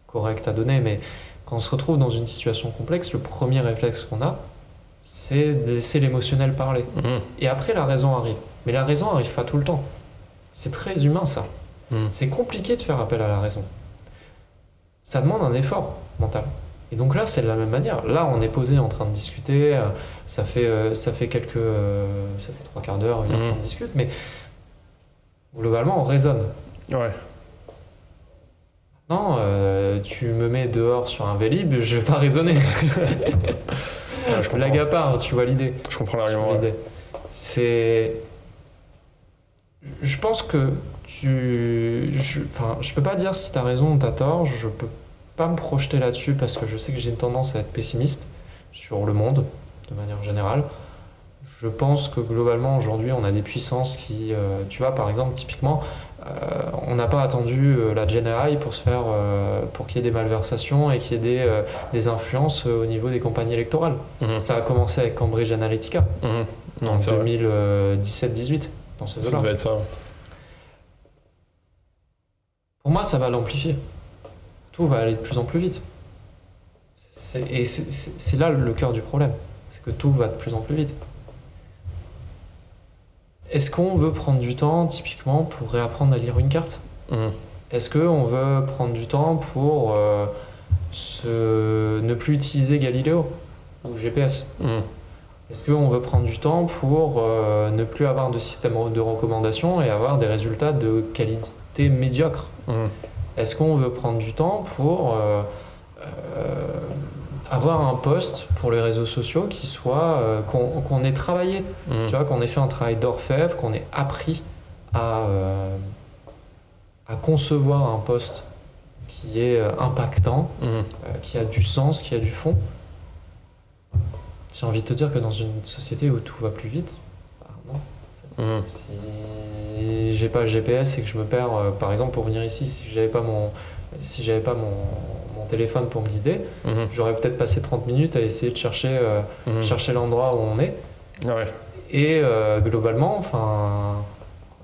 correct à donner, mais quand on se retrouve dans une situation complexe, le premier réflexe qu'on a, c'est de laisser l'émotionnel parler. Et après, la raison arrive. Mais la raison n'arrive pas tout le temps. C'est très humain, ça. C'est compliqué de faire appel à la raison. Ça demande un effort mental. Et donc là, c'est de la même manière. Là, on est posé en train de discuter. Ça fait 3 quarts d'heure, une heure qu'on discute. Mais globalement, on raisonne. Ouais. Non, tu me mets dehors sur un Vélib, je vais pas raisonner. Blague à part, tu vois l'idée. Je comprends l'argument. Ouais. Je pense que je peux pas dire si tu as raison ou tu as tort, je peux pas me projeter là-dessus parce que je sais que j'ai une tendance à être pessimiste sur le monde, de manière générale. Je pense que globalement, aujourd'hui, on a des puissances qui, tu vois, par exemple, typiquement, on n'a pas attendu la Gen AI pour qu'il y ait des malversations et qu'il y ait des influences au niveau des campagnes électorales. Ça a commencé avec Cambridge Analytica en 2017-18, dans ces eaux-là. Ça devait être ça. Pour moi, ça va l'amplifier. Tout va aller de plus en plus vite. Et c'est là le cœur du problème. C'est que tout va de plus en plus vite. Est-ce qu'on veut prendre du temps, typiquement, pour réapprendre à lire une carte ? Est-ce qu'on veut prendre du temps pour ne plus utiliser Galileo ou GPS ? Est-ce qu'on veut prendre du temps pour ne plus avoir de système de recommandation et avoir des résultats de qualité médiocre ? Est-ce qu'on veut prendre du temps pour avoir un poste pour les réseaux sociaux qui soit qu'on ait travaillé, tu vois, qu'on ait fait un travail d'orfèvre, qu'on ait appris à concevoir un poste qui est impactant, qui a du sens, qui a du fond. J'ai envie de te dire que dans une société où tout va plus vite, non. Si j'ai pas le GPS et que je me perds, par exemple pour venir ici, si j'avais pas mon téléphone pour me guider, j'aurais peut-être passé 30 minutes à essayer de chercher l'endroit où on est. Ouais. Et globalement,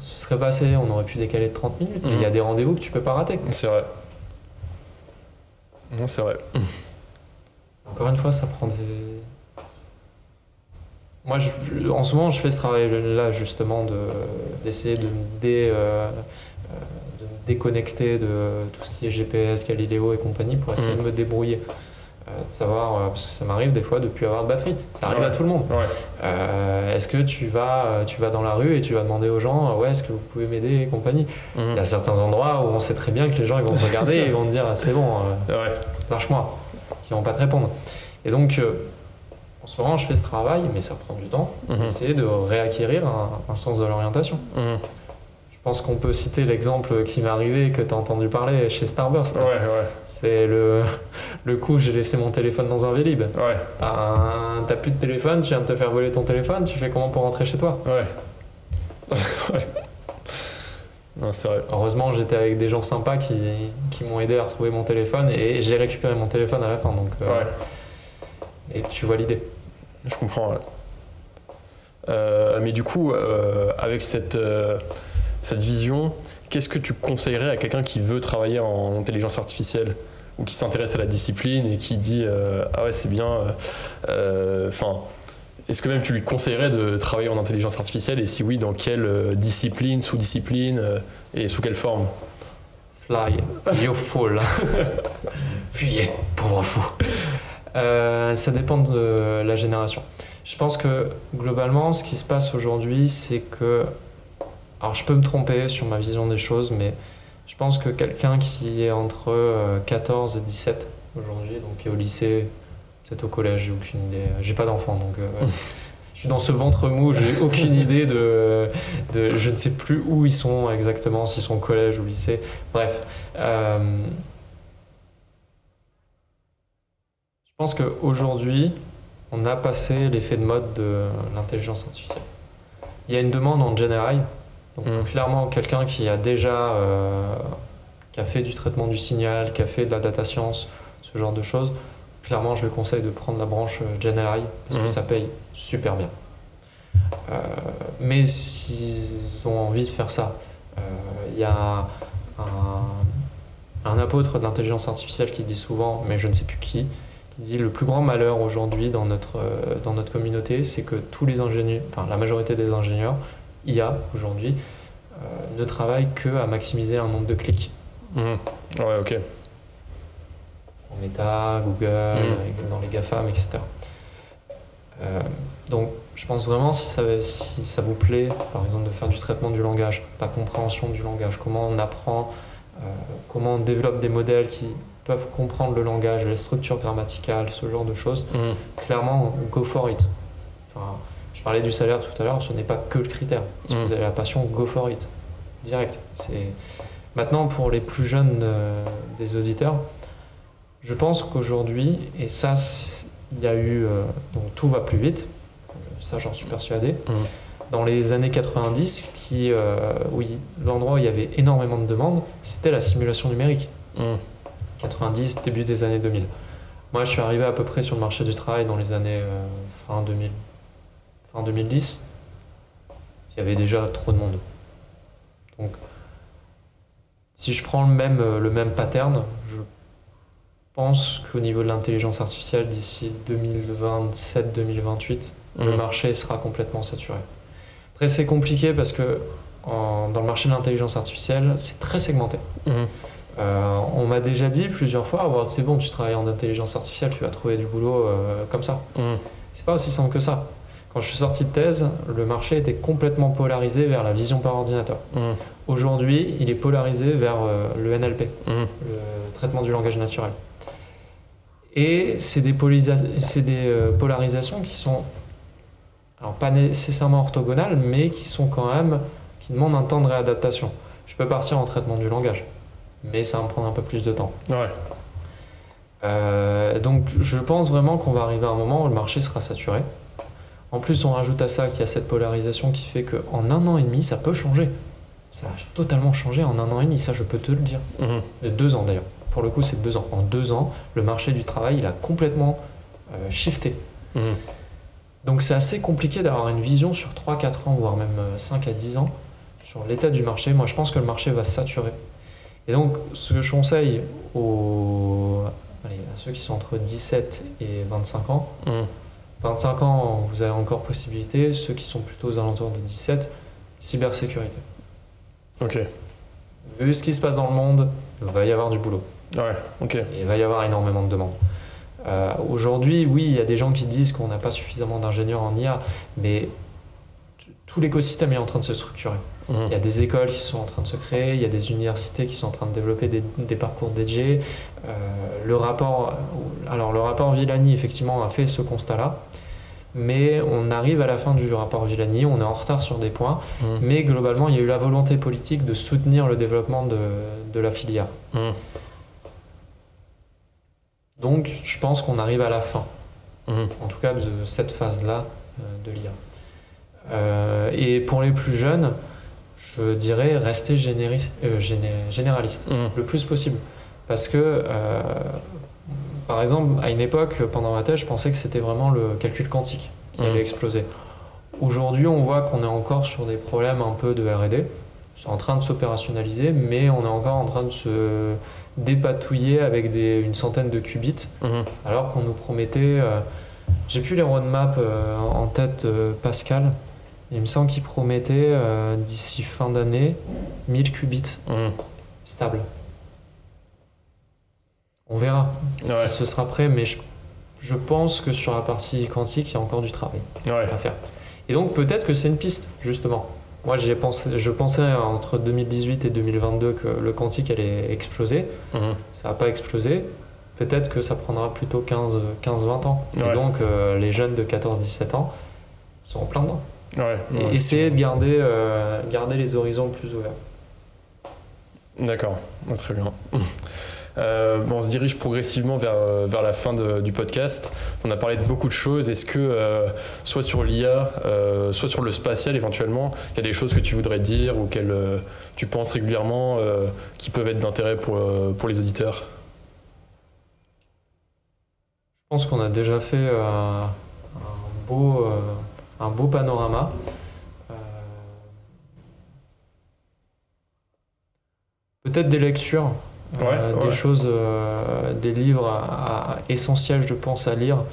ce serait passé, on aurait pu décaler de 30 minutes, mais il y a des rendez-vous que tu peux pas rater. C'est vrai. Non, c'est vrai. Encore une fois, ça Moi, en ce moment, je fais ce travail-là justement d'essayer de me déconnecter de tout ce qui est GPS, Galileo et compagnie pour essayer de me débrouiller. De savoir, parce que ça m'arrive des fois de ne plus avoir de batterie. Ça arrive à tout le monde. Est-ce que tu vas dans la rue et tu vas demander aux gens est-ce que vous pouvez m'aider et compagnie. Il y a certains endroits où on sait très bien que les gens ils vont te regarder et ils vont te dire c'est bon, lâche-moi, qui vont pas te répondre. Et donc en ce moment je fais ce travail, mais ça prend du temps, essayer de réacquérir un sens de l'orientation. Je pense qu'on peut citer l'exemple qui m'est arrivé, que tu as entendu parler chez Starburst. C'est le coup où j'ai laissé mon téléphone dans un Vélib. T'as plus de téléphone, tu viens de te faire voler ton téléphone, tu fais comment pour rentrer chez toi? Non, c'est vrai. Heureusement, j'étais avec des gens sympas qui m'ont aidé à retrouver mon téléphone et j'ai récupéré mon téléphone à la fin. Donc, et tu vois l'idée. Je comprends. Mais du coup, avec cette vision, qu'est-ce que tu conseillerais à quelqu'un qui veut travailler en intelligence artificielle ou qui s'intéresse à la discipline et qui dit ah ouais c'est bien, est-ce que même tu lui conseillerais de travailler en intelligence artificielle et si oui, dans quelle discipline, sous-discipline et sous quelle forme? Fly, you fool. Fuyez, pauvre fou. Ça dépend de la génération. Je pense que globalement, ce qui se passe aujourd'hui, c'est que alors je peux me tromper sur ma vision des choses, mais je pense que quelqu'un qui est entre 14 et 17 aujourd'hui, donc qui est au lycée, peut-être au collège, j'ai aucune idée. J'ai pas d'enfant, donc je suis dans ce ventre mou, j'ai aucune idée de. Je ne sais plus où ils sont exactement, s'ils sont au collège ou au lycée. Bref. Je pense qu'aujourd'hui, on a passé l'effet de mode de l'intelligence artificielle. Il y a une demande en Gen AI. Donc clairement, quelqu'un qui a déjà qui a fait du traitement du signal, qui a fait de la data science, ce genre de choses, clairement, je lui conseille de prendre la branche Gen AI parce que ça paye super bien. Mais s'ils ont envie de faire ça, il y a un apôtre de l'intelligence artificielle qui dit souvent, mais je ne sais plus qui dit le plus grand malheur aujourd'hui dans notre communauté, c'est que tous les ingénieurs, enfin la majorité des ingénieurs IA aujourd'hui ne travaillent que à maximiser un nombre de clics. Ouais, ok. En Meta, Google, dans les GAFAM, etc. Donc je pense vraiment si ça vous plaît, par exemple de faire du traitement du langage, la compréhension du langage, comment on apprend, comment on développe des modèles qui peuvent comprendre le langage, les structures grammaticales, ce genre de choses, clairement go for it. Enfin, je parlais du salaire tout à l'heure, ce n'est pas que le critère. Si vous avez la passion, go for it. Direct. Maintenant, pour les plus jeunes des auditeurs, je pense qu'aujourd'hui, et ça, il y a eu... donc tout va plus vite, ça j'en suis persuadé. Dans les années 90, l'endroit où il y avait énormément de demandes, c'était la simulation numérique. 90, début des années 2000. Moi, je suis arrivé à peu près sur le marché du travail dans les années fin 2010, il y avait déjà trop de monde. Donc, si je prends le même pattern, je pense qu'au niveau de l'intelligence artificielle, d'ici 2027-2028, le marché sera complètement saturé. Après, c'est compliqué parce que dans le marché de l'intelligence artificielle, c'est très segmenté. On m'a déjà dit plusieurs fois, c'est bon, tu travailles en intelligence artificielle, tu vas trouver du boulot comme ça. C'est pas aussi simple que ça. Quand je suis sorti de thèse, le marché était complètement polarisé vers la vision par ordinateur. Aujourd'hui, il est polarisé vers le NLP, le traitement du langage naturel. Et c'est des polarisations qui sont alors pas nécessairement orthogonales, mais qui sont quand même qui demandent un temps de réadaptation. Je peux partir en traitement du langage, mais ça va me prendre un peu plus de temps. Donc je pense vraiment qu'on va arriver à un moment où le marché sera saturé. En plus, on rajoute à ça qu'il y a cette polarisation qui fait qu'en 1 an et demi, ça peut changer. Ça a totalement changé en 1 an et demi, ça je peux te le dire. 2 ans d'ailleurs. Pour le coup, c'est 2 ans. En 2 ans, le marché du travail, il a complètement shifté. Donc c'est assez compliqué d'avoir une vision sur 3-4 ans, voire même 5 à 10 ans, sur l'état du marché. Moi, je pense que le marché va se saturer. Et donc, ce que je conseille à ceux qui sont entre 17 et 25 ans, 25 ans, vous avez encore possibilité. Ceux qui sont plutôt aux alentours de 17, cybersécurité. Ok. Vu ce qui se passe dans le monde, il va y avoir du boulot. Ouais, ok. Et il va y avoir énormément de demandes. Aujourd'hui, oui, il y a des gens qui disent qu'on n'a pas suffisamment d'ingénieurs en IA, mais tout l'écosystème est en train de se structurer. Il y a des écoles qui sont en train de se créer, il y a des universités qui sont en train de développer des parcours dédiés. Le rapport Villani, effectivement, a fait ce constat-là. Mais on arrive à la fin du rapport Villani, on est en retard sur des points, mais globalement, il y a eu la volonté politique de soutenir le développement de la filière. Donc, je pense qu'on arrive à la fin, en tout cas de cette phase-là de l'IA. Et pour les plus jeunes, je dirais rester généraliste le plus possible. Parce que, par exemple, à une époque, pendant ma thèse, je pensais que c'était vraiment le calcul quantique qui allait exploser. Aujourd'hui, on voit qu'on est encore sur des problèmes un peu de R&D. C'est en train de s'opérationnaliser, mais on est encore en train de se dépatouiller avec une centaine de qubits, alors qu'on nous promettait... j'ai plus les roadmaps en tête Pascal. Il me semble qu'il promettait d'ici fin d'année 1000 qubits stables. On verra si ce sera prêt, mais je pense que sur la partie quantique, il y a encore du travail à faire. Et donc peut-être que c'est une piste, justement. Moi, je pensais entre 2018 et 2022 que le quantique allait exploser. Ça n'a pas explosé. Peut-être que ça prendra plutôt 15-20 ans. Et donc les jeunes de 14-17 ans sont en plein dedans. Et essayer de garder les horizons le plus ouverts. D'accord, très bien. On se dirige progressivement vers la fin du podcast. On a parlé de beaucoup de choses. Est-ce que, soit sur l'IA, soit sur le spatial éventuellement, il y a des choses que tu voudrais dire ou qu'elles tu penses régulièrement qui peuvent être d'intérêt pour les auditeurs? Je pense qu'on a déjà fait un beau panorama. Peut-être des lectures. Des choses, des livres essentiels, je pense, à lire.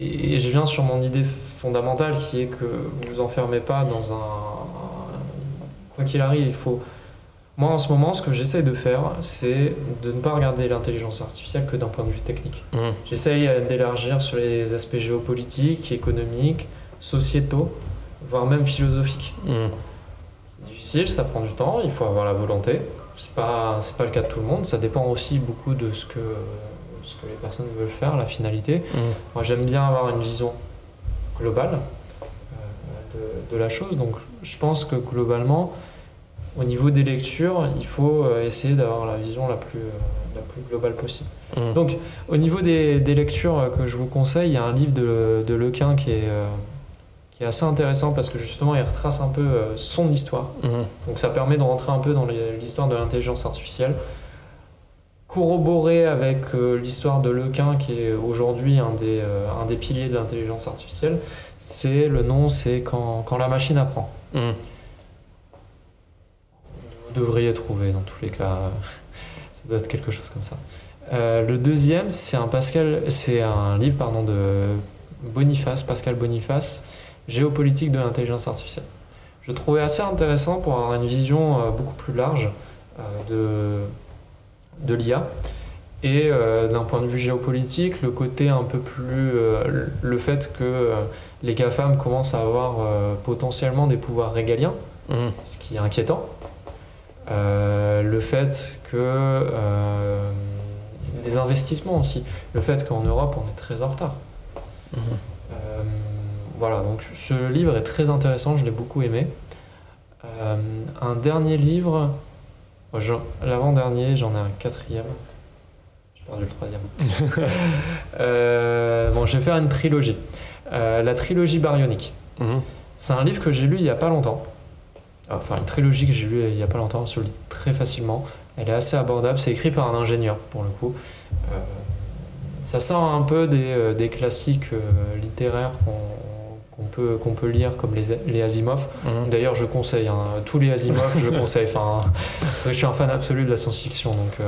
Et je viens sur mon idée fondamentale qui est que vous vous enfermez pas dans quoi qu'il arrive, il faut... Moi, en ce moment, ce que j'essaye de faire, c'est de ne pas regarder l'intelligence artificielle que d'un point de vue technique. J'essaye d'élargir sur les aspects géopolitiques, économiques, sociétaux, voire même philosophiques. C'est difficile, ça prend du temps, il faut avoir la volonté. C'est pas le cas de tout le monde, ça dépend aussi beaucoup de ce que les personnes veulent faire, la finalité. Moi, j'aime bien avoir une vision globale de la chose, donc je pense que globalement, au niveau des lectures, il faut essayer d'avoir la vision la plus globale possible. Donc, au niveau des lectures que je vous conseille, il y a un livre de Lequin qui est assez intéressant parce que justement il retrace un peu son histoire. Donc ça permet de rentrer un peu dans l'histoire de l'intelligence artificielle, corroboré avec l'histoire de Lequin qui est aujourd'hui un des piliers de l'intelligence artificielle. C'est quand la machine apprend. Vous devriez trouver dans tous les cas, ça doit être quelque chose comme ça. Le deuxième, c'est un livre de Pascal Boniface, Géopolitique de l'intelligence artificielle. Je trouvais assez intéressant pour avoir une vision beaucoup plus large de l'IA. Et d'un point de vue géopolitique, le côté un peu plus... le fait que les GAFAM commencent à avoir potentiellement des pouvoirs régaliens, ce qui est inquiétant. Le fait que... les investissements aussi. Le fait qu'en Europe, on est très en retard. Voilà, donc ce livre est très intéressant, je l'ai beaucoup aimé. Un dernier livre, l'avant-dernier, j'en ai un quatrième. J'ai perdu le troisième. Je vais faire une trilogie. La trilogie baryonique. C'est un livre que j'ai lu il n'y a pas longtemps. Enfin, une trilogie que j'ai lue il n'y a pas longtemps, on se le lit très facilement. Elle est assez abordable, c'est écrit par un ingénieur pour le coup. Ça sort un peu des classiques littéraires qu'on peut lire comme les Asimov. D'ailleurs, je conseille tous les Asimov, je conseille. Enfin, je suis un fan absolu de la science-fiction, donc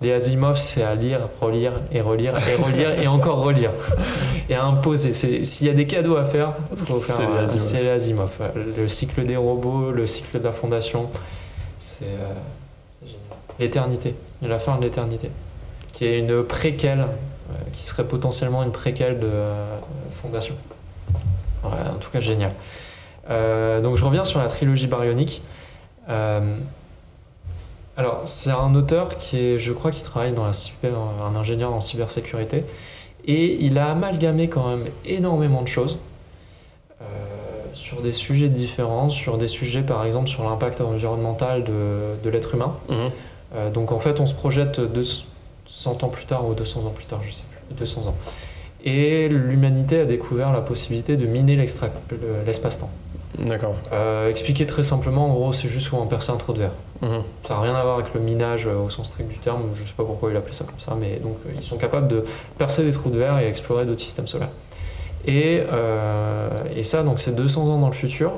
Les Asimov, c'est à lire, relire et relire et relire et encore relire. Et à imposer. S'il y a des cadeaux à faire, c'est les Asimov. Le cycle des robots, le cycle de la fondation, c'est génial. L'éternité, la fin de l'éternité, qui est une préquelle, qui serait potentiellement une préquelle de fondation. Ouais, en tout cas, génial. Donc je reviens sur la trilogie baryonique. Alors, c'est un auteur je crois qu'il travaille dans un ingénieur en cybersécurité, et il a amalgamé quand même énormément de choses sur des sujets différents, sur des sujets par exemple sur l'impact environnemental de l'être humain. Donc en fait, on se projette 100 ans plus tard ou 200 ans plus tard, je sais plus, 200 ans. Et l'humanité a découvert la possibilité de miner l'espace-temps. D'accord. Expliquer très simplement, en gros, c'est juste comment percer un trou de verre. Ça n'a rien à voir avec le minage au sens strict du terme, je ne sais pas pourquoi il appelait ça comme ça, mais donc ils sont capables de percer des trous de verre et explorer d'autres systèmes solaires. Et ça, donc c'est 200 ans dans le futur,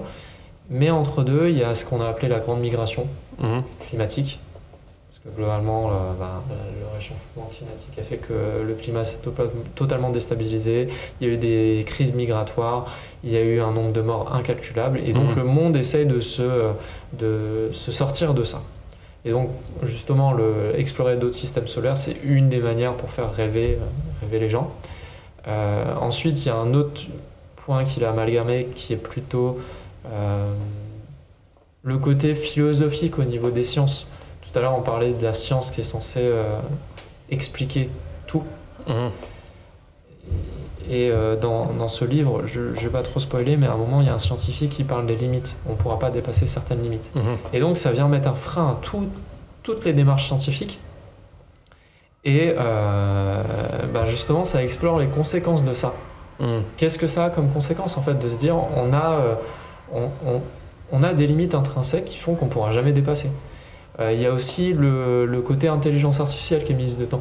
mais entre deux, il y a ce qu'on a appelé la grande migration climatique. Parce que globalement, le réchauffement climatique a fait que le climat s'est totalement déstabilisé, il y a eu des crises migratoires, il y a eu un nombre de morts incalculable, et donc le monde essaye de se sortir de ça. Et donc justement, explorer d'autres systèmes solaires, c'est une des manières pour faire rêver les gens. Ensuite, il y a un autre point qu'il a amalgamé qui est plutôt le côté philosophique au niveau des sciences. Tout à l'heure, on parlait de la science qui est censée expliquer tout. Et dans ce livre, je ne vais pas trop spoiler, mais à un moment, il y a un scientifique qui parle des limites. On ne pourra pas dépasser certaines limites. Et donc, ça vient mettre un frein à toutes les démarches scientifiques. Et justement, ça explore les conséquences de ça. Qu'est-ce que ça a comme conséquence, en fait, de se dire on a des limites intrinsèques qui font qu'on ne pourra jamais dépasser. Il y a aussi le côté intelligence artificielle qui est mis dedans.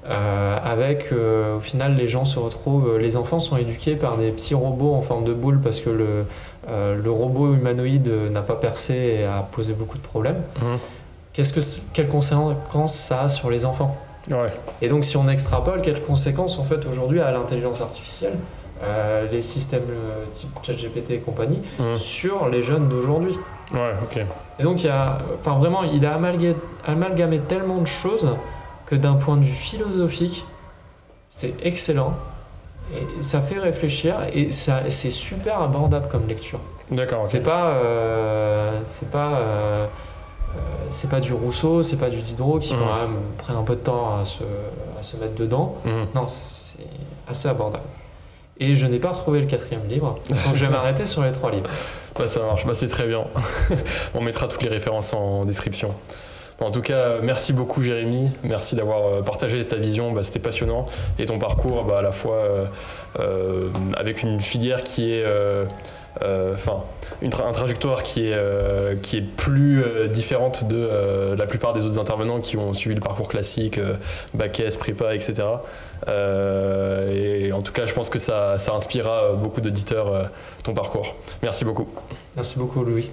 Au final, les gens se retrouvent, les enfants sont éduqués par des petits robots en forme de boule parce que le robot humanoïde n'a pas percé et a posé beaucoup de problèmes. Quelles conséquences ça a sur les enfants? Et donc, si on extrapole, quelles conséquences en fait aujourd'hui a l'intelligence artificielle, les systèmes type ChatGPT et compagnie, sur les jeunes d'aujourd'hui? Et donc, il a amalgamé tellement de choses que d'un point de vue philosophique, c'est excellent et ça fait réfléchir et c'est super abordable comme lecture. D'accord. C'est pas du Rousseau, c'est pas du Diderot qui quand même prennent un peu de temps à se mettre dedans. Non, c'est assez abordable. Et je n'ai pas retrouvé le 4e livre, donc je vais m'arrêter sur les 3 livres. Ça marche, c'est très bien. On mettra toutes les références en description. En tout cas, merci beaucoup Jérémy, merci d'avoir partagé ta vision, c'était passionnant. Et ton parcours, à la fois avec une filière qui est... une trajectoire qui est plus différente de la plupart des autres intervenants qui ont suivi le parcours classique, bac S, prépa, etc. Et en tout cas, je pense que ça inspirera beaucoup d'auditeurs ton parcours. Merci beaucoup. Merci beaucoup Louis.